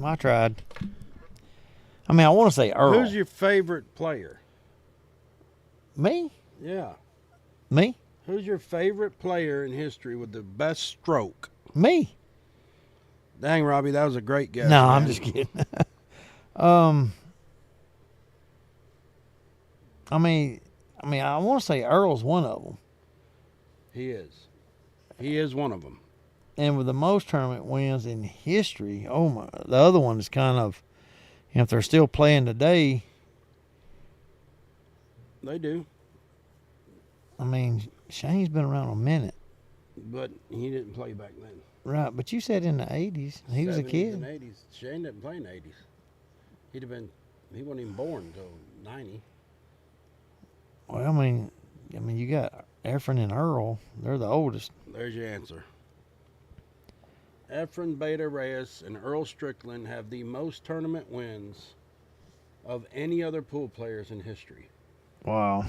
I tried. I mean, I want to say Earl. Who's your favorite player? Me? Yeah. Me? Who's your favorite player in history with the best stroke? Me. Dang, Robbie, that was a great guess. No, man. I'm just kidding. I want to say Earl's one of them. He is. He is one of them. And with the most tournament wins in history, the other one is kind of, if they're still playing today. They do. I mean, Shane's been around a minute. But he didn't play back then. Right, but you said in the 80s. He was a 70s kid. and 80s. Shane didn't play in the 80s. He wasn't even born until 90. Well, I mean, you got Efren and Earl. They're the oldest. There's your answer. Efren Beta Reyes and Earl Strickland have the most tournament wins of any other pool players in history. Wow.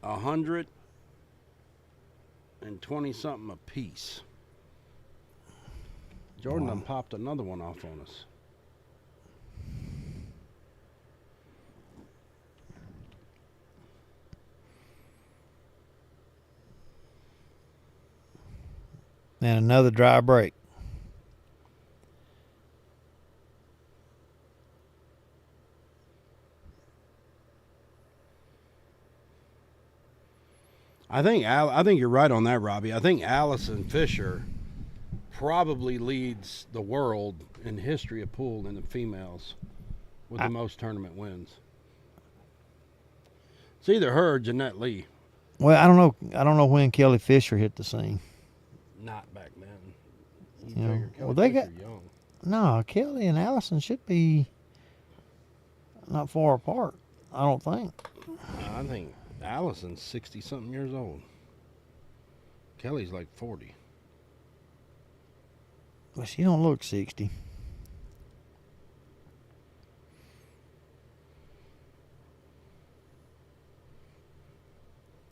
$120 something apiece. Jordan done popped another one off on us. And another dry break. I think you're right on that, Robbie. I think Allison Fisher probably leads the world in history of pool in the females with the most tournament wins. It's either her or Jeanette Lee. Well, I don't know when Kelly Fisher hit the scene. Not back then. You You know, figure Kelly well, they Fisher got- young. No, Kelly and Allison should be not far apart. I don't think. I think Allison's 60-something years old. Kelly's like 40. Well, she don't look 60.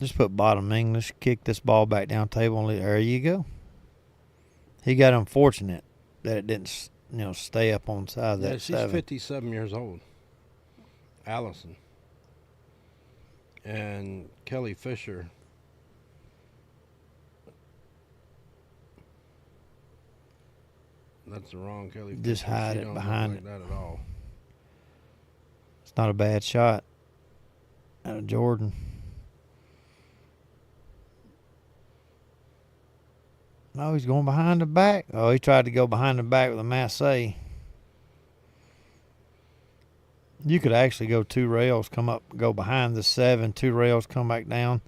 Just put bottom English, kick this ball back down table, and there you go. He got unfortunate that it didn't, stay up on the side of that Yeah, she's 57 years old. Allison. And Kelly Fisher. That's the wrong Kelly Fisher. Just hide She it don't look behind like it. that at all. It's not a bad shot out of Jordan. No, he's going behind the back. Oh, he tried to go behind the back with a Massey. You could actually go 2 rails, come up, go behind the 7, 2 rails, come back down,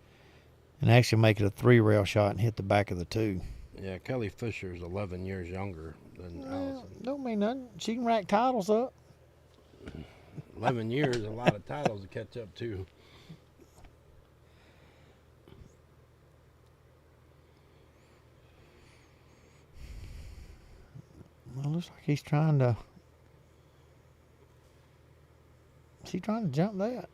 and actually make it a 3-rail shot and hit the back of the 2. Yeah, Kelly Fisher's 11 years younger than Allison. Don't mean nothing. She can rack titles up. 11 years, a lot of titles to catch up to. Well, looks like he's trying to. Is he trying to jump that?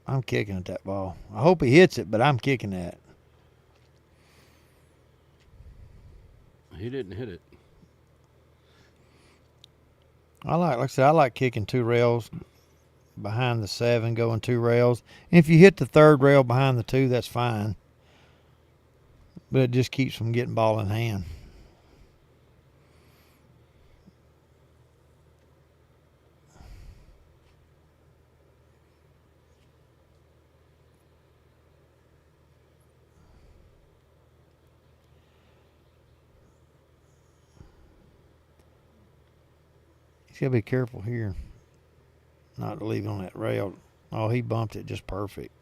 I'm kicking at that ball. I hope he hits it, but I'm kicking that. He didn't hit it. Like I said, I like kicking 2 rails behind the 7, going 2 rails. And if you hit the 3rd rail behind the 2, that's fine. But it just keeps from getting ball in hand. Just gotta be careful here. Not to leave it on that rail. Oh, he bumped it just perfect.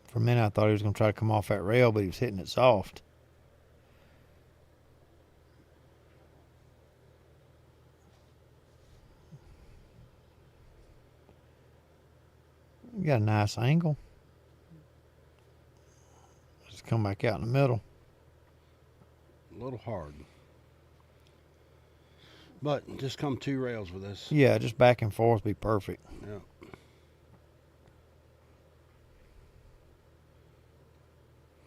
For a minute, I thought he was going to try to come off that rail, but he was hitting it soft. You got a nice angle. Just come back out in the middle. A little hard. But just come 2 rails with this. Yeah, just back and forth be perfect. Yeah.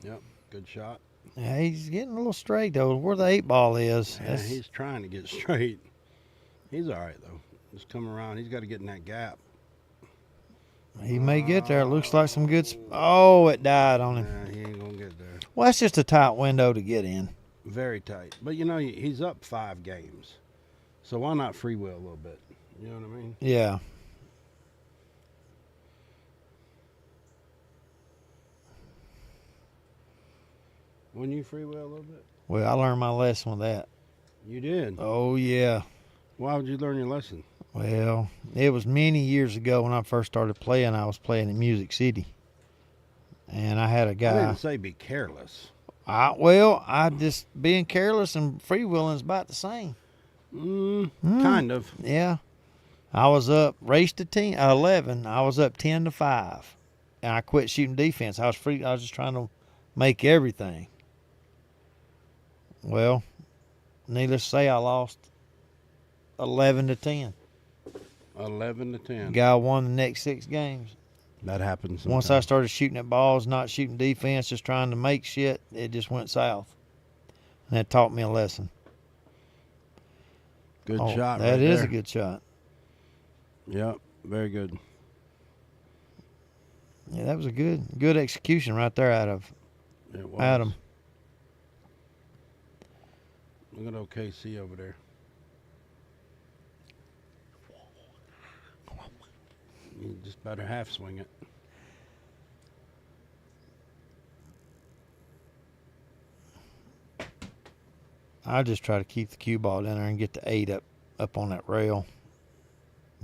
Yep, good shot. Yeah, he's getting a little straight, though. Where the 8-ball is. Yeah, he's trying to get straight. He's all right, though. Just come around. He's got to get in that gap. He may get there. It looks like some good... Oh, it died on him. Yeah, he ain't going to get there. Well, that's just a tight window to get in. Very tight. But, you know, he's up 5 games. So why not freewheel a little bit? You know what I mean? Yeah. Wouldn't you freewheel a little bit? Well, I learned my lesson with that. You did? Oh, yeah. Why would you learn your lesson? Well, it was many years ago when I first started playing. I was playing in Music City. And I had a guy. I didn't say be careless. I just being careless and freewheeling is about the same. Kind of. Yeah. I was up, raced to 11. I was up 10-5. And I quit shooting defense. I was just trying to make everything. Well, needless to say, I lost 11-10. 11-10. Guy won the next 6 games. That happens sometimes. Once I started shooting at balls, not shooting defense, just trying to make shit, it just went south. And that taught me a lesson. Good shot right That is there. a good shot. Yep, very good. Yeah, that was a good execution right there out of It was. Adam. Look at OKC over there. You just better half swing it. I just try to keep the cue ball in there and get the 8 up on that rail.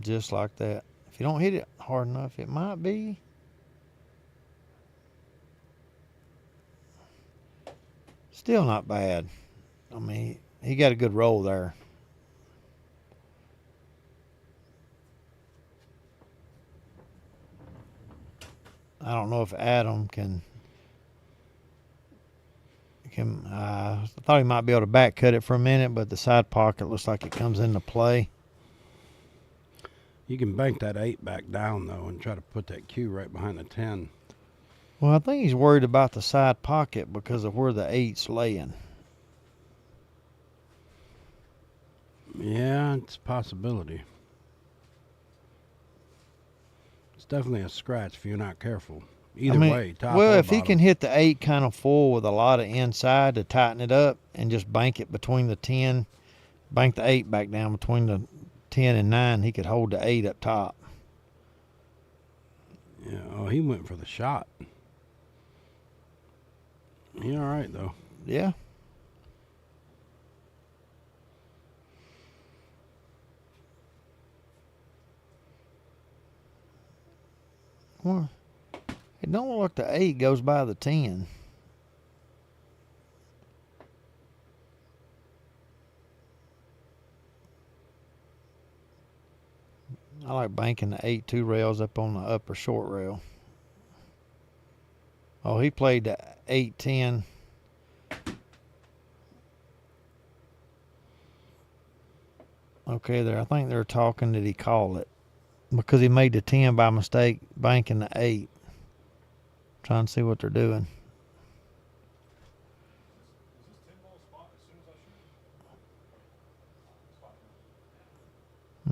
Just like that. If you don't hit it hard enough, it might be. Still not bad. I mean, he got a good roll there. I don't know if Adam can. I thought he might be able to back cut it for a minute, but the side pocket looks like it comes into play. You can bank that 8 back down, though, and try to put that cue right behind the 10. Well, I think he's worried about the side pocket because of where the 8's laying. Yeah, it's a possibility. It's definitely a scratch if you're not careful. Either way, top well, or if he bottom. can hit the 8 kind of full with a lot of inside to tighten it up and just bank it between the 10, bank the 8 back down between the 10 and 9, he could hold the 8 up top. Yeah, oh, he went for the shot. He all right, though. Yeah. Well, it don't look like the 8 goes by the 10. I like banking the 8-2 rails up on the upper short rail. Oh, he played the 8-10. Okay, there. I think they're talking. Did he call it? Because he made the 10 by mistake, banking the 8. Trying to see what they're doing.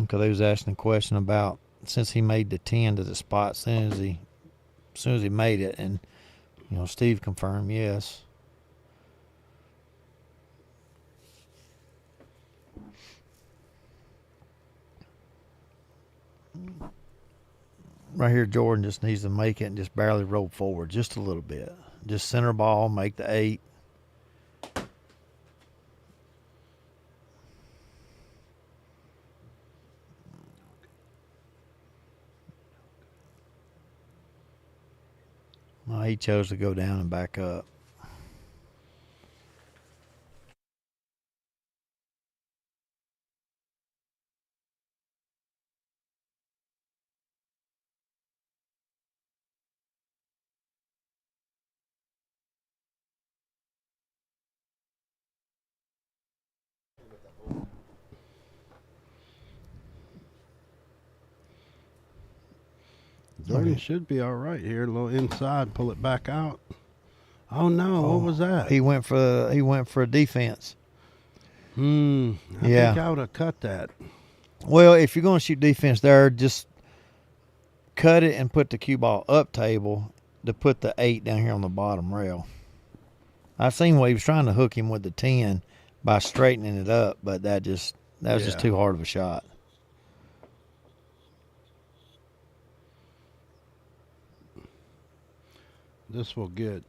Okay, they was asking a question about since he made the 10 to the spot as soon as he made it, and Steve confirmed yes. Right here, Jordan just needs to make it and just barely roll forward just a little bit. Just center ball, make the 8. He chose to go down and back up. Jordan should be all right here. A little inside, pull it back out. Oh no! What was that? He went for a defense. I think I would have cut that. Well, if you're going to shoot defense there, just cut it and put the cue ball up table to put the 8 down here on the bottom rail. I've seen where he was trying to hook him with the 10 by straightening it up, but that was just too hard of a shot. This will get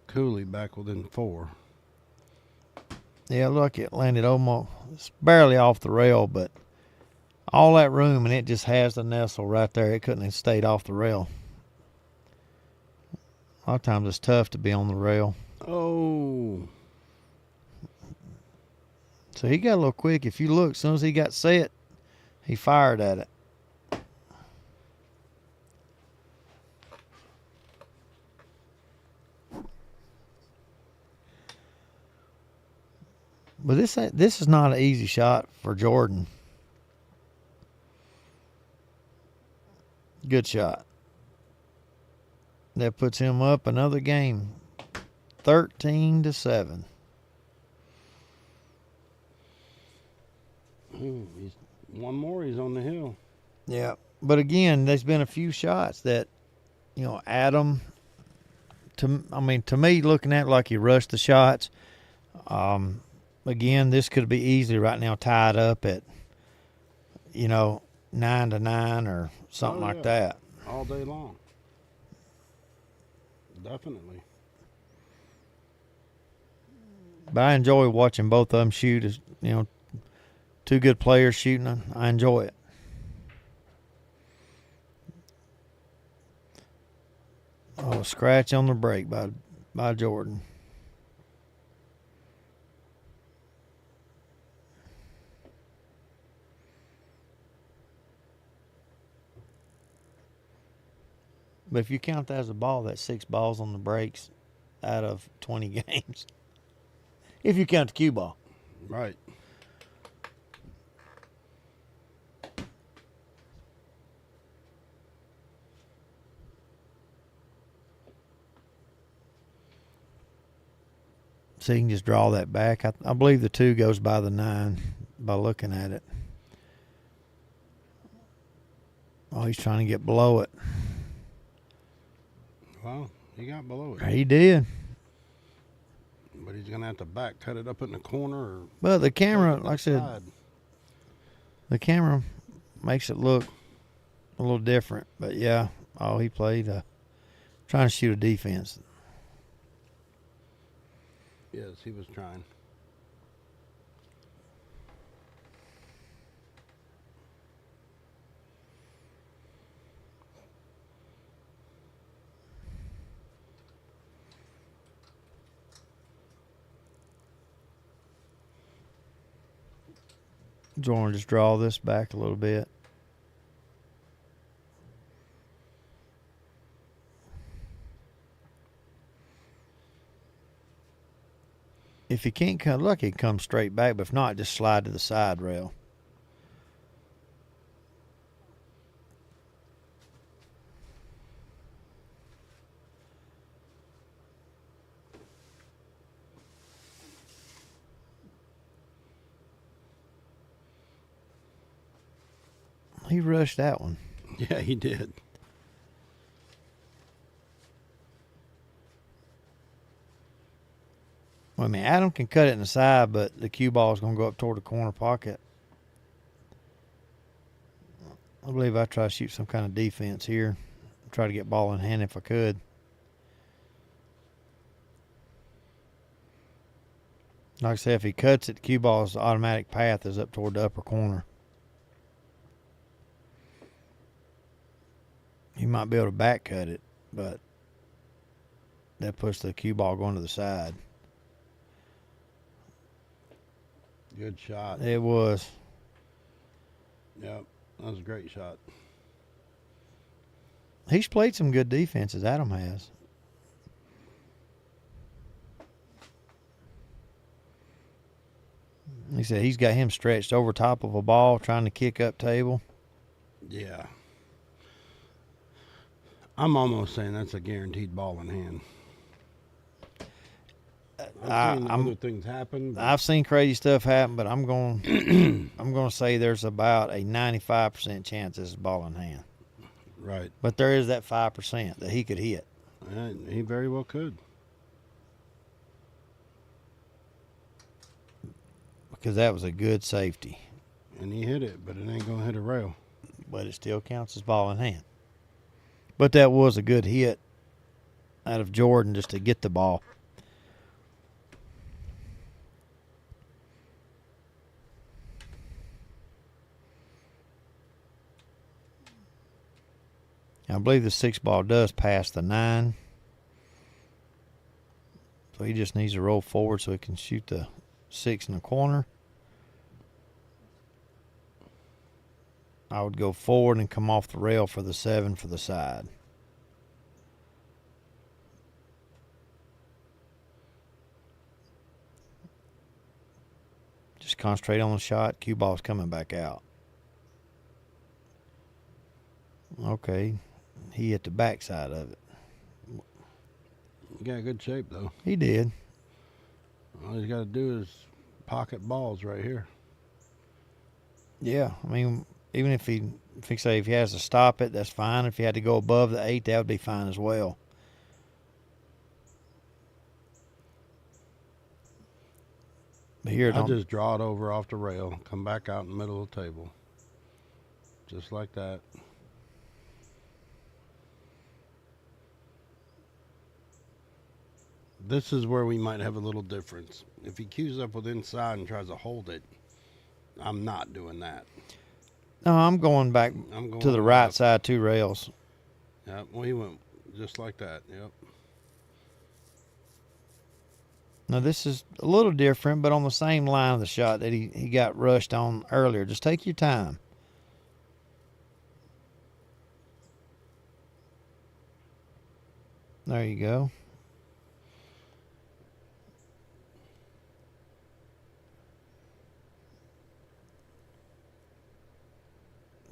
Cooley back within 4. Yeah, look, it landed almost barely off the rail, but all that room, and it just has the nestle right there. It couldn't have stayed off the rail. A lot of times it's tough to be on the rail. Oh. So he got a little quick. If you look, as soon as he got set, he fired at it. But this is not an easy shot for Jordan. Good shot. That puts him up another game, 13-7. He's one more. He's on the hill. Yeah, but again, there's been a few shots that, Adam. To me, looking at it like he rushed the shots. Again, this could be easily right now tied up at, 9-9 or something like that. All day long. Definitely. But I enjoy watching both of them shoot. As two good players shooting. I enjoy it. Oh, scratch on the break by Jordan. But if you count that as a ball, that's 6 balls on the breaks out of 20 games. If you count the cue ball. Right. So you can just draw that back. I believe the 2 goes by the 9 by looking at it. Oh, he's trying to get below it. Well, he got below it. He did. But he's going to have to back cut it up in the corner. Well, the camera, like I said, the camera makes it look a little different. But, yeah, he played trying to shoot a defense. Yes, he was trying. Jordan, just draw this back a little bit. If he can't come, look, he can come straight back, but if not, just slide to the side rail. He rushed that one. Yeah, he did. Well, Adam can cut it in the side, but the cue ball is going to go up toward the corner pocket. I believe I try to shoot some kind of defense here. Try to get ball in hand if I could. Like I said, if he cuts it, the cue ball's automatic path is up toward the upper corner. He might be able to back cut it, but that pushed the cue ball going to the side. Good shot. It was. Yep, that was a great shot. He's played some good defenses, Adam has. He said he's got him stretched over top of a ball trying to kick up table. Yeah. I'm almost saying that's a guaranteed ball in hand. I've seen other things happen. I've seen crazy stuff happen, but I'm going to say there's about a 95% chance this is ball in hand. Right. But there is that 5% that he could hit. He very well could. Because that was a good safety. And he hit it, but it ain't going to hit a rail. But it still counts as ball in hand. But that was a good hit out of Jordan just to get the ball. I believe the 6 ball does pass the 9. So he just needs to roll forward so he can shoot the 6 in the corner. I would go forward and come off the rail for the 7 for the side. Just concentrate on the shot. Cue ball's coming back out. Okay. He hit the backside of it. He got good shape, though. He did. All he's got to do is pocket balls right here. Yeah. I mean, even if he has to stop it, that's fine. If he had to go above the 8, that would be fine as well. But here, I'll just draw it over off the rail, come back out in the middle of the table. Just like that. This is where we might have a little difference. If he cues up with inside and tries to hold it, I'm not doing that. No, I'm going back to the right side 2 rails. Yep, well, he went just like that. Yep. Now, this is a little different, but on the same line of the shot that he got rushed on earlier. Just take your time. There you go.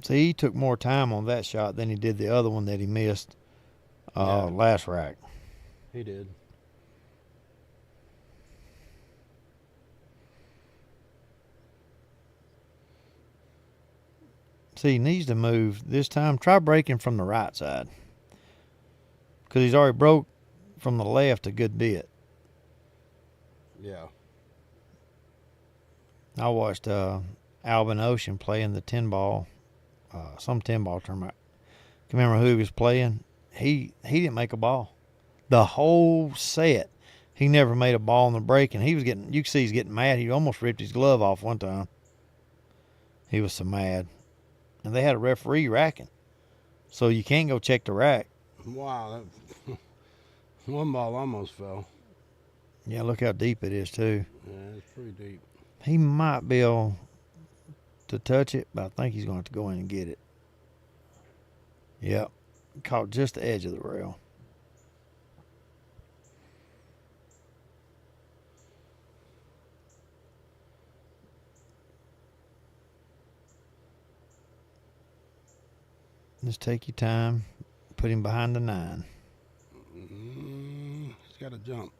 See, he took more time on that shot than he did the other one that he missed last rack. He did. See, he needs to move this time. Try breaking from the right side. Because he's already broke from the left a good bit. Yeah. I watched Alvin Ocean playing the 10 ball, some 10 ball tournament. Can you remember who he was playing? He didn't make a ball. The whole set, he never made a ball in the break, and you could see he's getting mad. He almost ripped his glove off one time. He was so mad. And they had a referee racking. So you can't go check the rack. Wow, that one ball almost fell. Yeah, look how deep it is, too. Yeah, it's pretty deep. He might be able to touch it, but I think he's going to have to go in and get it. Yep. Caught just the edge of the rail. Just take your time. Put him behind the 9. He's got to jump.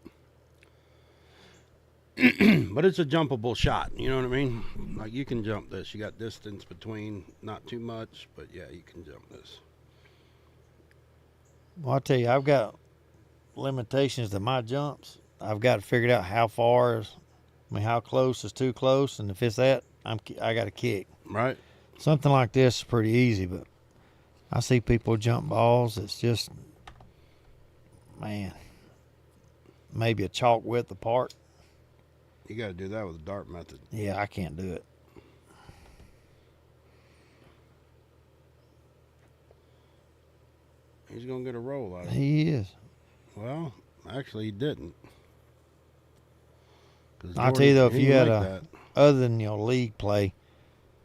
But it's a jumpable shot. You know what I mean? Like, you can jump this. You got distance between, not too much, but yeah, you can jump this. Well, I'll tell you, I've got limitations to my jumps. I've got to figure out how close is too close, and if it's that, I got to kick. Right. Something like this is pretty easy, but I see people jump balls. It's just, man, maybe a chalk width apart. You got to do that with the dart method. Yeah, I can't do it. He's going to get a roll out of it. He is. Well, Actually, he didn't. 'Cause I'll tell you though, if he you had like a, that. other than your league play,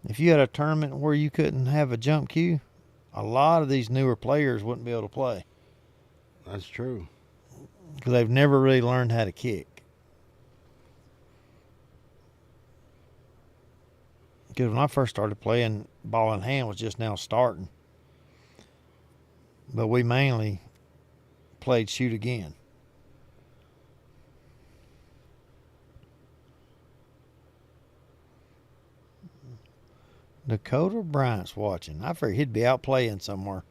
if you had a tournament where you couldn't have a jump cue, a lot of these newer players wouldn't be able to play That's true. because they've never really learned how to kick. Because when I first started playing, ball in hand was just now starting. But we mainly played shoot again. Dakota Bryant's watching. I figured he'd be out playing somewhere.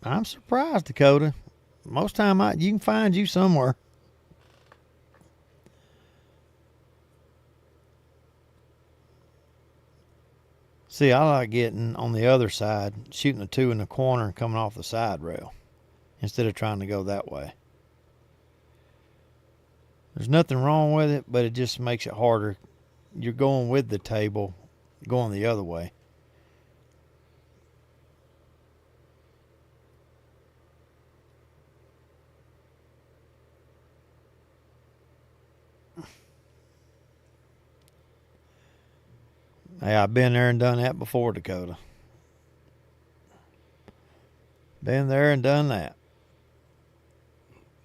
I'm surprised, Dakota. Most time you can find you somewhere. See, I like getting on the other side, shooting a 2 in the corner and coming off the side rail instead of trying to go that way. There's nothing wrong with it, but it just makes it harder. You're going with the table, going the other way. Hey, I've been there and done that before, Dakota. Been there and done that.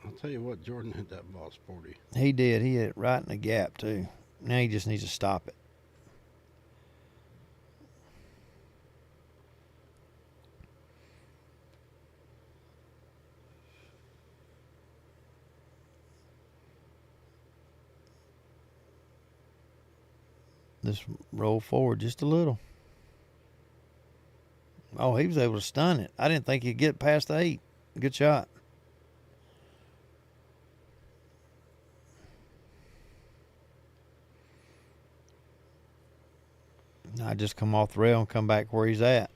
I'll tell you what, Jordan hit that ball sporty. He did. He hit it right in the gap, too. Now he just needs to stop it. Just roll forward just a little. Oh, he was able to stun it. I didn't think he'd get past the 8. Good shot. I just come off the rail and come back where he's at.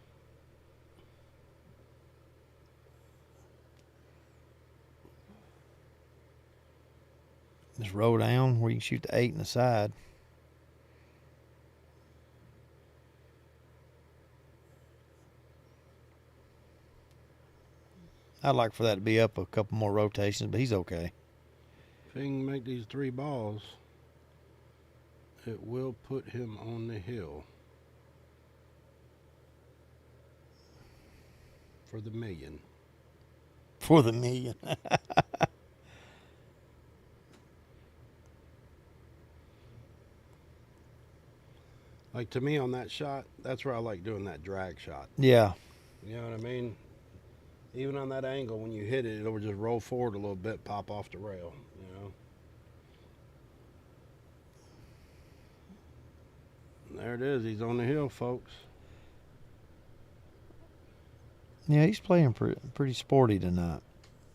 Just roll down where you can shoot the 8 in the side. I'd like for that to be up a couple more rotations, but he's okay. If he can make these 3 balls, it will put him on the hill for the million. For the million. Like, to me on that shot, that's where I like doing that drag shot. Yeah. You know what I mean? Even on that angle, when you hit it, it'll just roll forward a little bit, pop off the rail, you know? And there it is. He's on the hill, folks. Yeah, he's playing pretty sporty tonight.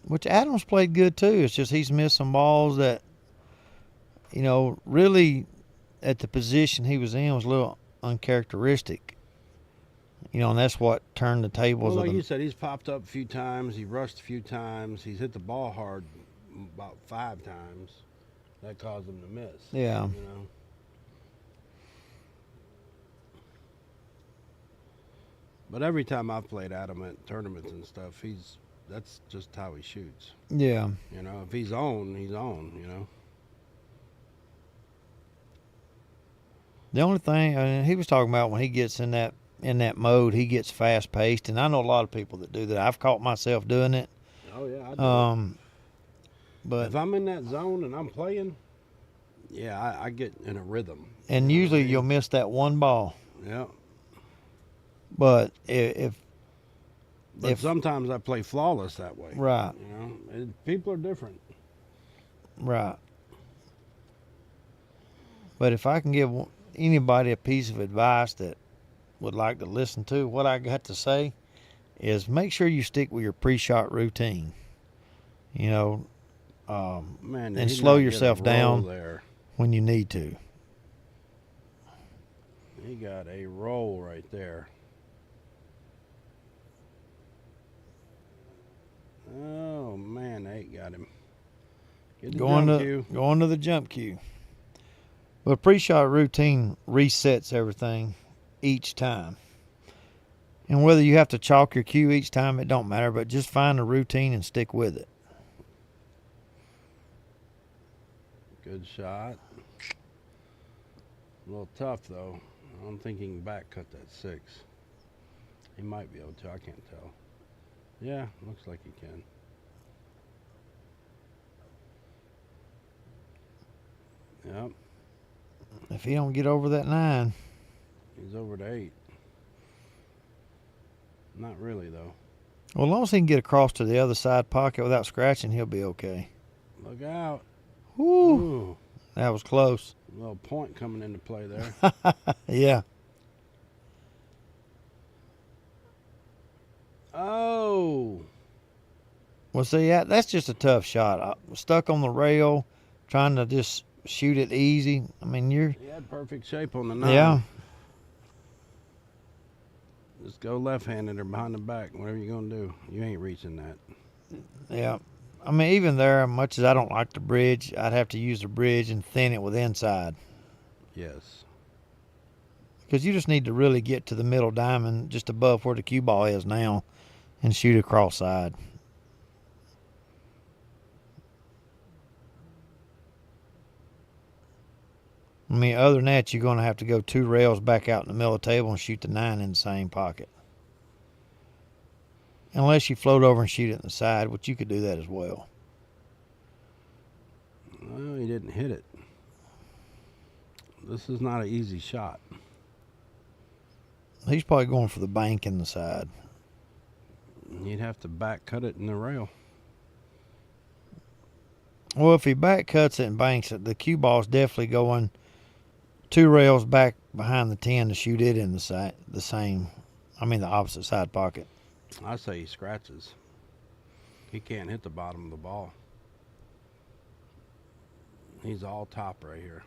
Which Adams played good too. It's just he's missed some balls that, really at the position he was in was a little uncharacteristic. And that's what turned the tables. Well, like you said, he's popped up a few times. He rushed a few times. He's hit the ball hard about 5 times. That caused him to miss. Yeah. But every time I've played Adam at tournaments and stuff, that's just how he shoots. Yeah. If he's on, he's on, The only thing he was talking about when he gets in that mode, he gets fast paced, and I know a lot of people that do that. I've caught myself doing it. Oh yeah, I do. But if I'm in that zone and I'm playing, yeah, I get in a rhythm. And usually you'll miss that one ball. Yeah. But But sometimes I play flawless that way. Right. People are different. Right. But if I can give anybody a piece of advice that would like to listen to what I got to say, is make sure you stick with your pre-shot routine. Man, and slow yourself down there. when you need to. He got a roll right there. Oh man, 8 got him. Get the jump cue. Going to the jump cue. Well, pre-shot routine resets everything each time. And whether you have to chalk your cue each time, it don't matter, but just find a routine and stick with it. Good shot. A little tough though. I don't think he can back cut that 6. He might be able to, I can't tell. Yeah, looks like he can. Yep. If he don't get over that 9. He's over to 8. Not really though. Well, as long as he can get across to the other side pocket without scratching, he'll be okay. Look out. Woo. Ooh. That was close. A little point coming into play there. Yeah. Oh. Well, see, that's just a tough shot. I was stuck on the rail, trying to just shoot it easy. I mean, He had perfect shape on the 9. Yeah. Just go left-handed or behind the back, whatever you're going to do. You ain't reaching that. Yeah. I mean, even there, much as I don't like the bridge, I'd have to use the bridge and thin it with inside. Yes. Because you just need to really get to the middle diamond just above where the cue ball is now and shoot across side. I mean, other than that, you're going to have to go 2 rails back out in the middle of the table and shoot the 9 in the same pocket. Unless you float over and shoot it in the side, which you could do that as well. Well, he didn't hit it. This is not an easy shot. He's probably going for the bank in the side. You'd have to back cut it in the rail. Well, if he back cuts it and banks it, the cue ball's definitely going 2 rails back behind the 10 to shoot it in the opposite side pocket. I say he scratches. He can't hit the bottom of the ball. He's all top right here.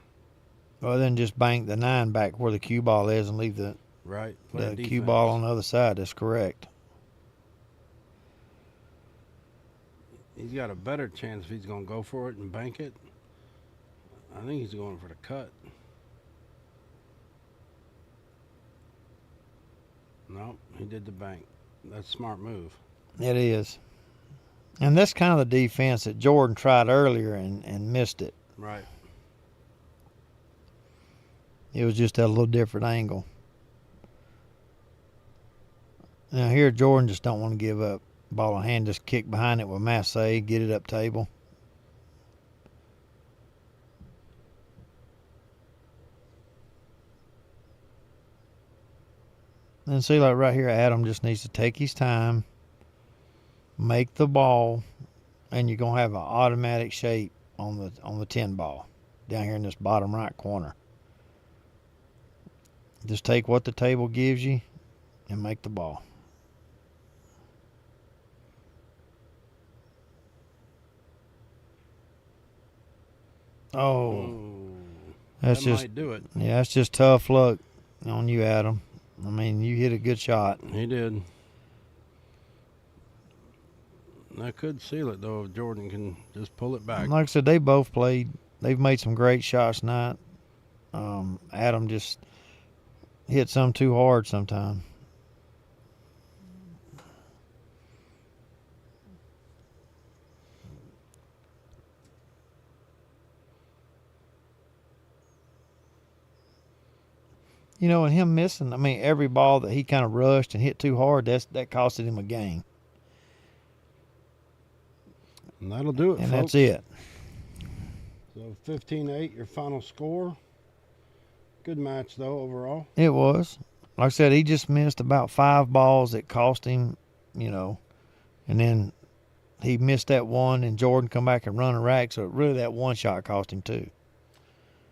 Well, then just bank the 9 back where the cue ball is and leave the Right. cue ball on the other side. That's correct. He's got a better chance if he's going to go for it and bank it. I think he's going for the cut. Nope, he did the bank. That's a smart move. It is. And that's kind of the defense that Jordan tried earlier and missed it. Right. It was just at a little different angle. Now here, Jordan just don't want to give up. Ball in hand, just kick behind it with Massey, get it up table. And see, like right here, Adam just needs to take his time, make the ball, and you're gonna have an automatic shape on the 10 ball down here in this bottom right corner. Just take what the table gives you and make the ball. Oh, that might do it. Yeah, that's just tough luck on you, Adam. I mean, you hit a good shot. He did. I could seal it though if Jordan can just pull it back. Like I said, they both played. They've made some great shots tonight. Adam just hit some too hard sometimes. You know, and him missing, I mean, every ball that he kind of rushed and hit too hard, that costed him a game. And that'll do it, and folks. That's it. So 15-8, your final score. Good match, though, overall. It was. Like I said, he just missed about 5 balls that cost him, and then he missed that one, and Jordan come back and run a rack, so really that one shot cost him 2.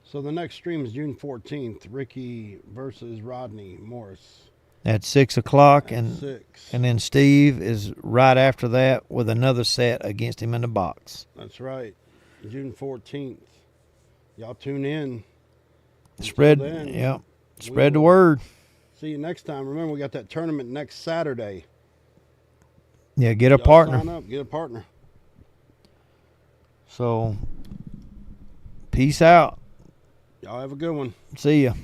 So the next stream is June 14th, Ricky versus Rodney Morris. At 6 o'clock, At and 6. And then Steve is right after that with another set against him in the box. That's right. June 14th. Y'all tune in. Spread, then, yeah. Spread the word. See you next time. Remember, we got that tournament next Saturday. Yeah, get a Y'all partner. Sign up, get a partner. So, peace out. Y'all have a good one. See ya.